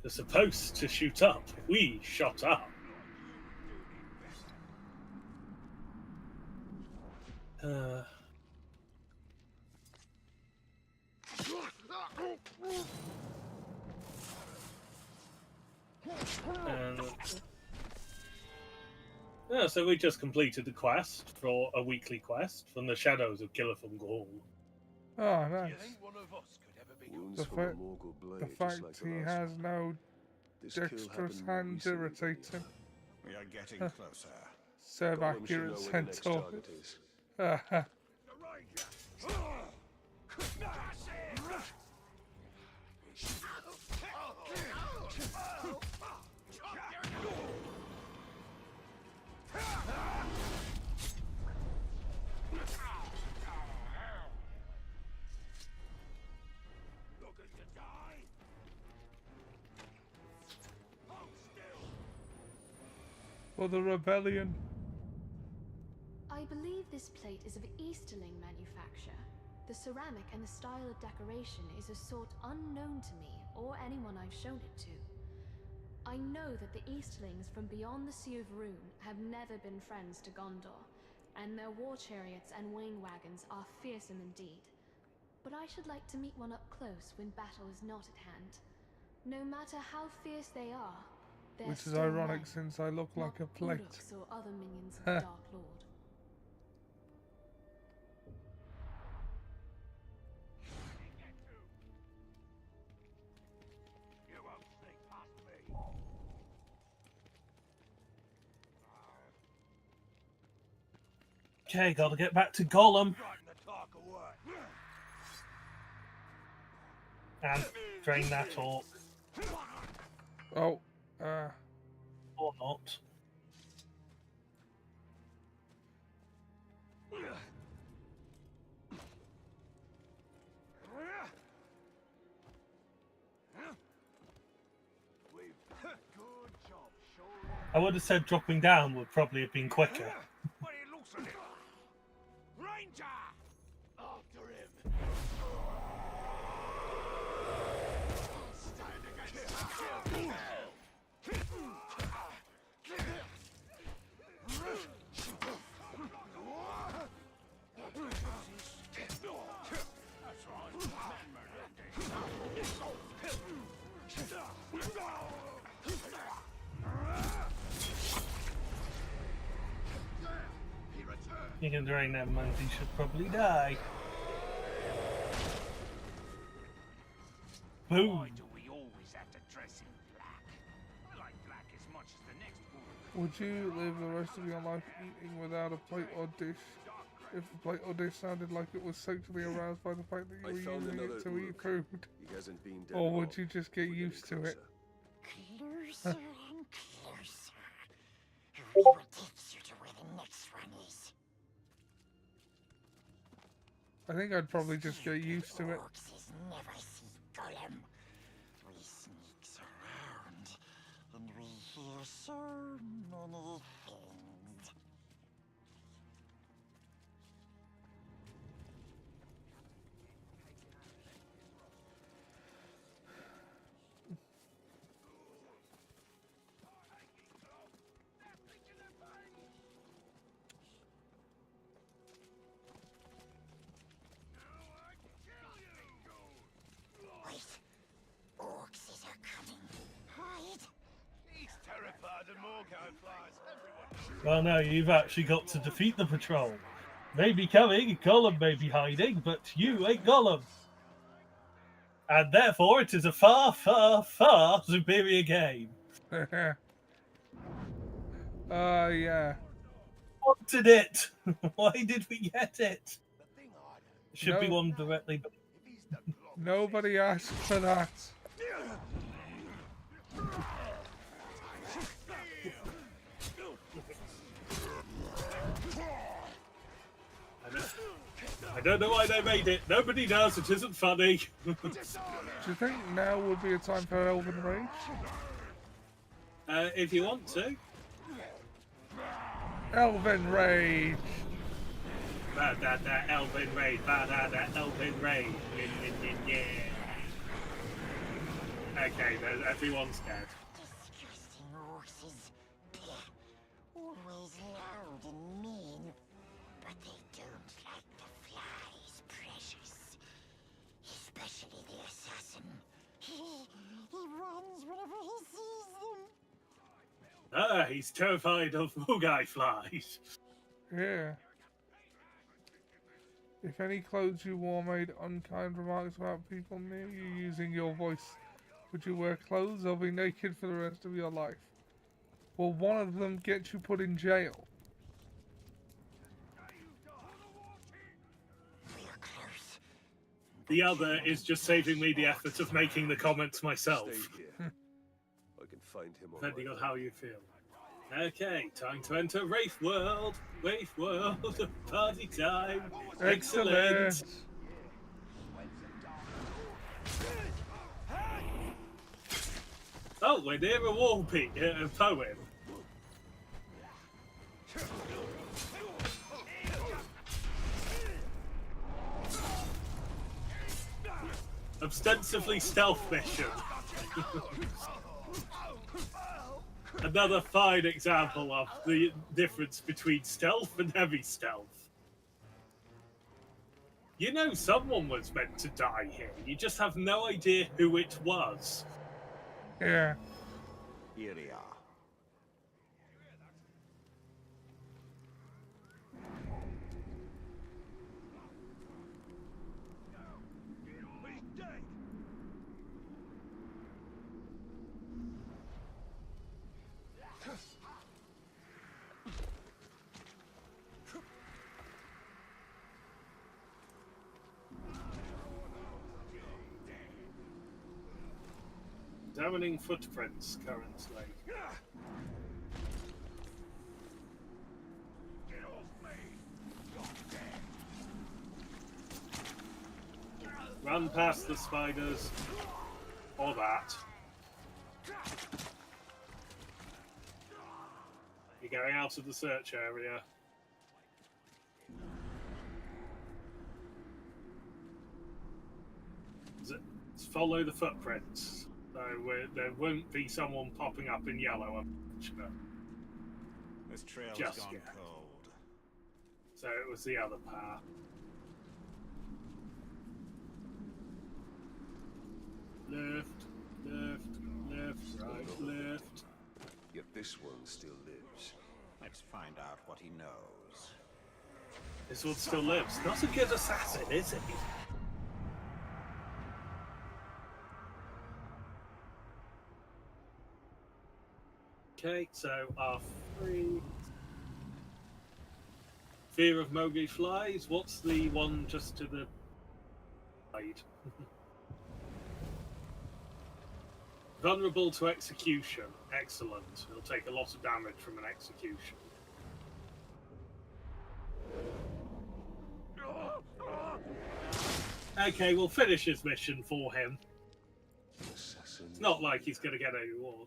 A: They're supposed to shoot up. We shot up. Yeah, so we just completed the quest for a weekly quest from the Shadows of Gillipham Gaul.
B: Oh, nice.
J: Wounds
B: The,
J: from a
B: fa-
J: Morgul blade,
B: the
J: just
B: fact
J: like the
B: he
J: last
B: has
J: one.
B: no
J: This kill
B: dexterous
J: happened more
B: hand
J: recently than
B: irritates
J: the
B: him.
I: We are getting closer.
B: Serve
J: Gollum should know
B: accurate
J: where the next
B: centaur.
J: target is.
B: For the rebellion.
D: I believe this plate is of Easterling manufacture. The ceramic and the style of decoration is a sort unknown to me or anyone I've shown it to. I know that the Easterlings from beyond the Sea of Rune have never been friends to Gondor, and their war chariots and wing wagons are fearsome indeed. But I should like to meet one up close when battle is not at hand. No matter how fierce they are, they're
B: Which is
D: still
B: ironic
D: men,
B: since I look like a plate.
D: Uruks or other minions of the Dark Lord.
A: Okay, gotta get back to Gollum. And drain that orc.
B: Oh,
A: Or not. I would have said dropping down would probably have been quicker.
E: Ranger! After him!
A: You can drain them and he should probably die. Boom!
E: Why do we always have to dress in black? I like black as much as the next woman.
B: would you live the rest of your life eating without a plate or dish? If the plate or dish sounded like it was sexually aroused by the fact that you were using it to eat food?
J: He hasn't been dead
B: Or
J: long.
B: would you just get used to it?
M: Closer and closer. We will take you to where the next one is.
B: I think I'd probably just get used to it.
M: Orcs never see Gollum. We sneaks around, and we hear so many things. Wait, Orcs are coming. Hide.
E: He's terrified of Morgo flies.
A: Well, no, you've actually got to defeat the patrol. Maybe coming, Gollum may be hiding, but you ain't Gollum. And therefore, it is a far, far, far superior game.
B: Yeah.
A: Wanted it. Why did we get it? Should be
B: No.
A: one directly.
B: Nobody asked for that.
A: I don't know why they made it. Nobody does. It isn't funny.
B: Do you think now would be a time for Elven Rage?
A: If you want to.
B: Elven Rage!
A: Ba-da-da, Elven Rage. Ba-da-da, Elven Rage. Yeah. Okay, everyone's dead.
M: Disgusting Orcs is always loud and mean, but they don't like the flies, precious. Especially the assassin. He runs whenever he sees them.
A: He's terrified of WAAAGH flies.
B: Yeah. If any clothes you wore made unkind remarks about people near you using your voice, would you wear clothes or be naked for the rest of your life? Will one of them get you put in jail?
A: The other is just saving me the effort of making the comments myself.
J: Stay here. I can find him on
A: Depending
J: my
A: on how you feel. Okay, time to enter Wraith World. Wraith World, party time. Excellent. Oh, we're near a poem. Ostensibly stealth mission. Another fine example of the difference between stealth and heavy stealth. You know someone was meant to die here. You just have no idea who it was.
B: Yeah.
I: Here we are.
A: Examining footprints currently. Run past the spiders. Or that. You're going out of the search area. Follow the footprints. So there won't be someone popping up in yellow.
I: This trail
A: Just
I: has gone
A: yet.
I: cold.
A: So it was the other path. Left, right, left.
J: Yet this one still lives.
I: Let's find out what he knows.
A: This one still lives. Not a good assassin, is he? Okay, so our free fear of Mowgli flies. What's the one just to the side? Vulnerable to execution. Excellent. It'll take a lot of damage from an execution. Okay, we'll finish his mission for him. It's not like he's going to get a reward.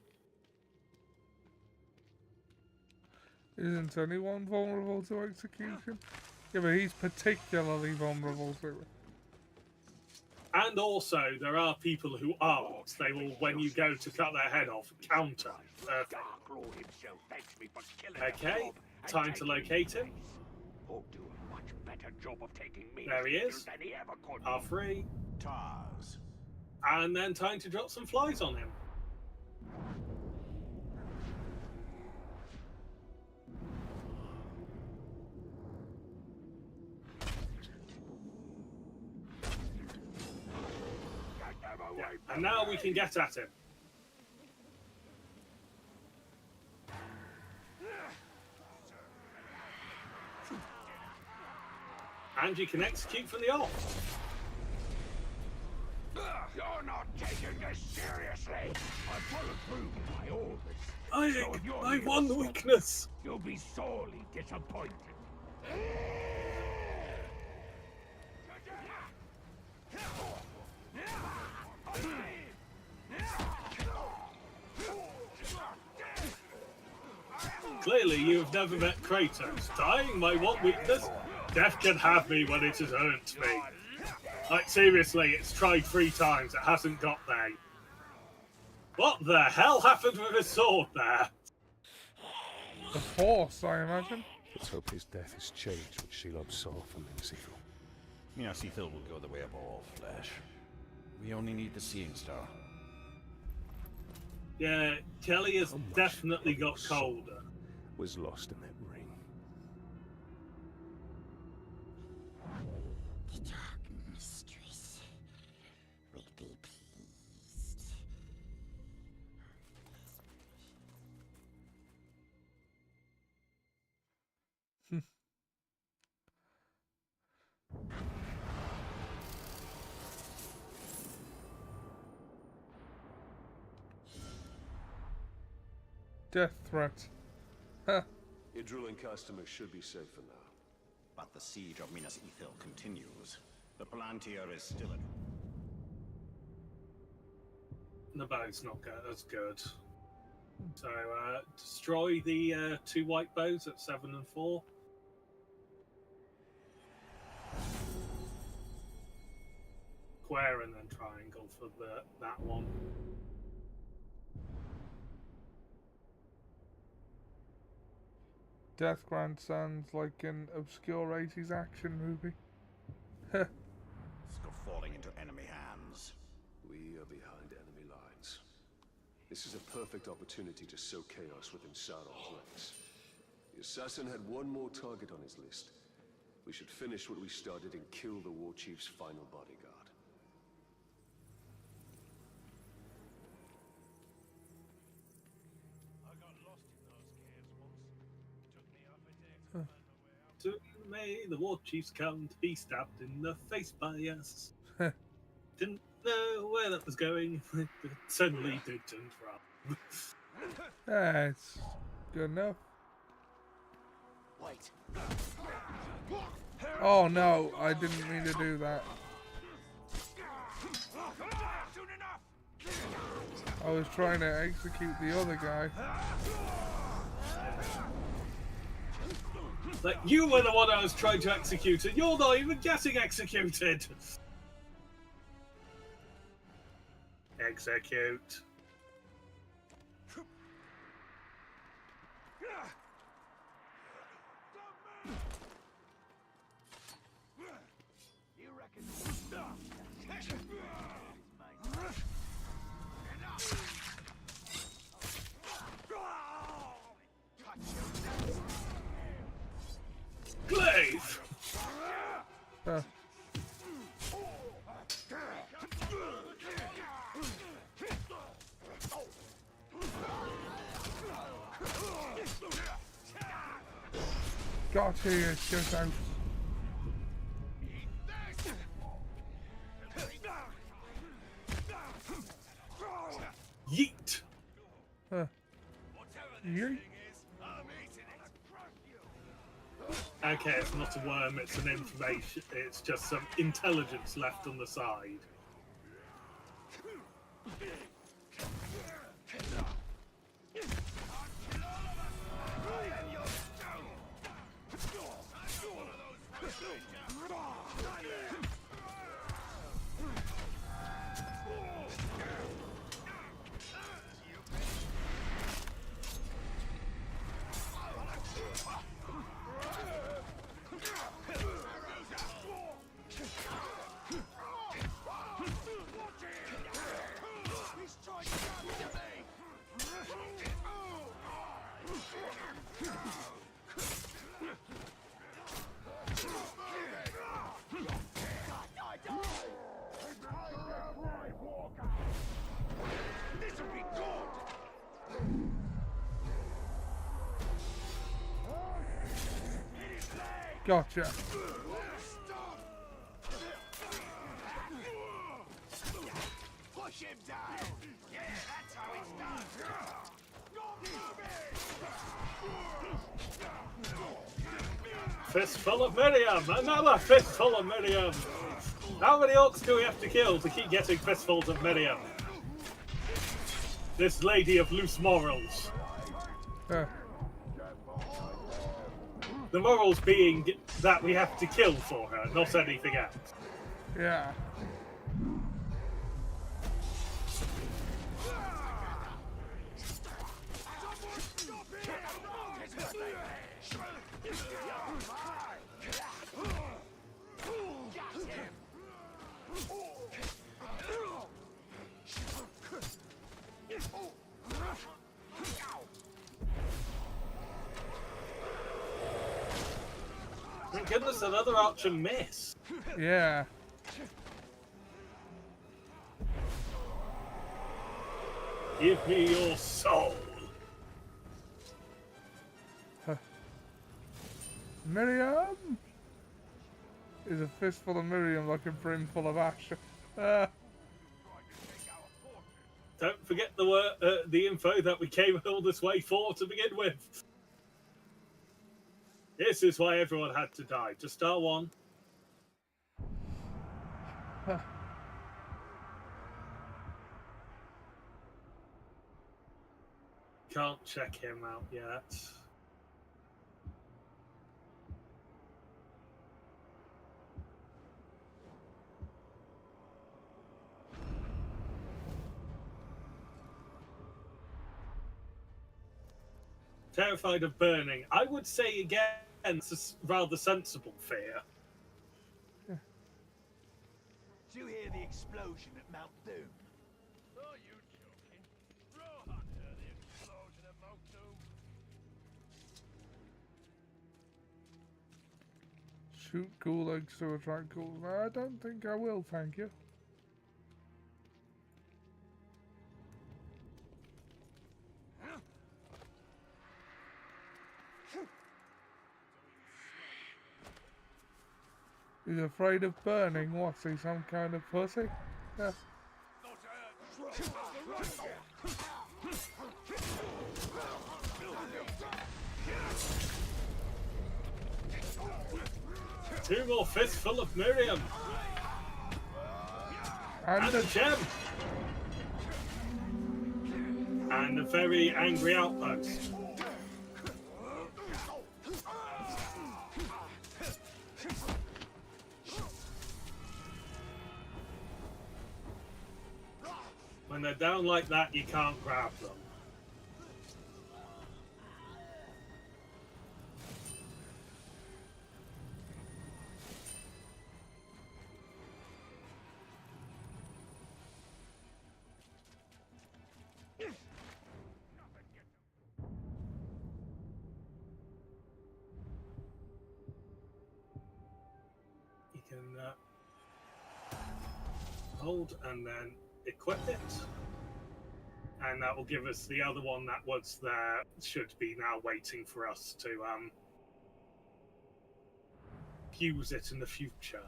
B: Isn't anyone vulnerable to execution? Yeah, but he's particularly vulnerable to it.
A: And also, there are people who aren't. They will, when you go to cut their head off, counter. Perfect. Okay, time to locate him. There he is. R3.
I: Tars.
A: And then time to drop some flies on him. Yeah. And now we can get at him. And you can execute from the off.
O: You're not taking this seriously. I followed through with my orders.
A: My one weakness.
O: You'll be sorely disappointed.
A: Clearly, you've never met Kratos. Dying my one weakness? Death can have me when it has earned me. Like, seriously, it's tried 3 times. It hasn't got there. What the hell happened with his sword there?
B: The Force, I imagine.
C: Let's hope his death has changed what Shelob saw from Sifil.
I: Yeah, Sifil will go the way of all flesh. We only need the Seeing Star.
A: Yeah, Kelly has definitely got colder.
C: Was lost in that ring.
M: The dark mistress will be pleased.
B: Death threat. Huh.
J: Idril and customers should be safe for now.
I: But the siege of Minas Ithil continues. The Palantir is still at...
A: The bow's not as good. So, destroy the 2 white bows at 7 and 4. square and then triangle for that one.
B: Death Grant sounds like an obscure 80s action movie.
E: Still falling into enemy hands.
J: We are behind enemy lines. This is a perfect opportunity to sow chaos within Sauron's ranks. The assassin had one more target on his list. We should finish what we started and kill the war chief's final bodyguard.
A: Soon may the war chiefs come to be stabbed in the face by us. Didn't know where that was going, but suddenly did turn around.
B: That's good enough.
O: Wait.
B: Oh no, I didn't mean to do that. I was trying to execute the other guy.
A: Like, you were the one I was trying to execute, and you're not even getting executed! Execute.
O: You reckon?
A: Glaive!
B: Got here, just out.
A: Yeet!
B: Yeet.
A: Okay, it's not a worm, it's an information. It's just some intelligence left on the side.
B: Gotcha.
O: Push him down. Yeah, that's how it's done.
A: Fistful of Miriam! Another fistful of Miriam! How many orcs do we have to kill to keep getting fistfuls of Miriam? This lady of loose morals. The morals being that we have to kill for her, not anything else.
B: Yeah.
A: Thank goodness, another archer miss.
B: Yeah.
A: Give me your soul.
B: Miriam is a fistful of Miriam like a brimful of ash.
A: Don't forget the info that we came all this way for to begin with. This is why everyone had to die. Just star one. Can't check him out yet. Terrified of burning. I would say again, it's a rather sensible fear.
K: Did you hear the explosion at Mount Doom?
O: Are you joking? Rohan heard the explosion at Mount Doom.
B: Shoot gulags to attract ghouls. No, I don't think I will, thank you. He's afraid of burning. What's he, some kind of pussy? Yeah.
A: Two more fistful of Miriam. And a gem. And a very angry outpost. When they're down like that, you can't grab them. You can hold and then equip it, and that will give us the other one that was there, should be now waiting for us to use it in the future.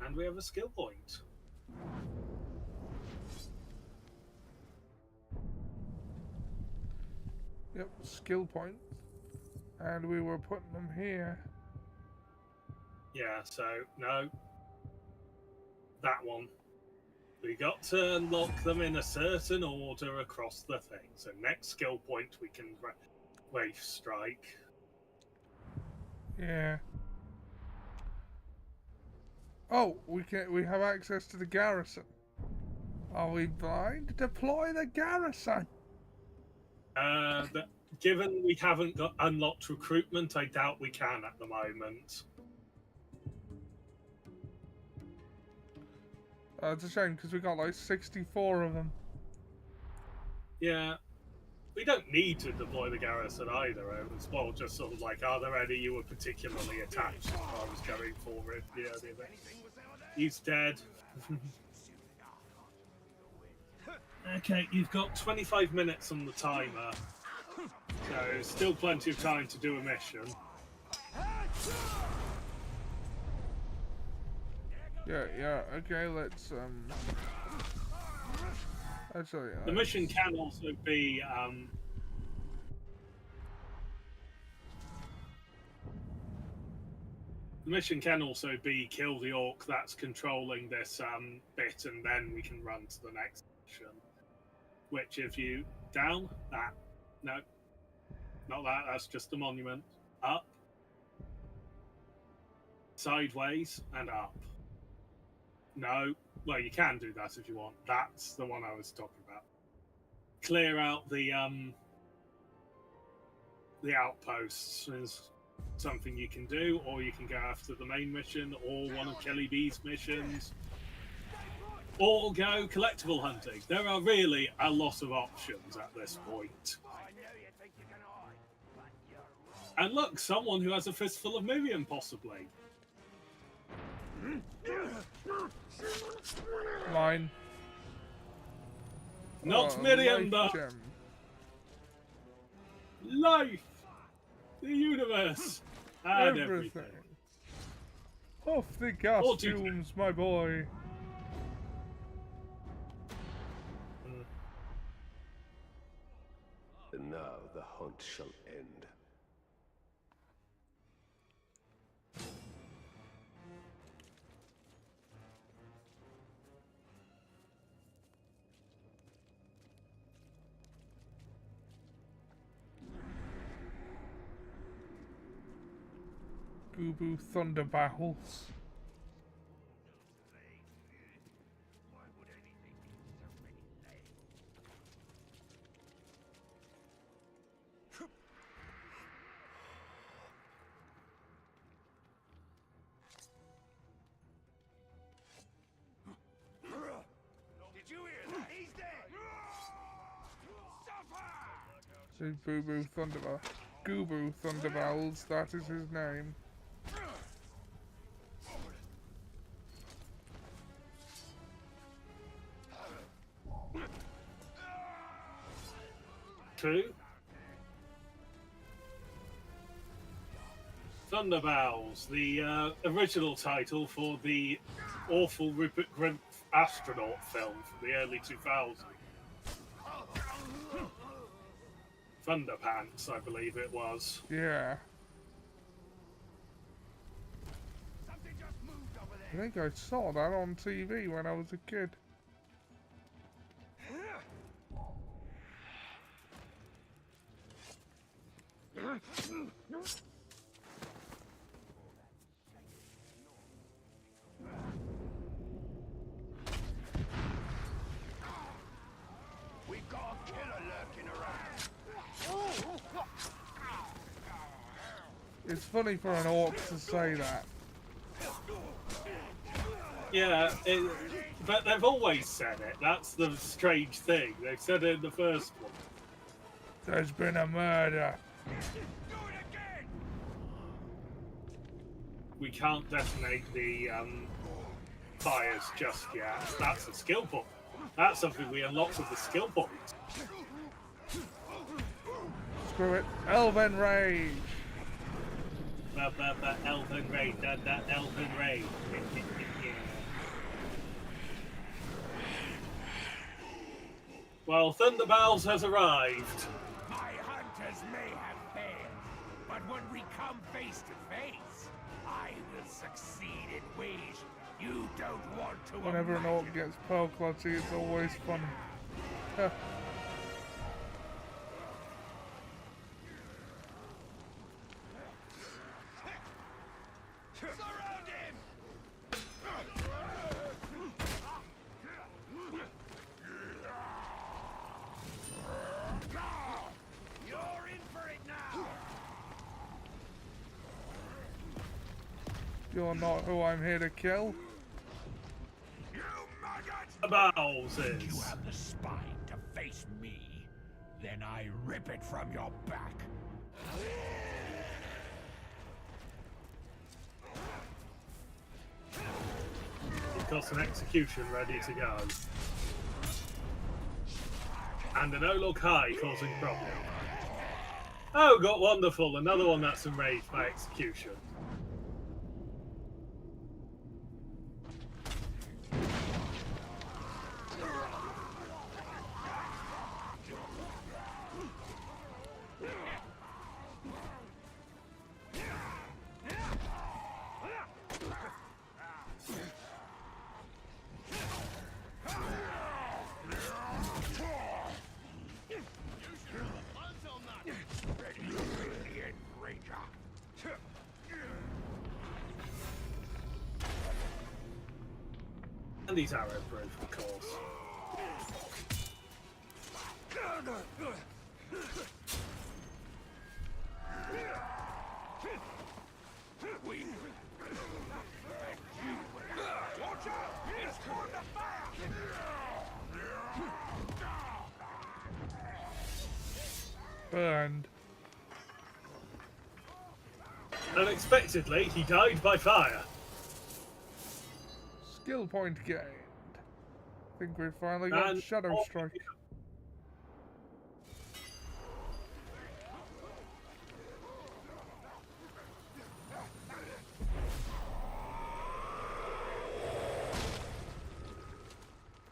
A: And we have a skill point.
B: Yep, skill points. And we were putting them here.
A: Yeah, so no, that one. We got to unlock them in a certain order across the thing. So next skill point we can wave strike.
B: Yeah. Oh, we have access to the garrison. Are we blind? Deploy the garrison.
A: Given we haven't got unlocked recruitment, I doubt we can at the moment.
B: It's a shame because we got like 64 of them.
A: Yeah, we don't need to deploy the garrison either. It was more just sort of like, are there any you were particularly attached to? I was going for it. Yeah, he's dead. Okay, you've got 25 minutes on the timer. So still plenty of time to do a mission.
B: Yeah, okay, let's, actually...
A: The mission can also be, the mission can also be kill the orc that's controlling this, bit, and then we can run to the next mission. Which, if you... Down? That. No. Not that, that's just a monument. Up. Sideways, and up. No, well, you can do that if you want. That's the one I was talking about. Clear out the outposts is something you can do, or you can go after the main mission, or one of Kelly B's missions, or go collectible hunting. There are really a lot of options at this point. And look, someone who has a fistful of Miriam, possibly.
B: Mine.
A: Not Miriam, but life, the universe, and everything.
B: Off the gas fumes, my boy.
J: And now the hunt shall end.
B: Boo thunder battles. So Boo Boo Thunderbell. Goobu Thunderbells, that is his name.
A: Two. Thunderbells, the original title for the awful Rupert Grint astronaut film from the early 2000s. Thunderpants, I believe it was.
B: Yeah. I think I saw that on TV when I was a kid.
O: We've got a killer lurking around.
B: It's funny for an orc to say that.
A: Yeah, but they've always said it. That's the strange thing. They've said it in the first one.
B: There's been a murder.
A: We can't detonate the fires just yet. That's a skill point. That's something we unlock with the skill points.
B: Screw it. Elven Rage.
A: Elven Rage. That Elven Rage. Well, Thunderbells has arrived.
O: My hunters may have failed, but when we come face to face, I will succeed in ways you don't want to
B: Whenever an orc gets pearl clutchy, it's always fun.
O: Surround him! You're in for it now!
B: You're not who I'm here to kill.
A: Thunderbells
O: You
A: is.
O: have the spine to face me, then I rip it from your back.
A: We've got an execution ready to go. And an Olog High causing problem. Oh, got wonderful. Another one that's enraged by execution. And he's arrow proof, of course.
O: Watch out! It's going to fire!
B: Burned.
A: Unexpectedly, he died by fire.
B: Skill point gained. I think we've finally got
A: And
B: Shadow Strike.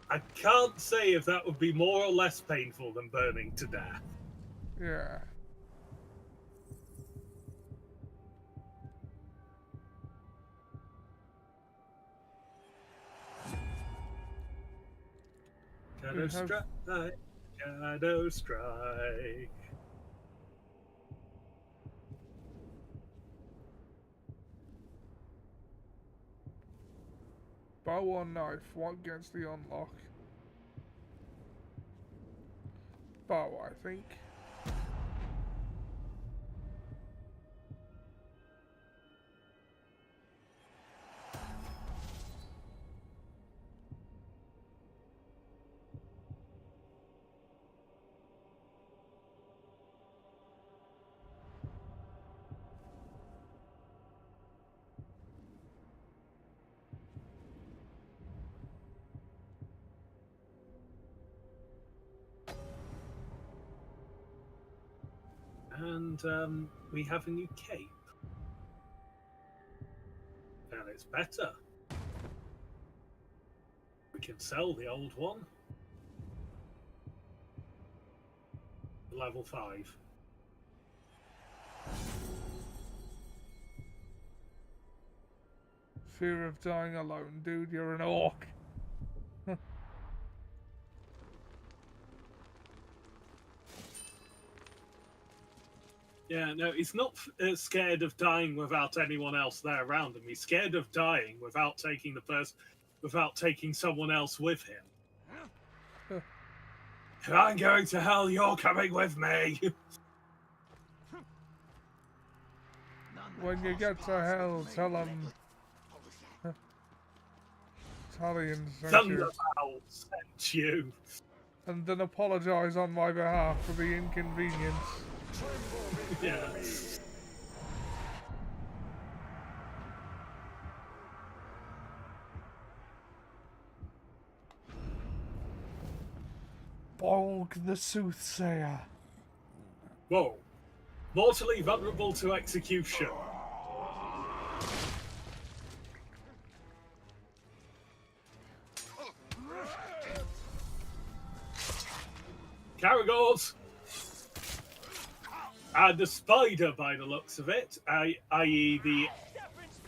A: I can't say if that would be more or less painful than burning to death.
B: Yeah.
A: Shadow strike, shadow strike.
B: Bow or knife, what gets the unlock? Bow, I think.
A: And we have a new cape. And it's better. We can sell the old one. Level 5.
B: Fear of dying alone, dude. You're an orc.
A: Yeah, no, he's not scared of dying without anyone else there around him. He's scared of dying without taking someone else with him. If I'm going to hell, you're coming with me.
B: When you get to hell, tell them Talion sent you.
A: Thunderbolt sent you.
B: And then apologise on my behalf for the inconvenience.
A: Yeah.
B: WAAAGH the Soothsayer.
A: Whoa. Mortally vulnerable to execution. Caragors! And the spider, by the looks of it, i.e. the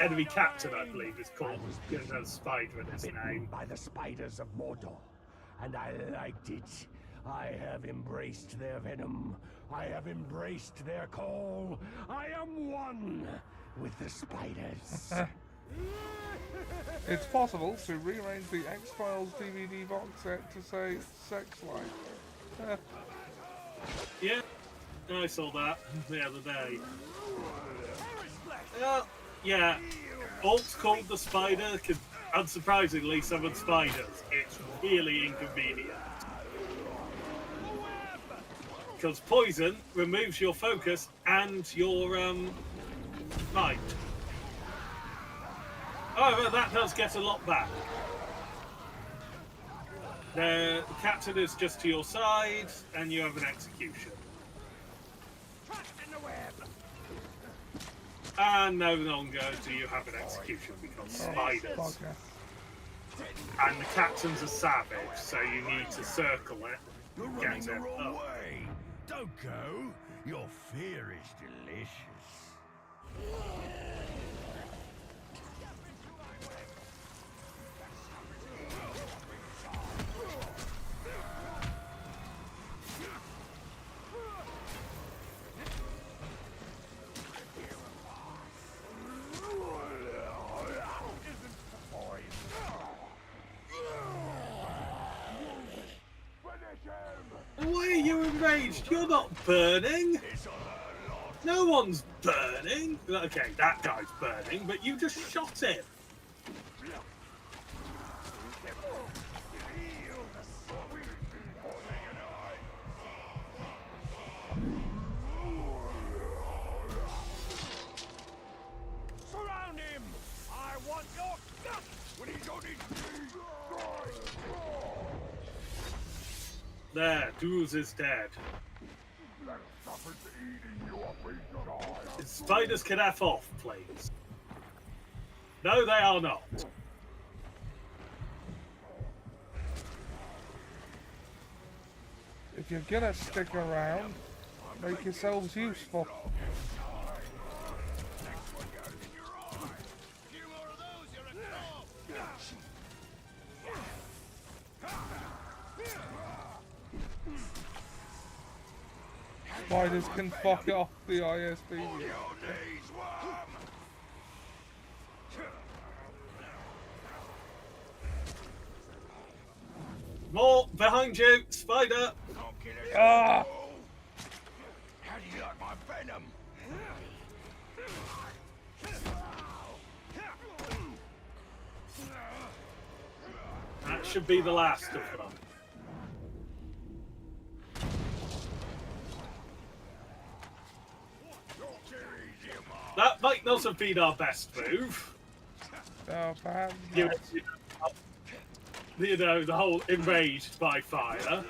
A: enemy captain, I believe, is called. There's a spider in his name.
K: By the spiders of Mordor, and I liked it. I have embraced their venom. I have embraced their call. I am one with the spiders.
B: It's possible to rearrange the X-Files DVD box set to say sex life.
A: Yeah, I saw that the other day. Yeah, Alt's called the spider because, unsurprisingly, summon spiders. It's really inconvenient. Because poison removes your focus and your mind. However, that does get a lot back. The captain is just to your side, and you have an execution. And no longer do you have an execution because spiders. And the captain's a savage, so you need to circle it.
K: You're running the wrong way. Don't go. Your fear is delicious.
A: Why are you enraged? You're not burning. No one's burning. Okay, that guy's burning, but you just shot him.
O: Surround him! I want your guts when he's on his knees!
A: There, Dooz is dead. Spiders can F off, please. No, they are not.
B: If you're gonna stick around, make yourselves useful. Spiders can fuck off the ISB.
A: More behind you, spider.
B: Ah!
K: How do you like my venom?
A: That should be the last of them. That might not have been our best move.
B: Oh, perhaps
A: You know, the whole enraged by fire.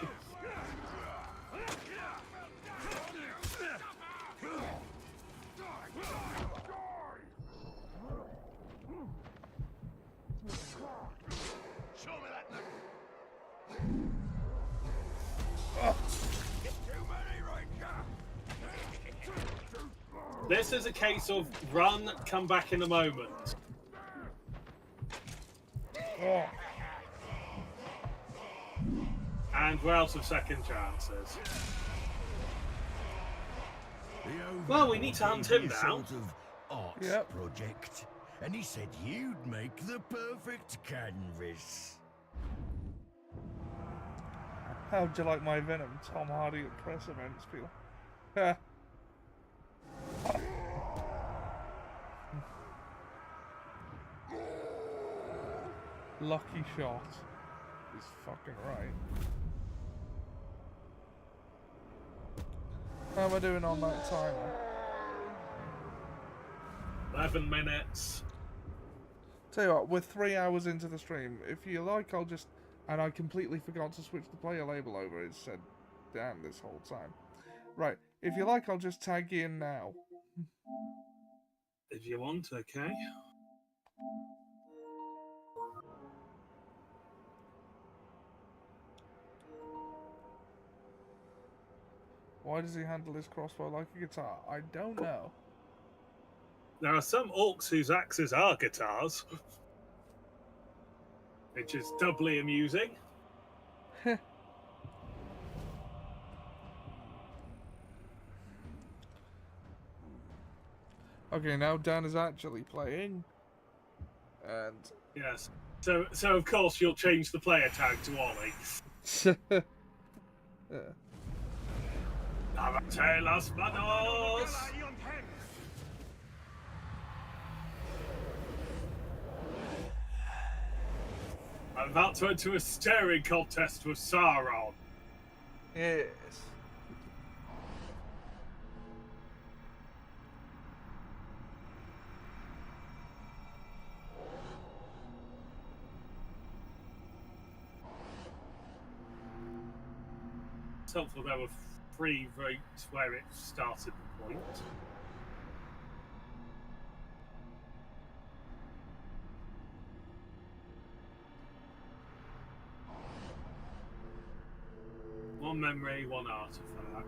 A: This is a case of run, come back in a moment.
B: Oh.
A: And we're out of second chances. Well, we need to hunt him down.
K: Sort of arts project, and he said you'd make the perfect canvas.
B: How'd you like my Venom Tom Hardy at press events feel? Lucky shot is fucking right. How am I doing on that timer?
A: 11 minutes.
B: Tell you what, we're 3 hours into the stream. If you like, I'll just... And I completely forgot to switch the player label over. It said Dan this whole time. Right, if you like, I'll just tag you in now.
A: If you want, okay.
B: Why does he handle his crossbow like a guitar? I don't know.
A: There are some orcs whose axes are guitars, which is doubly amusing.
B: Okay, now Dan is actually playing. And...
A: Yes. So of course you'll change the player tag to Ollie.
B: Yeah.
A: Avante las manos! I'm about to enter a staring contest with Sauron.
B: Yes.
A: It's helpful there were 3 routes where it started the point. One memory, one artifact.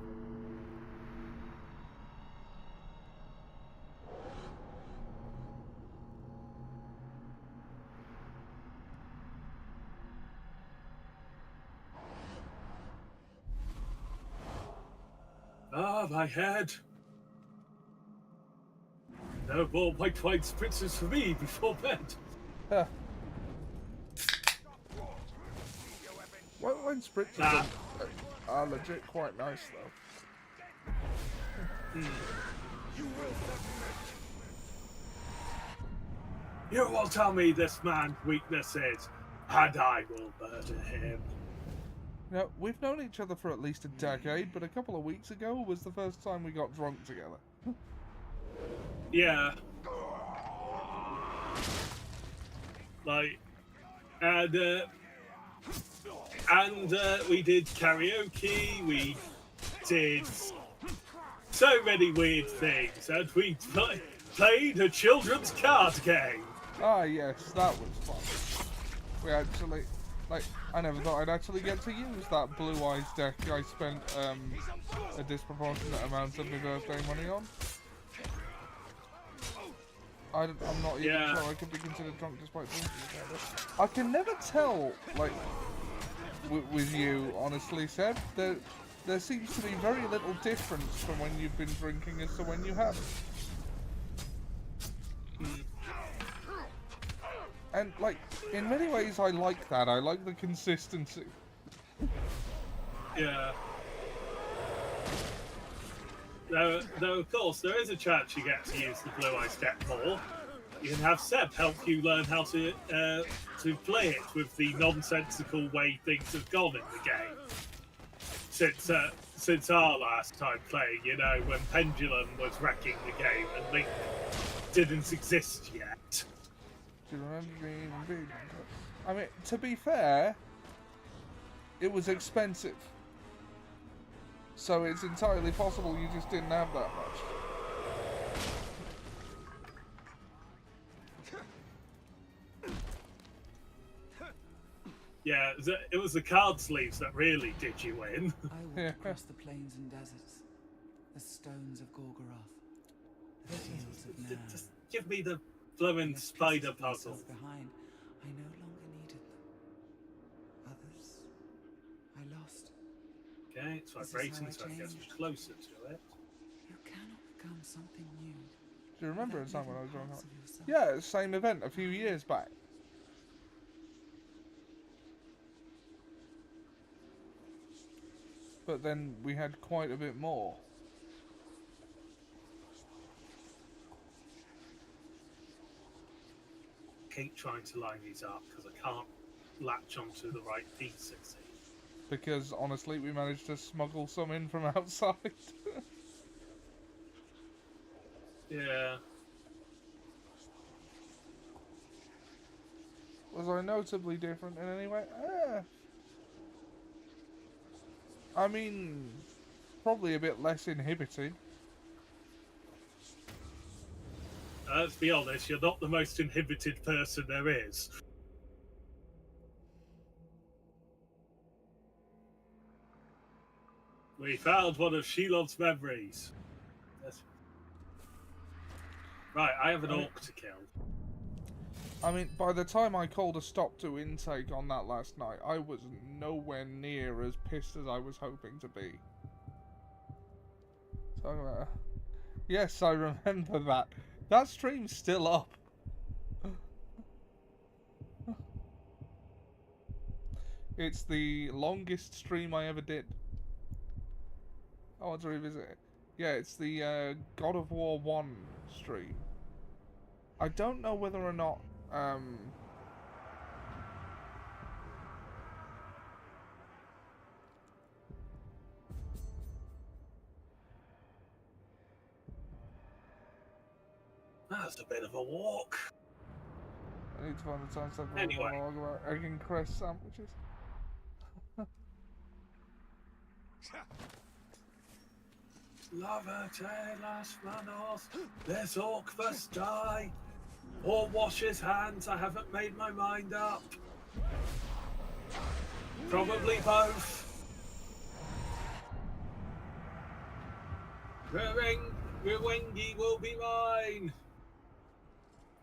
A: Ah, my head. No more white wine spritzers for me before bed.
B: Huh. White wine spritzers are legit quite nice, though.
A: You will tell me this man's weakness is, and I will murder him.
B: Now, we've known each other for at least a decade, but a couple of weeks ago was the first time we got drunk together.
A: Yeah. Like, and we did karaoke, we did so many weird things, and we played a children's card game.
B: Ah, yes, that was fun. We actually... Like, I never thought I'd actually get to use that Blue Eyes deck I spent a disproportionate amount of my birthday money on. I'm not even sure I could be considered drunk despite drinking it. I can never tell, like, with you, honestly, Seb. There seems to be very little difference from when you've been drinking as to when you haven't. And, like, in many ways I like that. I like the consistency.
A: Yeah. Though, of course, there is a chance you get to use the Blue Eyes deck more. You can have Seb help you learn how to play it with the nonsensical way things have gone in the game. Since our last time playing, you know, when Pendulum was wrecking the game and Link didn't exist yet.
B: Do you remember being big? I mean, to be fair, it was expensive. So it's entirely possible you just didn't have that much.
A: Yeah, it was the card sleeves that really did you in.
F: I walked across the plains and deserts, the stones of Gorgoroth.
A: Just give me the blowing spider puzzle.
F: Behind. I no longer needed them. Others, I lost.
A: Okay, it's vibrating, so I guess we're closer to it.
F: You cannot become something new.
B: Do you remember a time when I was growing up? Yeah, same event a few years back. But then we had quite a bit more.
A: Keep trying to line these up because I can't latch onto the right pieces.
B: Because honestly, we managed to smuggle some in from outside.
A: Yeah.
B: Was I notably different in any way? I mean, probably a bit less inhibited.
A: Let's be honest, you're not the most inhibited person there is. We found one of Shelon's memories. Yes. Right, I have an orc to kill.
B: I mean, by the time I called a stop to intake on that last night, I was nowhere near as pissed as I was hoping to be. So, yes, I remember that. That stream's still up. It's the longest stream I ever did. I want to revisit it. Yeah, it's the God of War 1 stream. I don't know whether or not
A: That's a bit of a walk.
B: I need to find the time step
A: Anyway.
B: about egg and cress sandwiches.
A: Lavate las manos, this orc must die. Or wash his hands, I haven't made my mind up. Probably both. Ruwengi will be mine.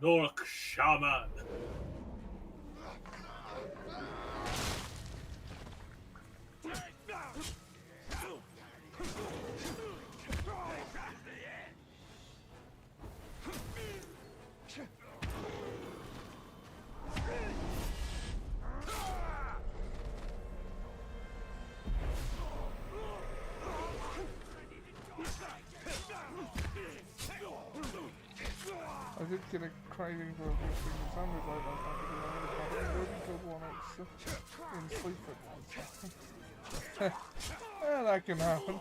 A: Nork Shaman.
B: I did get a craving for a big chicken sandwich like last night because I already killed one in sleep at once. Yeah, that can happen.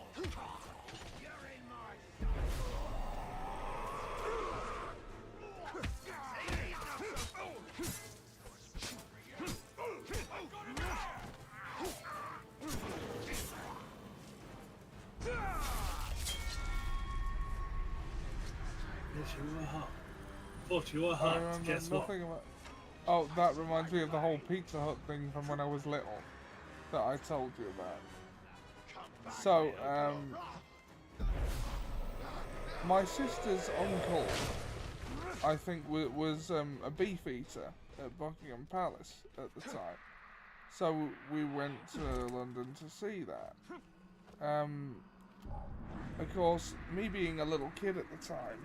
A: Yes, you were hot. Thought you were hot. Guess what?
B: About... Oh, that reminds me of the whole Pizza Hut thing from when I was little that I told you about. So, my sister's uncle, I think, was a beef eater at Buckingham Palace at the time. So we went to London to see that. Of course, me being a little kid at the time,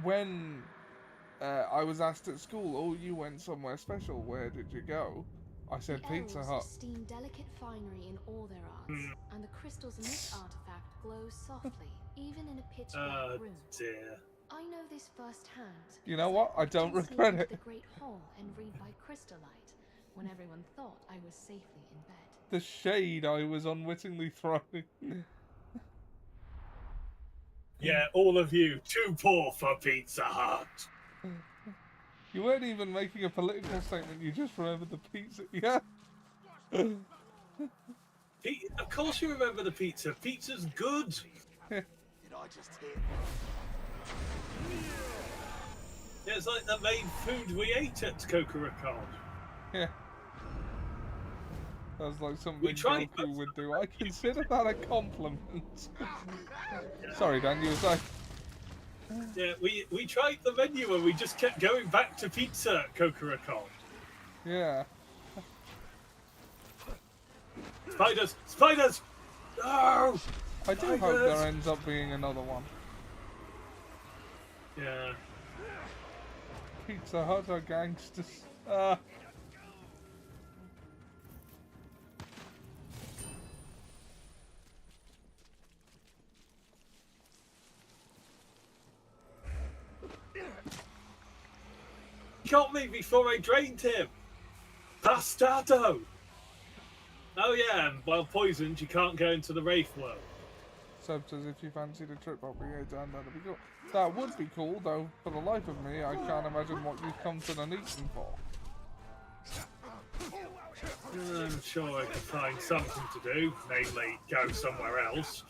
B: when I was asked at school, "Oh, you went somewhere special. Where did you go?" I said Pizza Hut.
D: Esteem delicate finery in all their arts, and the crystals in this artifact glow softly, even in a pitch black room.
A: Dear.
D: I know this firsthand.
B: You know what? I don't regret it.
D: The Great Hall and read by crystallite when everyone thought I was safely in bed.
B: The shade I was unwittingly throwing.
A: Yeah, all of you, too poor for Pizza Hut.
B: You weren't even making a political statement, you just remembered the pizza. Yeah.
A: Of course you remember the pizza. Pizza's good.
I: Did I just hear?
A: Yeah, it's like the main food we ate at Coca-Cola.
B: Yeah. That's like something Goku would do. I consider that a compliment. Sorry, Dan, you were saying.
A: Yeah, we tried the menu and we just kept going back to pizza, Kokorokon.
B: Yeah.
A: Spiders! Spiders! No!
B: I do hope there ends up being another one.
A: Yeah.
B: Pizza Hut are gangsters.
A: He got me before I drained him! Bastardo! Oh yeah, and while poisoned, you can't go into the Wraith world.
B: Seb says if you fancied a trip up here, Dan, that'd be cool. That would be cool, though, for the life of me, I can't imagine what you've come to Nuneaton for.
A: I'm sure I could find something to do, namely go somewhere else.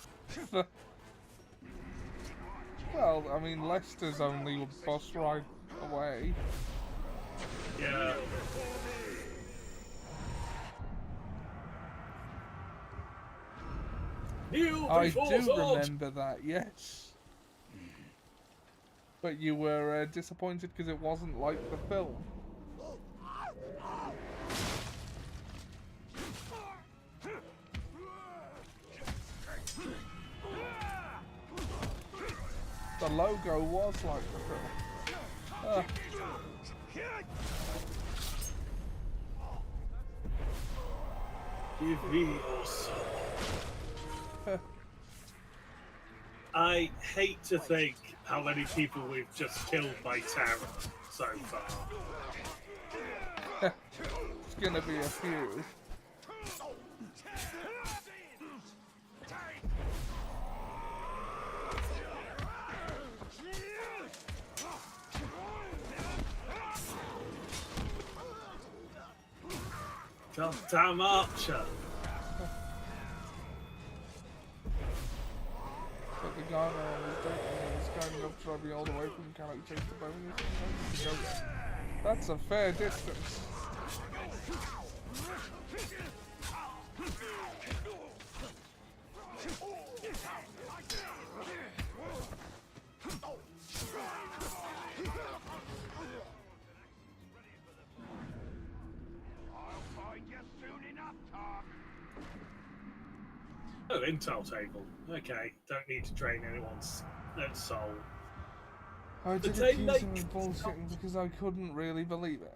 B: Well, I mean, Leicester's only a bus ride away.
A: Yeah.
B: I do remember that, yes. But you were disappointed because it wasn't like the film. The logo was like the film.
A: Give me your soul. I hate to think how many people we've just killed by terror so far.
B: It's gonna be a few.
A: Goddamn Archer!
B: But the guy on his date is kind enough to drive me all the way from Cali to the bonus. That's a fair distance.
A: Oh, intel table. Okay, don't need to drain anyone's soul.
B: I did accuse him of bullshitting because I couldn't really believe it.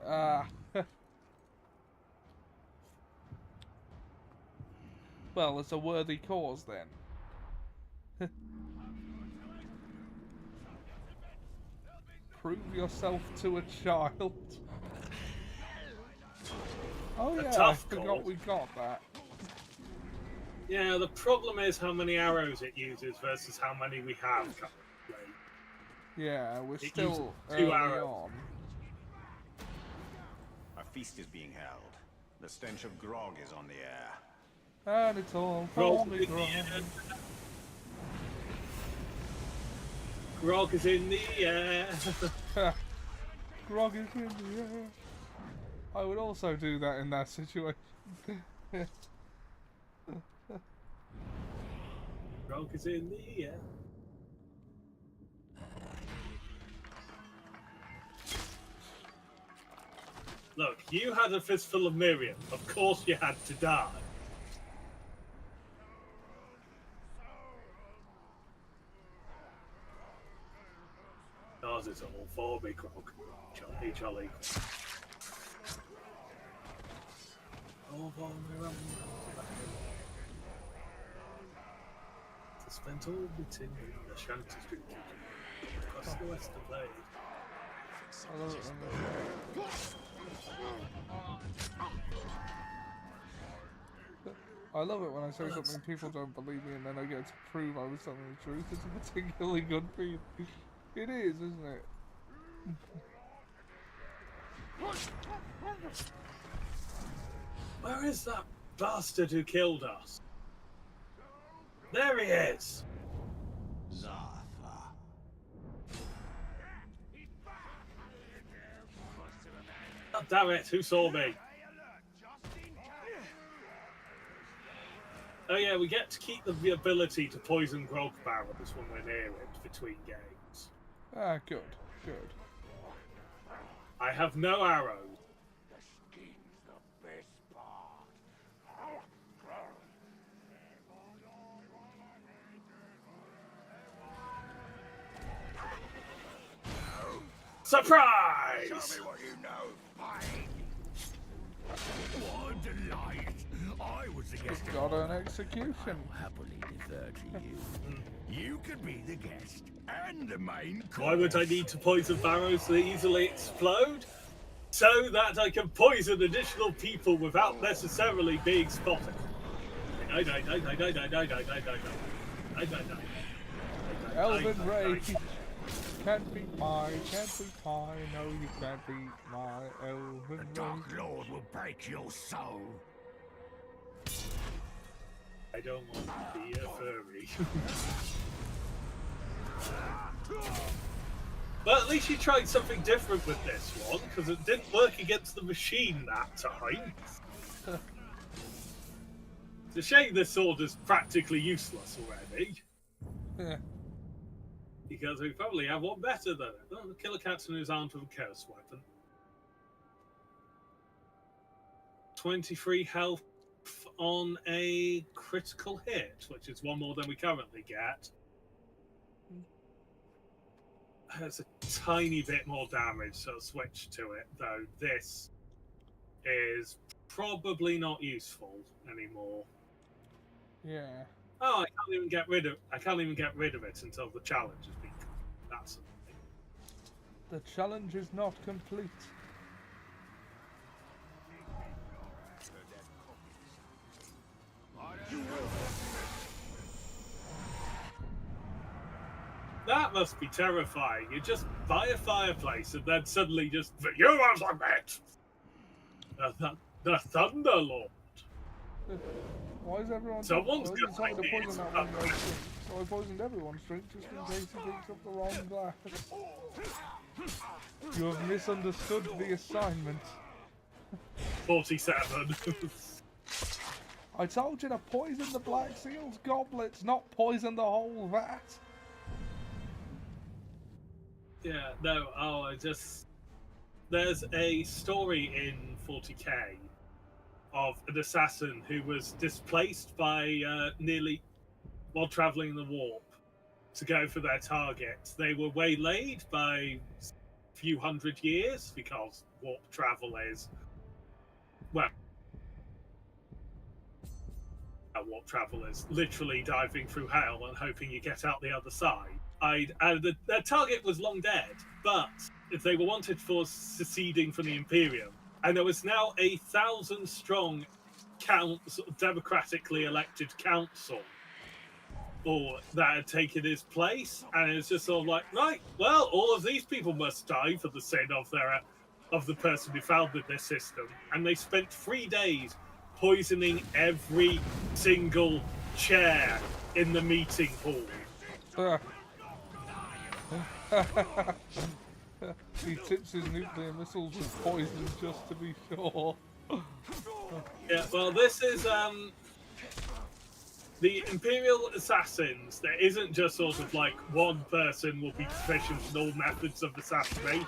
B: Well, it's a worthy cause then. Prove yourself to a child. Oh yeah, I forgot we got that.
A: Yeah, the problem is how many arrows it uses versus how many we have currently.
B: Yeah, we're still
A: two
B: early
A: arrows.
B: on.
I: A feast is being held. The stench of grog is on the air.
B: And it's all for me, grog.
A: Grog is in the air.
B: Grog is in the air. I would also do that in that situation.
A: Grog is in the air. Look, you had a fistful of Miriam. Of course you had to die. Yours is all for me, Grog. Jolly, jolly. All for me, spent all bits in the Shanty Street across the west of Blade.
B: I love it when I say something people don't believe me and then I get to prove I was telling the truth. It's a particularly good feeling. It is, isn't it?
A: Where is that bastard who killed us? There he is!
I: Zartha.
A: God damn it, who saw me? Oh yeah, we get to keep the ability to poison grog barrels when we're near it between games.
B: Ah, good, good.
A: I have no arrows. Surprise!
O: Show me what you know, Pike. What a delight! I was the guest.
B: Got an execution.
O: I'll happily defer to you. You could be the guest and the main course.
A: Why would I need to poison barrows that easily explode? So that I can poison additional people without necessarily being spotted.
B: Elven Rage. Can't beat my, can't beat my, no you can't beat my Elven Rage.
O: The Dark Lord will break your soul.
A: I don't want to be a furry. But at least you tried something different with this one, because it didn't work against the machine that time. It's a shame this sword is practically useless already.
B: Yeah.
A: Because we probably have one better than it. Oh, the Killer Captain is armed with a curse weapon. 23 health on a critical hit, which is one more than we currently get. Has a tiny bit more damage, so I'll switch to it, though this is probably not useful anymore.
B: Yeah.
A: Oh, I can't even get rid of it until the challenge has been complete. That's something.
B: The challenge is not complete.
A: That must be terrifying. You just buy a fireplace and then suddenly just you are the Thunder Lord.
B: Why is everyone?
A: Someone's
B: to
A: gonna
B: poison that one guy? So I poisoned everyone's drink just in case he picks up the wrong glass. You have misunderstood the assignment.
A: 47.
B: I told you to poison the Black Seal's goblets, not poison the whole vat.
A: Yeah, no, there's a story in 40k of an assassin who was displaced by while traveling in the warp to go for their target. They were waylaid by a few hundred years because warp travel is, well, warp travel is literally diving through hell and hoping you get out the other side. Their target was long dead, but if they were wanted for seceding from the Imperium, and there was now 1,000-strong democratically elected council, that had taken his place, and it's just sort of like, right, well, all of these people must die for the sin of the person who founded this system, and they spent 3 days poisoning every single chair in the meeting hall.
B: He tips his nuclear missiles with poison just to be sure.
A: Yeah, well, this is the Imperial Assassins. There isn't just sort of like one person will be proficient in all methods of assassination.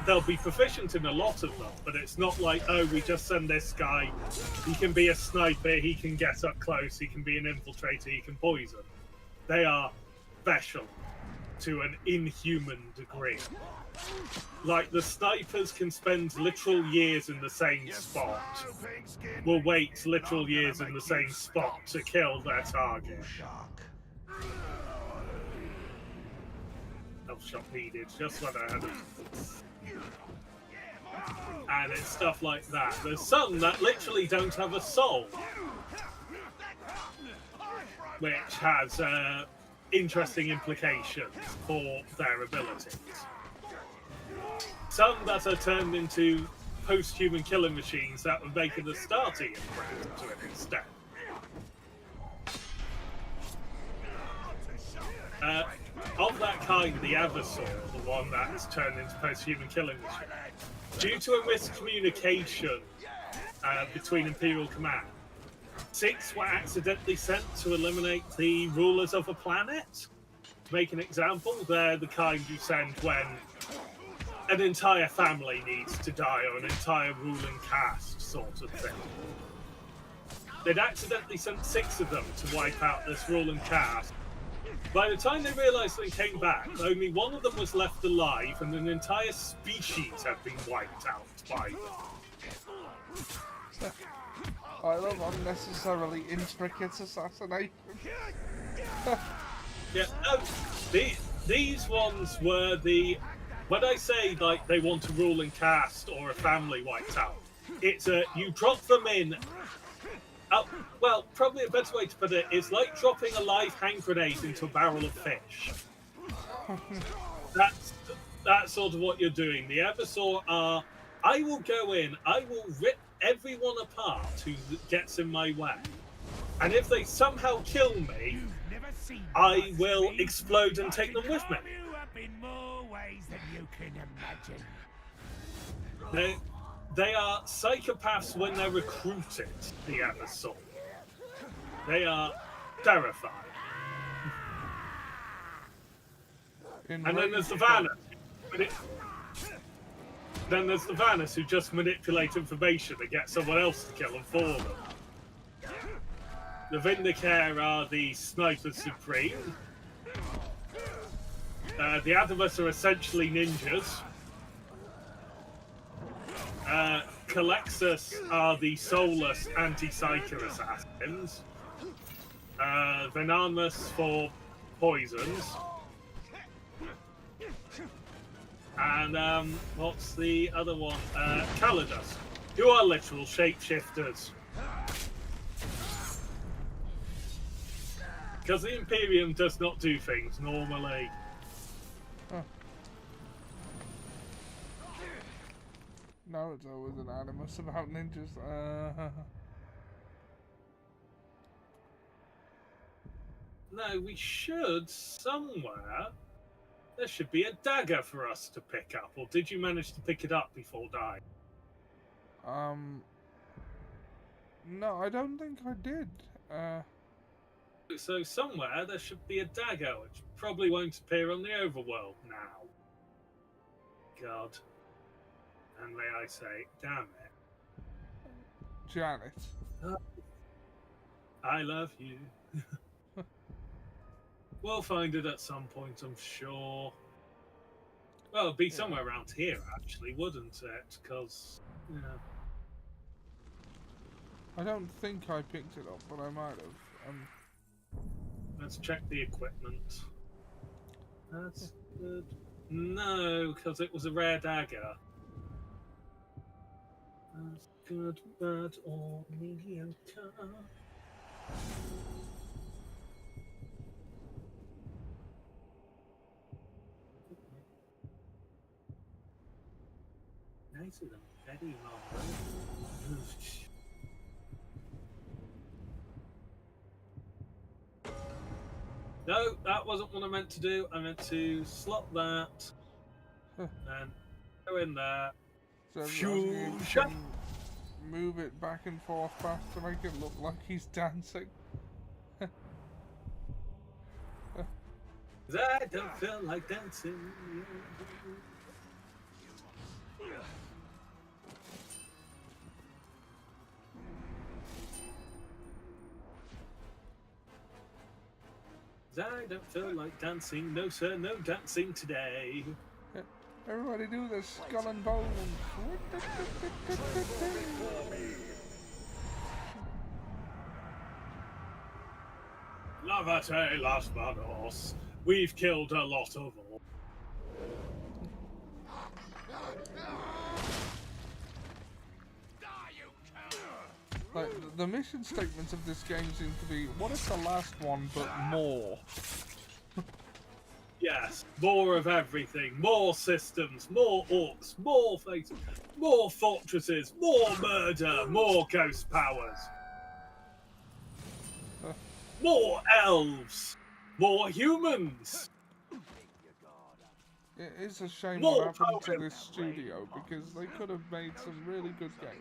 A: They'll be proficient in a lot of them, but it's not like, oh, we just send this guy. He can be a sniper, he can get up close, he can be an infiltrator, he can poison. They are special to an inhuman degree. Like, the snipers can spend literal years in the same spot, will wait literal years in the same spot to kill their target. Health shot needed, just when I had it. And it's stuff like that. There's some that literally don't have a soul, which has interesting implications for their abilities. Some that are turned into post-human killing machines that would make it a starting improvement to it instead. Of that kind, the Adversor, the one that is turned into post-human killing machine, due to a miscommunication between Imperial Command, 6 were accidentally sent to eliminate the rulers of a planet. To make an example, they're the kind you send when an entire family needs to die or an entire ruling caste sort of thing. They'd accidentally sent 6 of them to wipe out this ruling caste. By the time they realised they came back, only 1 of them was left alive and an entire species had been wiped out by them.
B: I love unnecessarily intricate assassination.
A: Yeah, these ones were the... When I say, like, they want a ruling caste or a family wiped out, it's you drop them in... well, probably a better way to put it is like dropping a live hand grenade into a barrel of fish. That's sort of what you're doing. The Eversaw are... I will go in, I will rip everyone apart who gets in my way. And if they somehow kill me, I will explode and take them with me.
O: In more ways than you can imagine.
A: They are psychopaths when they're recruited, the Eversaw. They are terrifying. And then there's the Vanus. Then there's the Vanus who just manipulate information and get someone else to kill them for them. The Vindicare are the Snipers Supreme. The Adamus are essentially ninjas. Calexus are the soulless anti-psyker assassins. Venamus for poisons. And what's the other one? Calidus, who are literal shapeshifters. Because the Imperium does not do things normally.
B: Huh. Naruto was an animus about ninjas.
A: No, we should somewhere. There should be a dagger for us to pick up. Or did you manage to pick it up before dying?
B: No, I don't think I did.
A: So somewhere there should be a dagger, which probably won't appear on the overworld now. God. And may I say, damn it.
B: Janet.
A: I love you. We'll find it at some point, I'm sure. Well, it'd be somewhere around here, actually, wouldn't it? Because, yeah.
B: I don't think I picked it up, but I might have.
A: Let's check the equipment. That's good. No, because it was a rare dagger. That's good, bad, or mediocre. Nicer than Betty Mom. No, that wasn't what I meant to do. I meant to slot that and go in there.
B: So
A: Fusion.
B: Move it back and forth to make it look like he's dancing.
A: I don't feel like dancing. I don't feel like dancing. No, sir, no dancing today.
B: Everybody do this skull and bones.
A: Lavate las manos. We've killed a lot of them.
B: Like, the mission statements of this game seem to be, what is the last one but more?
A: Yes, more of everything. More systems, more orcs, more faces, more fortresses, more murder, more ghost powers. More elves, more humans.
B: It is a shame
A: More
B: what happened to this studio, because they could have made some really good games.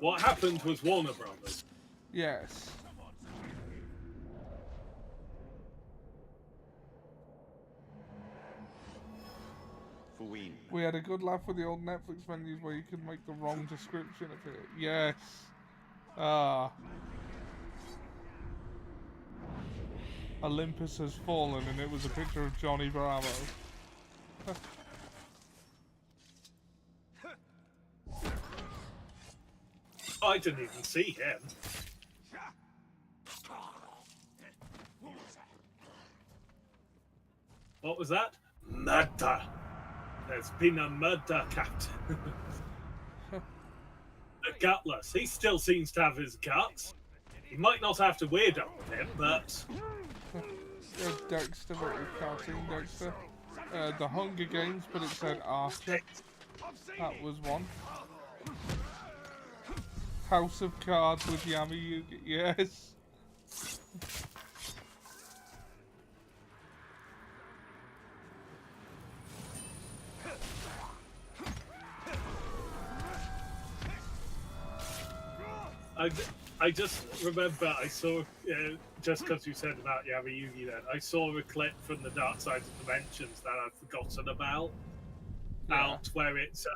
A: What happened was Warner Brothers.
B: Yes. We had a good laugh with the old Netflix menus where you could make the wrong description appear. Yes. Ah. Olympus has fallen, and it was a picture of Johnny Bravo.
A: I didn't even see him. What was that? Murder. There's been a murder, Captain. The Gutless. He still seems to have his guts. He might not have to weirdo with him, but...
B: Dexter, but with cartoon Dexter. The Hunger Games, but it said Archer. That was one. House of Cards with Yami Yugi. Yes.
A: I just remember I saw, just because you said about Yami Yugi then, I saw a clip from the Dark Side of Dimensions that I'd forgotten about. Out where it's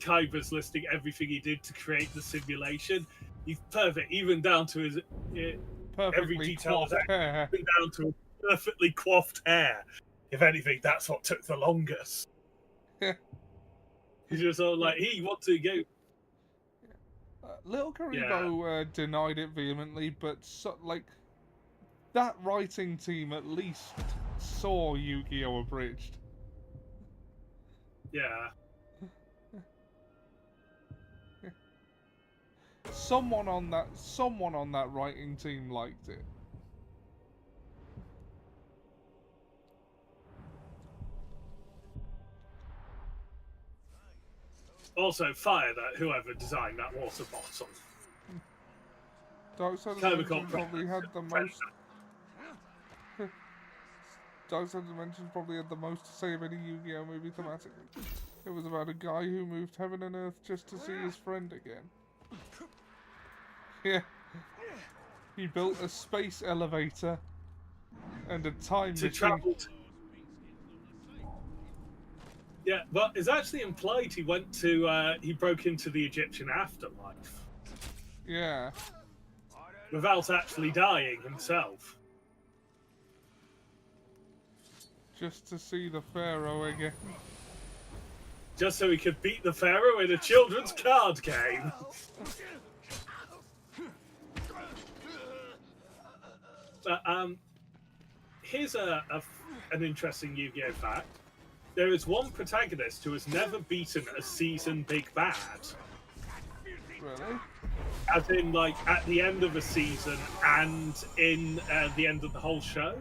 A: Kaiba's listing everything he did to create the simulation. He's perfect, even down to his every detail, even down to perfectly coiffed hair. If anything, that's what took the longest. He's just all like, he wants to go.
B: Little Karibo denied it vehemently, but like that writing team at least saw Yu-Gi-Oh! Abridged.
A: Yeah.
B: Someone on that writing team liked it.
A: Also, fire that whoever designed that water bottle.
B: Dark Side of Dimensions probably had the most. Dark Side of Dimensions probably had the most to say of any Yu-Gi-Oh! Movie thematically. It was about a guy who moved heaven and earth just to see his friend again. Yeah. He built a space elevator and a time machine.
A: Yeah, but it's actually implied he went to, he broke into the Egyptian afterlife.
B: Yeah.
A: Without actually dying himself.
B: Just to see the Pharaoh again.
A: Just so he could beat the Pharaoh in a children's card game. But, here's an interesting Yu-Gi-Oh! Fact. There is one protagonist who has never beaten a season big bad.
B: Really?
A: As in, like, at the end of a season and in the end of the whole show.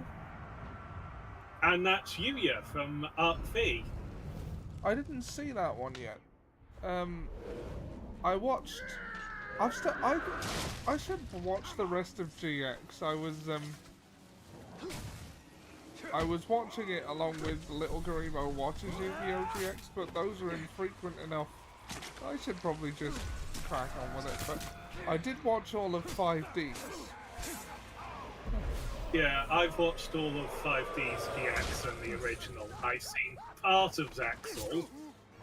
A: And that's Yuya from Arc V.
B: I didn't see that one yet. I watched... I should watch the rest of GX. I was watching it along with Little Garibo watches Yu-Gi-Oh! GX, but those are infrequent enough. I should probably just crack on with it, but I did watch all of 5Ds.
A: Yeah, I've watched all of 5D's GX and the original. I've seen part of Zexal.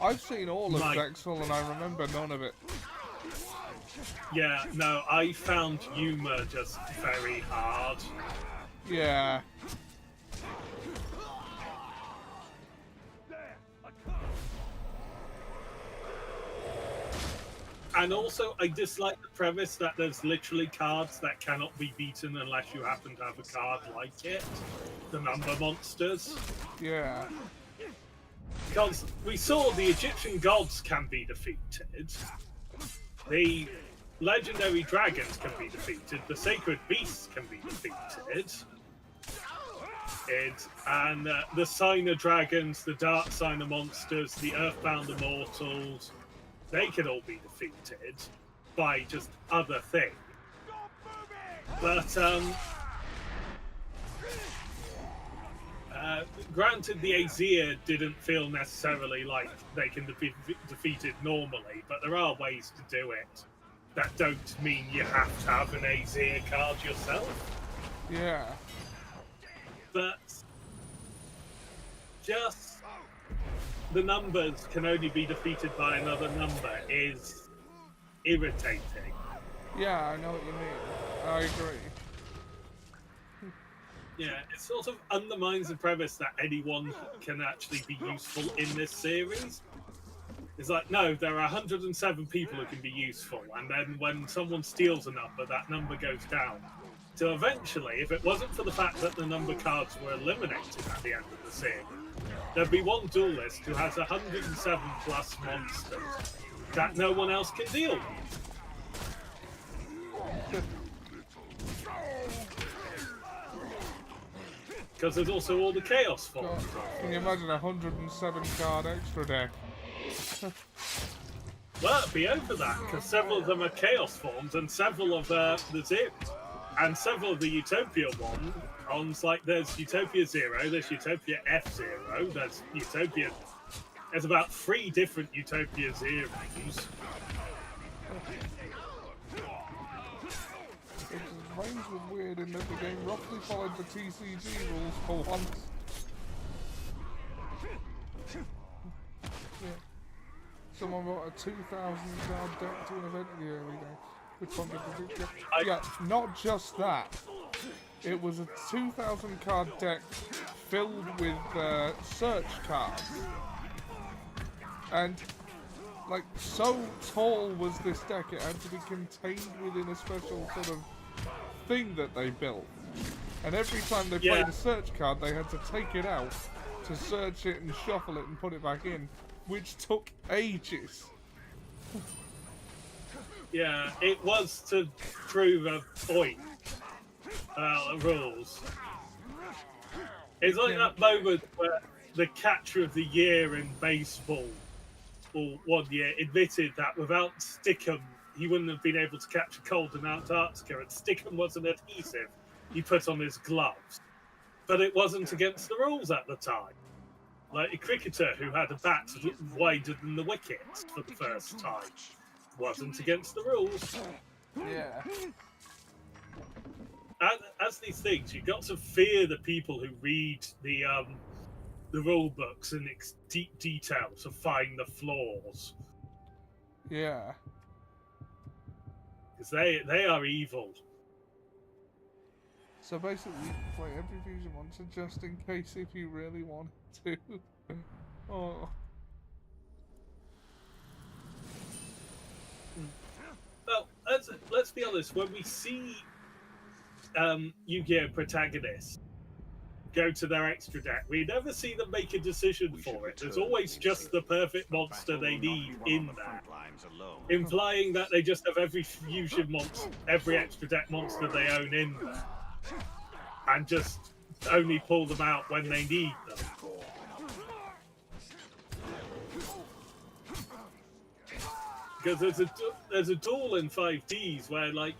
B: I've seen all of Zexal and I remember none of it.
A: Yeah, no, I found Yuma just very hard.
B: Yeah.
A: And also, I dislike the premise that there's literally cards that cannot be beaten unless you happen to have a card like it. The number monsters.
B: Yeah.
A: Because we saw the Egyptian gods can be defeated. The legendary dragons can be defeated. The sacred beasts can be defeated. And the Signer dragons, the Dark Signer monsters, the Earthbound immortals, they can all be defeated by just other things. But granted, the Aesir didn't feel necessarily like they can be defeated normally, but there are ways to do it that don't mean you have to have an Aesir card yourself.
B: Yeah.
A: But just the numbers can only be defeated by another number is irritating.
B: Yeah, I know what you mean. I agree.
A: Yeah, it sort of undermines the premise that anyone can actually be useful in this series. It's like, no, there are 107 people who can be useful, and then when someone steals a number, that number goes down. So eventually, if it wasn't for the fact that the number cards were eliminated at the end of the series, there'd be one duelist who has 107 plus monsters that no one else can deal with. Because there's also all the Chaos forms.
B: Can you imagine 107 card extra deck?
A: Well, it'd be over that, because several of them are Chaos forms, and several of the Zeros. And several of the Utopia ones, like there's Utopia Zero, there's Utopia F-Zero, there's Utopia... There's about 3 different Utopia Zeros.
B: Range was weird in that the game roughly followed the TCG rules for once. Yeah. Someone brought a 2,000 card deck to an event in the early days. Which one did you? Yeah, not just that. It was a 2,000 card deck filled with search cards. And like, so tall was this deck, it had to be contained within a special sort of thing that they built, and every time they played a search card they had to take it out to search it and shuffle it and put it back in, which took ages.
A: Yeah, it was to prove a point about the rules. It's like that moment where the catcher of the year in baseball, or one year, admitted that without Stickum he wouldn't have been able to catch a cold in Antarctica, and Stickum was an adhesive he put on his gloves. But it wasn't against the rules at the time. Like a cricketer who had a bat wider than the wickets for the first time wasn't against the rules.
B: Yeah.
A: As these things, you've got to fear the people who read the rule books in deep detail to find the flaws.
B: Yeah.
A: Because they are evil.
B: So basically, you can play every fusion monster just in case if you really want to. Oh.
A: Well, let's be honest. When we see Yu-Gi-Oh protagonists go to their extra deck, we never see them make a decision for it. There's always just the perfect monster they need in there, implying that they just have every fusion monster, every extra deck monster they own in there, and just only pull them out when they need them. Because there's a duel in 5Ds where like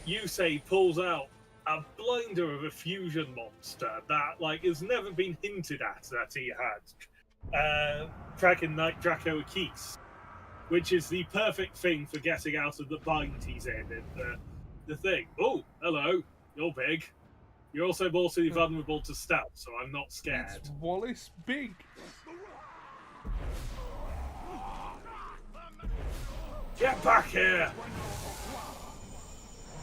A: Yusei pulls out a blinder of a fusion monster that like has never been hinted at that he had. Dragon Knight Draco Akis, which is the perfect thing for getting out of the bind he's in the thing. Oh, hello, you're big. You're also mostly vulnerable to stealth, so I'm not scared.
B: It's Wallace Big.
A: Get back here!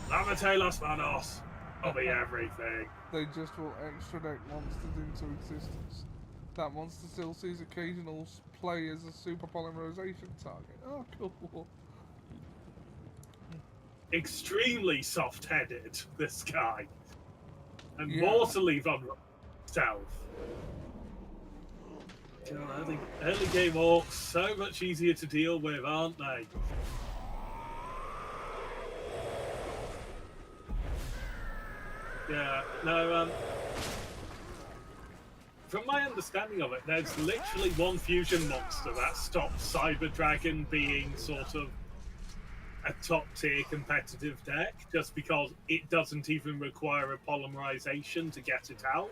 A: Lamate las manos. I'll be everything.
B: They just will extra deck monsters into existence. That monster still sees occasional play as a super polymerization target. Oh, cool.
A: Extremely soft-headed, this guy. And mortally vulnerable to stealth. God, early game orcs, so much easier to deal with, aren't they? Yeah, no, from my understanding of it, there's literally one fusion monster that stops Cyber Dragon being sort of a top-tier competitive deck, just because it doesn't even require a polymerization to get it out.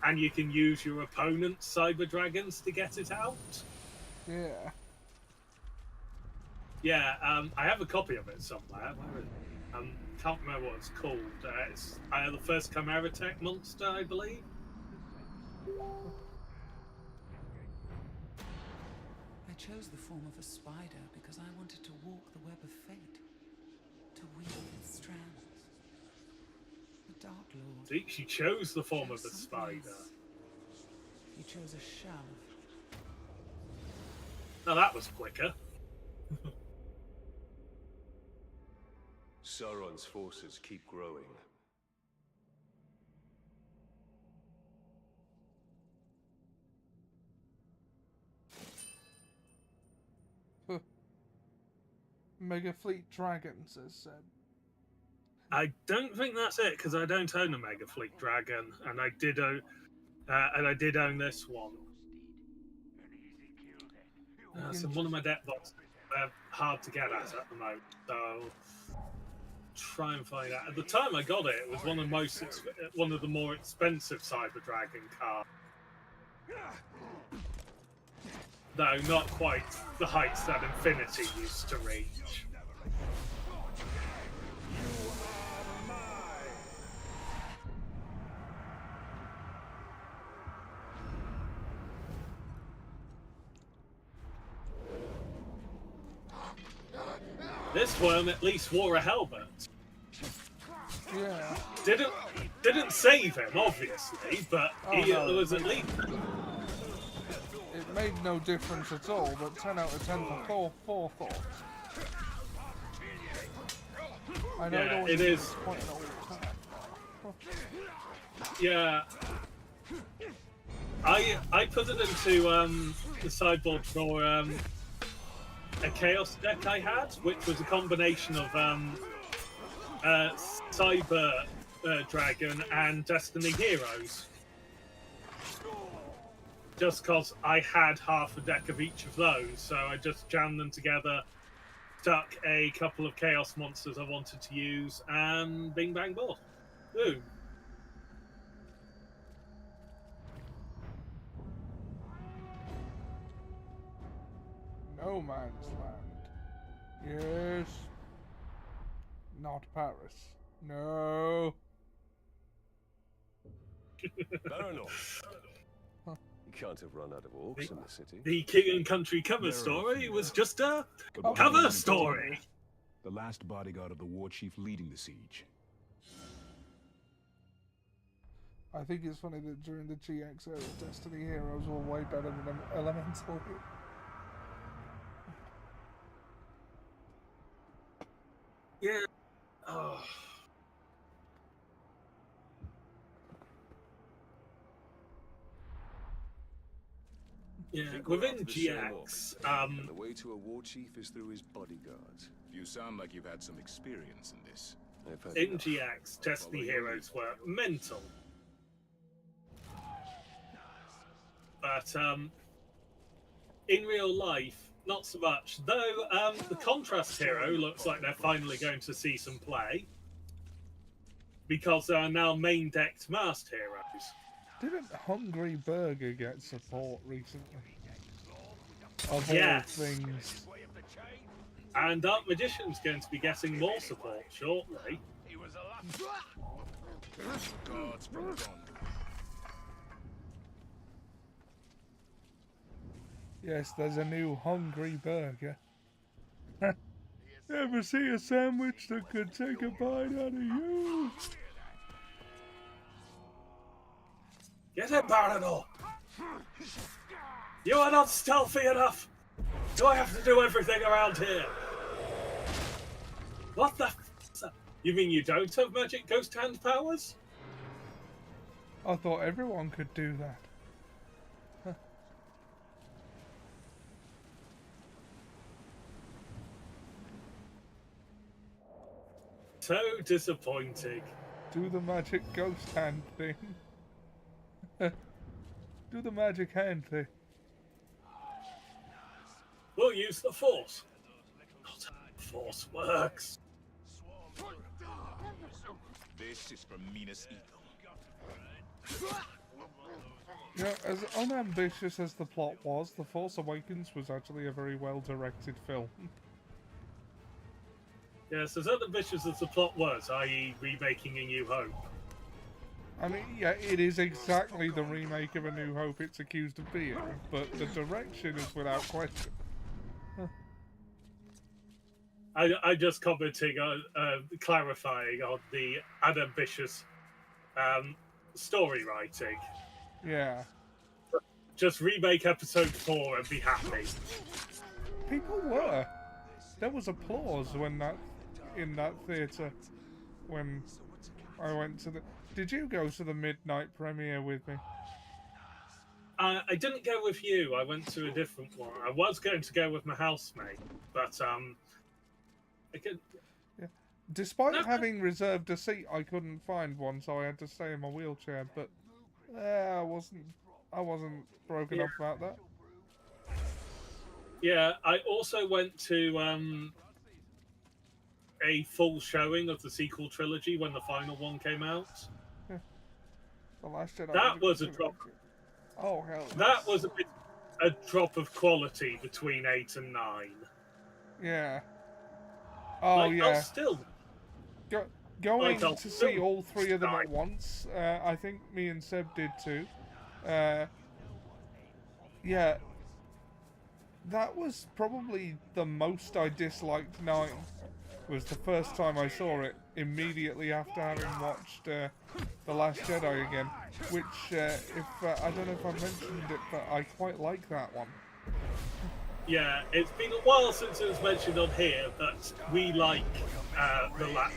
A: and you can use your opponent's cyber dragons to get it out.
B: Yeah.
A: Yeah, I have a copy of it somewhere. Where is it? Can't remember what it's called. It's the first Chimera Tech monster, I believe.
F: I chose the form of a spider because I wanted to walk the web of fate, to weave its strands. The Dark Lord.
A: See, she chose the form of the spider.
F: He chose a shell.
A: Now that was quicker.
J: Sauron's forces keep growing.
B: Mega Fleet Dragons, as said.
A: I don't think that's it because I don't own a Mega Fleet Dragon, and I did own this one. So one of my deck boxes hard to get at the moment, so try and find out. At the time I got it, it was one of the more expensive Cyber Dragon cards. Though not quite the heights that Infinity used to reach. This worm at least wore a helmet.
B: Yeah.
A: Didn't save him, obviously, but he was at least.
B: It made no difference at all, but 10 out of 10 for forethought. I know
A: Yeah, it is
B: quite an old time.
A: Yeah. I put it into the sideboard for a Chaos deck I had, which was a combination of Cyber Dragon and Destiny Heroes. Just because I had half a deck of each of those, so I just jammed them together, stuck a couple of Chaos monsters I wanted to use, and bing bang boom. Boom.
B: No Man's Land. Yes. Not Paris. No.
J: Baranor. You can't have run out of orcs in the city.
A: The King and Country cover story was just a cover story.
L: The last bodyguard of the war chief leading the siege.
B: I think it's funny that during the GX era, Destiny Heroes were way better than Elemental.
A: Yeah. Oh. Yeah, within GX,
J: and the way to a war chief is through his bodyguards.
L: You sound like you've had some experience in this.
A: In GX, Destiny Heroes were mental. But in real life, not so much. Though the Contrast Hero looks like they're finally going to see some play. Because there are now main decked masked heroes.
B: Didn't Hungry Burger get support recently? Of
A: Yes.
B: all things.
A: And Dark Magician's going to be getting more support shortly.
L: Gods from Gondor.
B: Yes, there's a new Hungry Burger. Ever see a sandwich that could take a bite out of you?
A: Get him, Baranor! You are not stealthy enough! Do I have to do everything around here? What the f***? You mean you don't have magic ghost hand powers?
B: I thought everyone could do that. Huh.
A: So disappointing.
B: Do the magic ghost hand thing. Do the magic hand thing.
A: We'll use the Force. Not how the Force works.
L: This is from Minas Ithil.
B: Yeah, as unambitious as the plot was, The Force Awakens was actually a very well-directed film.
A: Yes, as unambitious as the plot was, i.e. remaking A New Hope.
B: I mean, yeah, it is exactly the remake of A New Hope it's accused of being, but the direction is without question.
A: I just commenting on, clarifying on the unambitious story writing.
B: Yeah.
A: Just remake episode 4 and be happy.
B: People were. There was applause when in that theatre when I went to the... Did you go to the midnight premiere with me?
A: I didn't go with you. I went to a different one. I was going to go with my housemate, but I could.
B: Yeah. Despite having reserved a seat, I couldn't find one, so I had to stay in my wheelchair. But I wasn't broken up about that.
A: Yeah, I also went to a full showing of the sequel trilogy when the final one came out.
B: Yeah. The Last Jedi.
A: That was a drop.
B: Oh hell.
A: That was a drop of quality between 8 and 9.
B: Yeah. Oh
A: like,
B: yeah.
A: I'll still
B: going to see all three of them at once. I think me and Seb did too. Yeah. That was probably the most I disliked 9. Was the first time I saw it, immediately after having watched The Last Jedi again. Which, I don't know if I mentioned it, but I quite like that one.
A: Yeah, it's been a while since it was mentioned on here, but we like The Last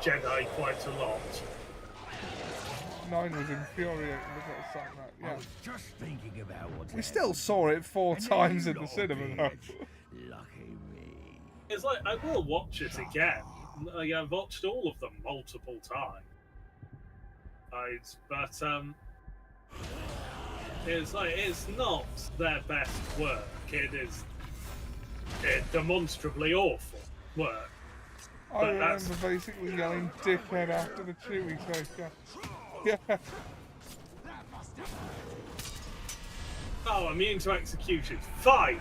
A: Jedi quite a lot.
B: 9 was infuriating the first time that, yeah.
K: I was just thinking about what's
B: We still saw it 4 times in the cinema, though.
K: Lucky me.
A: It's like, I will watch it again. Like, I've watched all of them multiple times. But, it's like, it's not their best work. It is demonstrably awful work.
B: I remember basically yelling dickhead after the Chewie taker. Yeah.
A: Oh, immune to execution. Fine.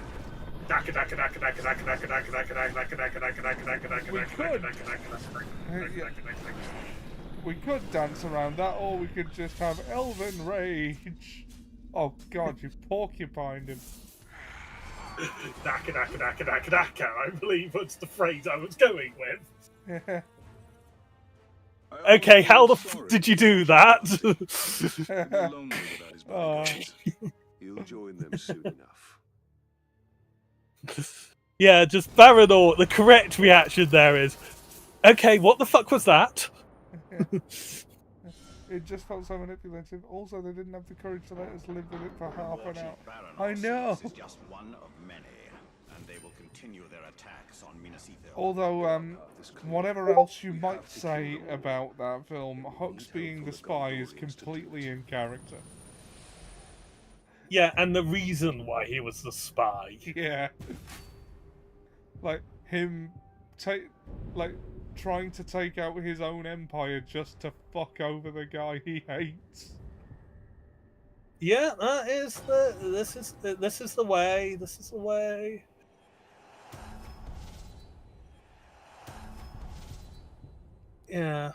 B: We could dance around that, or we could just have Elven Rage. Oh god, you porcupined him.
A: I believe that's the phrase I was going with.
B: Yeah.
A: Okay, how the f did you do that?
J: He'll join them soon enough.
A: Yeah, just Baranor. The correct reaction there is, okay, what the fuck was that?
B: It just felt so manipulative. Also, they didn't have the courage to let us live with it for half an hour. I know.
I: This is just one of many, and they will continue their attacks on Minas Ithil.
B: Although, whatever else you might say about that film, Hux being the spy is completely in character.
A: Yeah, and the reason why he was the spy.
B: Yeah. Like, him trying to take out his own empire just to fuck over the guy he hates.
A: Yeah, that is this is the way. This is the way. Yeah.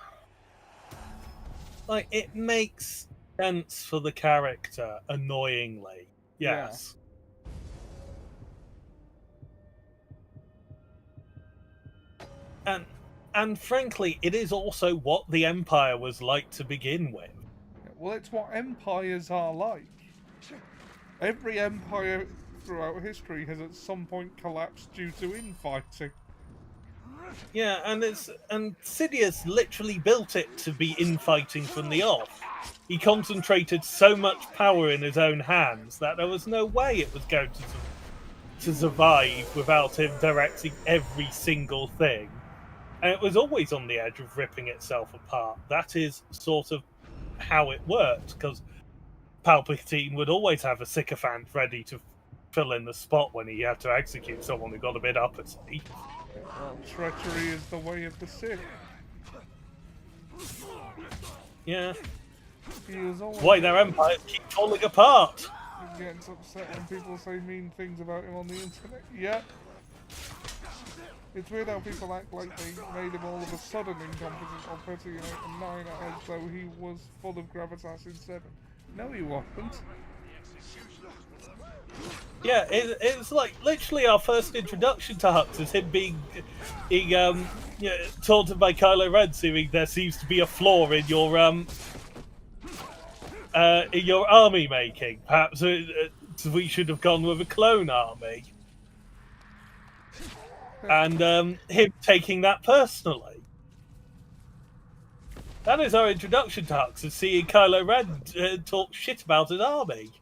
A: Like, it makes sense for the character, annoyingly. Yes. Yeah. And frankly, it is also what the Empire was like to begin with.
B: Well, it's what empires are like. Every empire throughout history has at some point collapsed due to infighting.
A: Yeah, and Sidious literally built it to be infighting from the off. He concentrated so much power in his own hands that there was no way it was going to survive without him directing every single thing. And it was always on the edge of ripping itself apart. That is sort of how it worked, because Palpatine would always have a sycophant ready to fill in the spot when he had to execute someone who got a bit uppity.
B: Well, treachery is the way of the Sith.
A: Yeah.
B: He was always...
A: Why their empires keep falling apart.
B: He gets upset when people say mean things about him on the internet. Yeah. It's weird how people act like they made him all of a sudden incompetent or petty in 8 and 9 as though he was full of gravitas in 7. No, he wasn't.
A: Yeah, it's like literally our first introduction to Hux is him being taunted by Kylo Ren, saying there seems to be a flaw in your army making. Perhaps we should have gone with a clone army. And him taking that personally. That is our introduction to Hux, is seeing Kylo Ren talk shit about his army.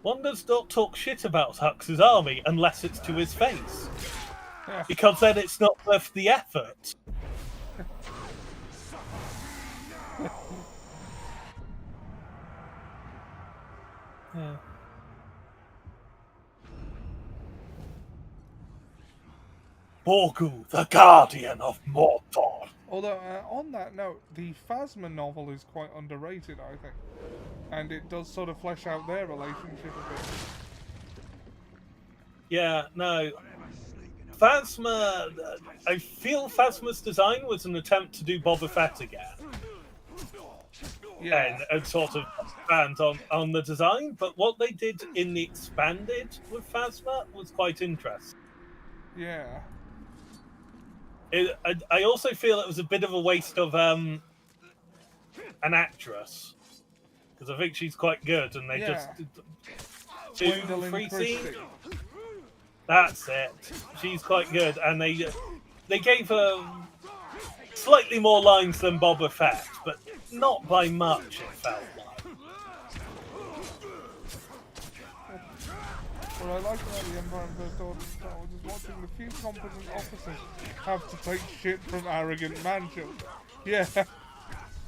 A: One does not talk shit about Hux's army unless it's to his face. Because then it's not worth the effort. Yeah. Morgul, the Guardian of Mordor.
B: Although, on that note, the Phasma novel is quite underrated, I think. And it does sort of flesh out their relationship a bit.
A: Yeah, no. Phasma... I feel Phasma's design was an attempt to do Boba Fett again.
B: Yeah.
A: And sort of expand on the design, but what they did in the expanded with Phasma was quite interesting.
B: Yeah.
A: I also feel it was a bit of a waste of an actress. Because I think she's quite good, and they just... 2, 3 scenes? That's it. She's quite good, and they gave her slightly more lines than Boba Fett, but not by much, it felt like.
B: What I like about the Empire and First Order of Star Wars is watching the few competent officers have to take shit from arrogant man-children. Yeah.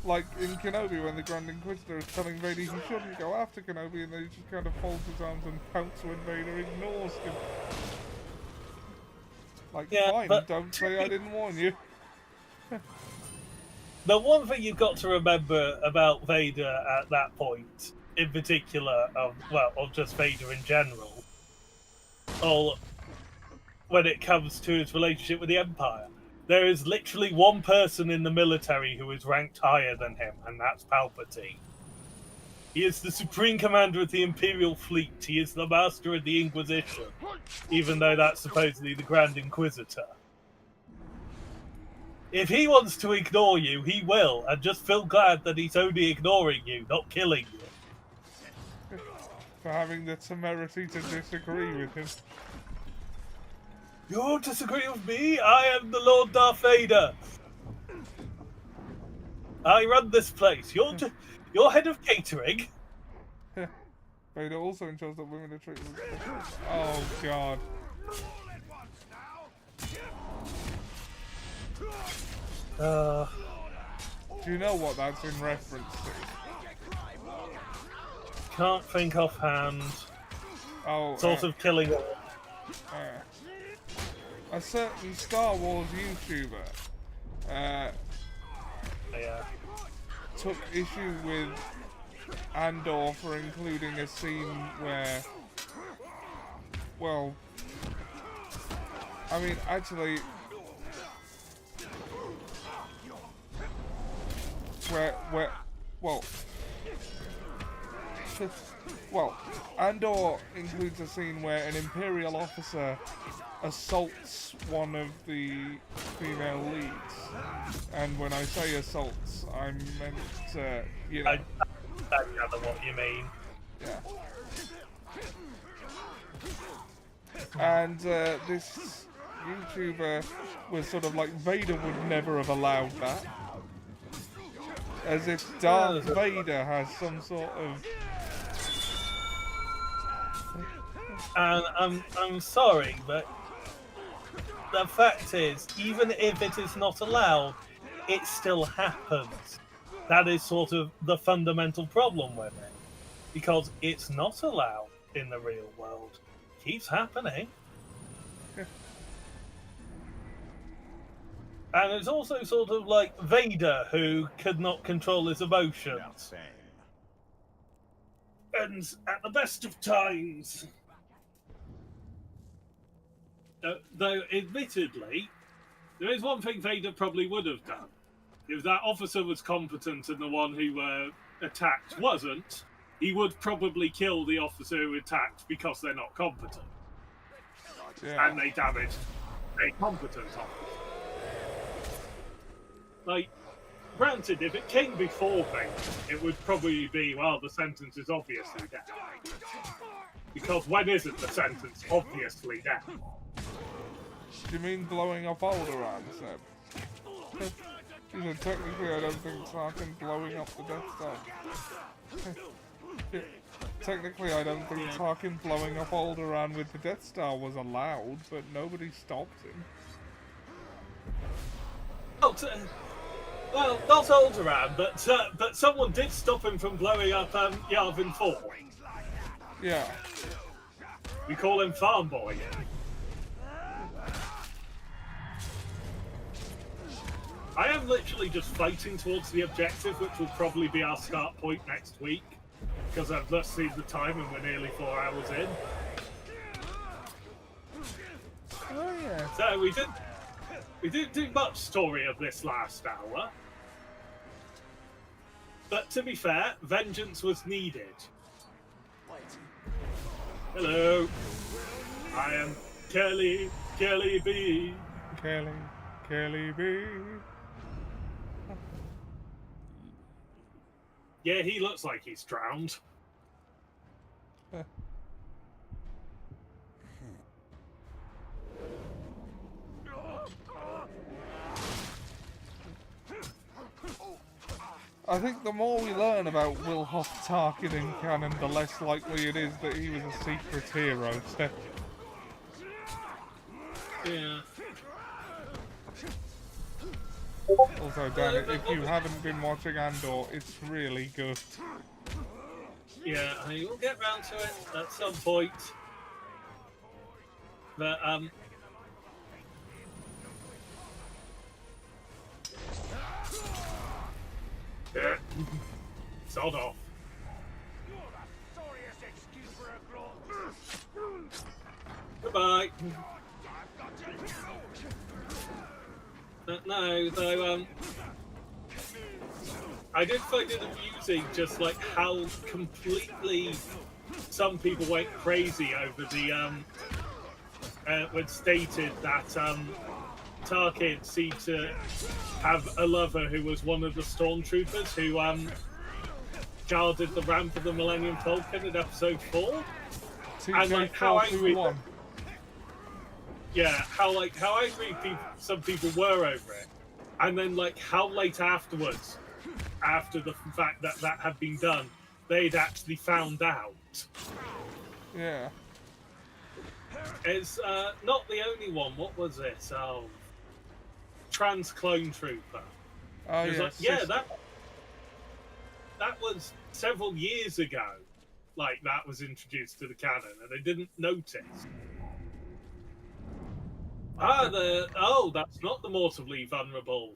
B: Like in Kenobi, when the Grand Inquisitor is telling Vader he shouldn't go after Kenobi, and then he just kind of folds his arms and pouts when Vader ignores him. Like,
A: yeah,
B: fine,
A: but
B: don't say I didn't warn you.
A: The one thing you've got to remember about Vader at that point, in particular, of just Vader in general, or when it comes to his relationship with the Empire, there is literally one person in the military who is ranked higher than him, and that's Palpatine. He is the Supreme Commander of the Imperial Fleet. He is the Master of the Inquisition, even though that's supposedly the Grand Inquisitor. If he wants to ignore you, he will, and just feel glad that he's only ignoring you, not killing you.
B: For having the temerity to disagree with him.
A: You won't disagree with me? I am the Lord Darth Vader. I run this place. You're head of catering.
B: Vader also ensures that women are treated with respect. Oh god. Do you know what that's in reference to?
A: Can't think offhand.
B: Oh,
A: sort of killing.
B: A certain Star Wars YouTuber took issue with Andor for including a scene where, well, I mean, actually, well, Andor includes a scene where an Imperial officer assaults one of the female leads, and when I say assaults, I meant, you know.
A: I gather what you mean.
B: Yeah. And this YouTuber was sort of like, Vader would never have allowed that. As if Darth Vader has some sort of...
A: And I'm sorry, but the fact is, even if it is not allowed, it still happens. That is sort of the fundamental problem with it. Because it's not allowed in the real world. Keeps happening. And it's also sort of like Vader, who could not control his emotions. And at the best of times. Though, admittedly, there is one thing Vader probably would have done. If that officer was competent and the one who attacked wasn't, he would probably kill the officer who attacked because they're not competent.
B: Yeah.
A: And they damaged a competent officer. Like, granted, if it came before Vader, it would probably be, well, the sentence is obviously death. Because when isn't the sentence obviously death?
B: Do you mean blowing up Alderaan, Seb? You know, technically I don't think Tarkin blowing up the Death Star. Technically I don't think Tarkin blowing up Alderaan with the Death Star was allowed, but nobody stopped him.
A: Well, not Alderaan, but someone did stop him from blowing up Yavin 4.
B: Yeah.
A: We call him Farm Boy. I am literally just fighting towards the objective, which will probably be our start point next week, because I've just seen the time and we're nearly 4 hours in.
B: Oh yeah.
A: So we didn't do much story of this last hour. But to be fair, vengeance was needed. Hello. I am Kelly B.
B: Kelly B.
A: Yeah, he looks like he's drowned.
B: I think the more we learn about Wilhoff Tarkin in canon, the less likely it is that he was a secret hero. So.
A: Yeah.
B: Also, Dan, if you haven't been watching Andor, it's really good.
A: Yeah, I mean, we'll get round to it at some point. But, sod off. Goodbye. No, though, I did find it amusing just like how completely some people went crazy over the when stated that Tarkin seemed to have a lover who was one of the stormtroopers who guarded the ramp of the Millennium Falcon in episode 4. And like how angry how angry some people were over it. And then like how late afterwards, after the fact that that had been done, they'd actually found out.
B: Yeah.
A: It's not the only one. What was this? Oh, Trans Clone Trooper.
B: Oh
A: yeah.
B: like,
A: yeah, that was several years ago. Like that was introduced to the canon, and they didn't notice. That's not the mortally vulnerable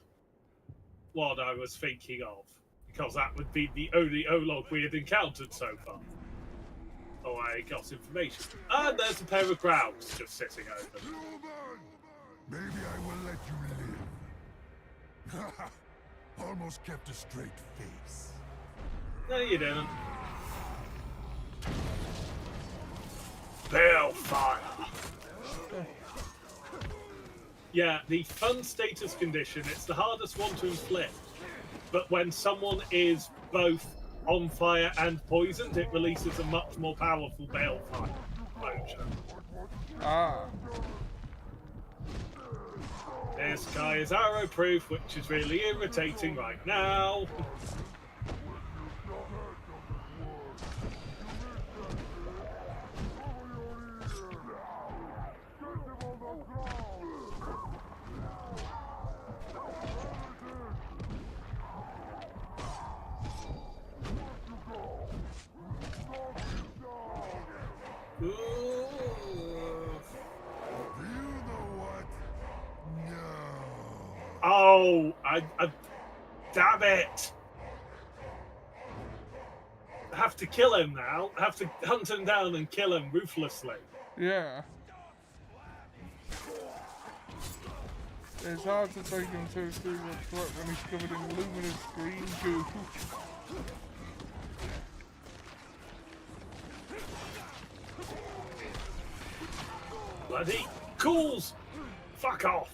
A: one I was thinking of, because that would be the only Olog we had encountered so far. Oh, I got information. And there's a pair of grouse just sitting over.
G: Maybe I will let you live. Almost kept a straight face.
A: No, you didn't. Balefire. Yeah, the fun status condition, it's the hardest one to inflict. But when someone is both on fire and poisoned, it releases a much more powerful balefire explosion.
B: Ah.
A: This guy is arrow-proof, which is really irritating right now. No! Damn it! I have to kill him now. I have to hunt him down and kill him ruthlessly.
B: Yeah. It's hard to take him seriously when he's covered in luminous green goo.
A: Bloody ghouls! Fuck off!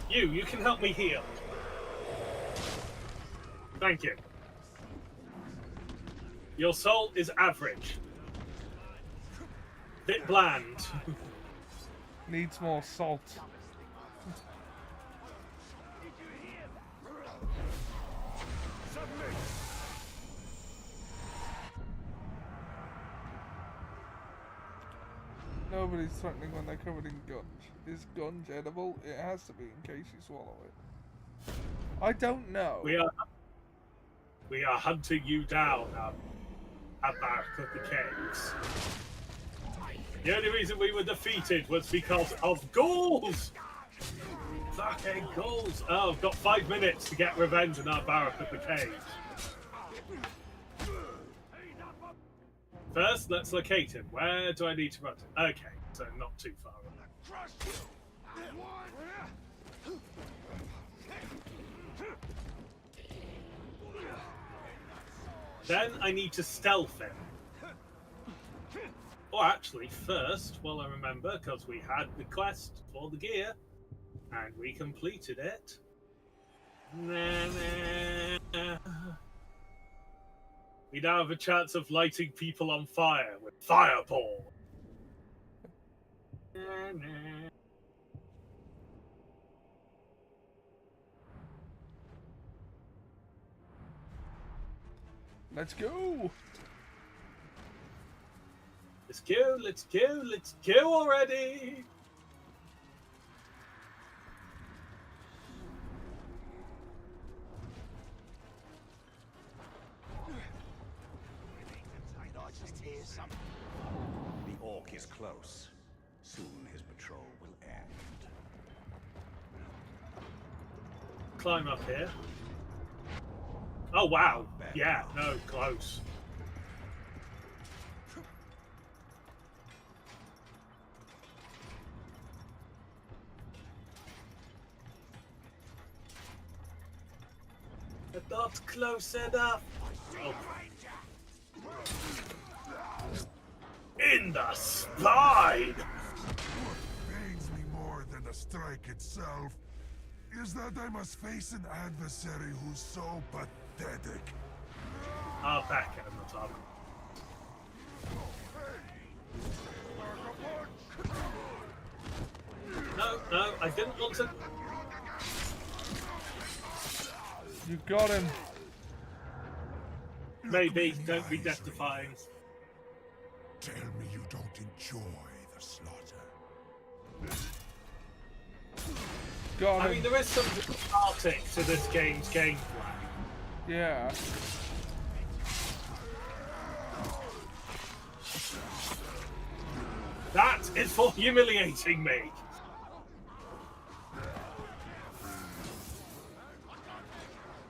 A: You can help me heal. Thank you. Your soul is average. Bit bland.
B: Needs more salt. Nobody's threatening when they're covered in gunge. Is gunge edible? It has to be in case you swallow it. I don't know.
A: We are hunting you down at back of the caves. The only reason we were defeated was because of ghouls! Fucking ghouls! Oh, I've got 5 minutes to get revenge on our barrack at the caves. First, let's locate him. Where do I need to run to? Okay, so not too far away. Then I need to stealth him. Or actually, first, well I remember, because we had the quest for the gear, and we completed it. We now have a chance of lighting people on fire with fireball.
B: Let's go!
A: Let's go, let's go, let's go already!
I: I just hear something. The orc is close. Soon his patrol will end.
A: Climb up here. Oh wow! Yeah, no, close. Not close enough. Oh. In the spine!
G: What pains me more than the strike itself is that I must face an adversary who's so pathetic.
A: I'll back him at the top. No, I didn't want to.
B: You got him.
A: Maybe, don't be death-defying.
G: Tell me you don't enjoy the slaughter.
B: Got him.
A: I mean, there is some cathartic to this game's gameplay.
B: Yeah.
A: That is for humiliating me.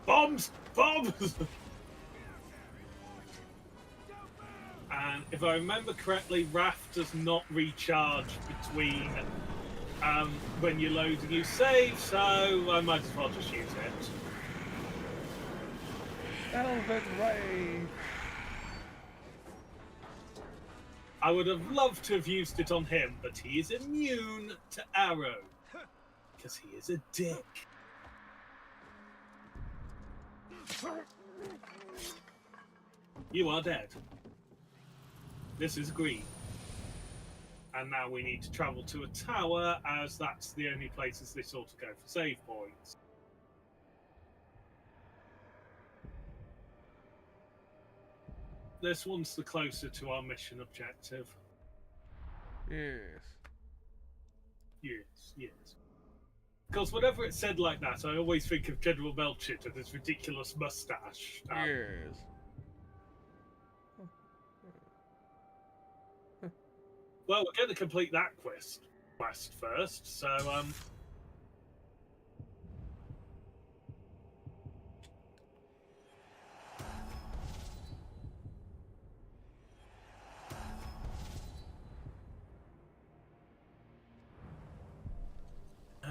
A: Bombs! Bombs! And if I remember correctly, Wrath does not recharge between when you load a new save, so I might as well just use it.
B: Elven Ray!
A: I would have loved to have used it on him, but he is immune to arrow. Because he is a dick. You are dead. This is green. And now we need to travel to a tower, as that's the only places this ought to go for save points. This one's the closer to our mission objective.
B: Yes.
A: Yes, yes. Because whenever it's said like that, I always think of General Melchett and his ridiculous mustache.
B: Yes.
A: Well, we're going to complete that quest first. So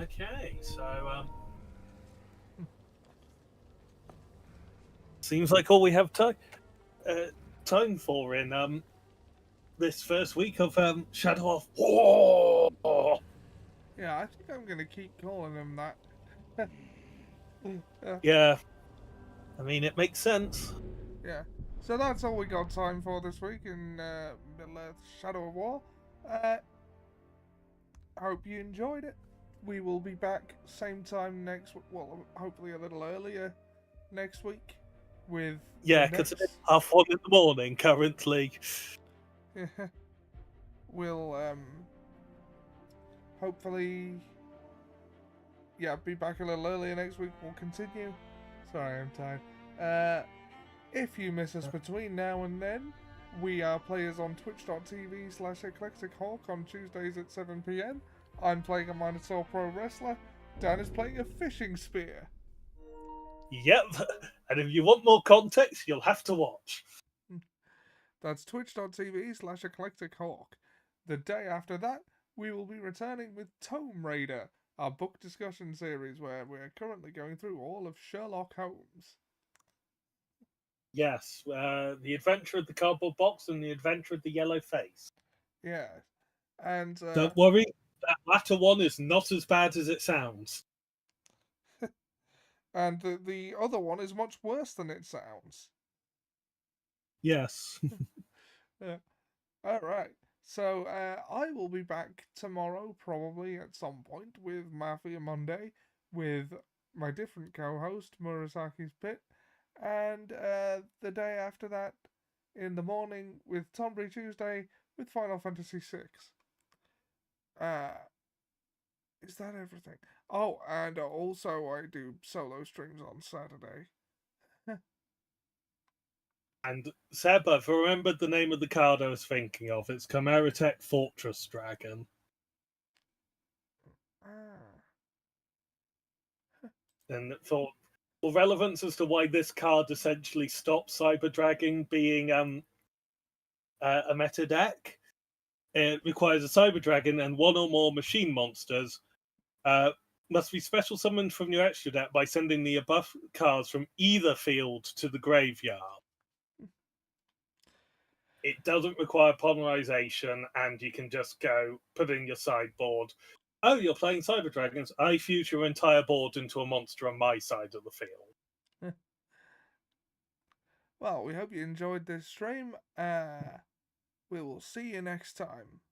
A: okay, so seems like all we have time for in this first week of Shadow of War.
B: Yeah, I think I'm gonna keep calling him that.
A: Yeah, I mean it makes sense.
B: Yeah. So that's all we got time for this week in Middle-earth Shadow of War. Hope you enjoyed it. We will be back same time next. Well, hopefully a little earlier next week with
A: Yeah,
B: the
A: because
B: next.
A: it's 1:30 in the morning currently.
B: We'll hopefully be back a little earlier next week. We'll continue. Sorry, I'm tired. If you miss us between now and then, we are players on twitch.tv/eclectichawk on Tuesdays at 7 PM. I'm playing a Minotaur Pro Wrestler. Dan is playing a fishing spear.
A: Yep, and if you want more context, you'll have to watch.
B: That's twitch.tv/eclectichawk. The day after that, we will be returning with Tomb Raider, our book discussion series where we're currently going through all of Sherlock Holmes.
A: Yes, The Adventure of the Cardboard Box and The Adventure of the Yellow Face.
B: Yeah, and
A: don't worry, that latter one is not as bad as it sounds.
B: And the other one is much worse than it sounds.
A: Yes.
B: Yeah. All right. So I will be back tomorrow, probably at some point, with Mafia Monday, with my different co-host Murasaki's Pit, and the day after that, in the morning, with Tombury Tuesday, with Final Fantasy VI. Is that everything? Oh, and also I do solo streams on Saturday.
A: And Seb, I've remembered the name of the card I was thinking of. It's Chimeratech Fortress Dragon. And for relevance as to why this card essentially stops Cyber Dragon being a meta deck, it requires a Cyber Dragon and one or more machine monsters must be special summoned from your extra deck by sending the above cards from either field to the graveyard. It doesn't require polymerization, and you can just go put in your sideboard. Oh, you're playing Cyber Dragons. I fuse your entire board into a monster on my side of the field.
B: Well, we hope you enjoyed this stream. We will see you next time.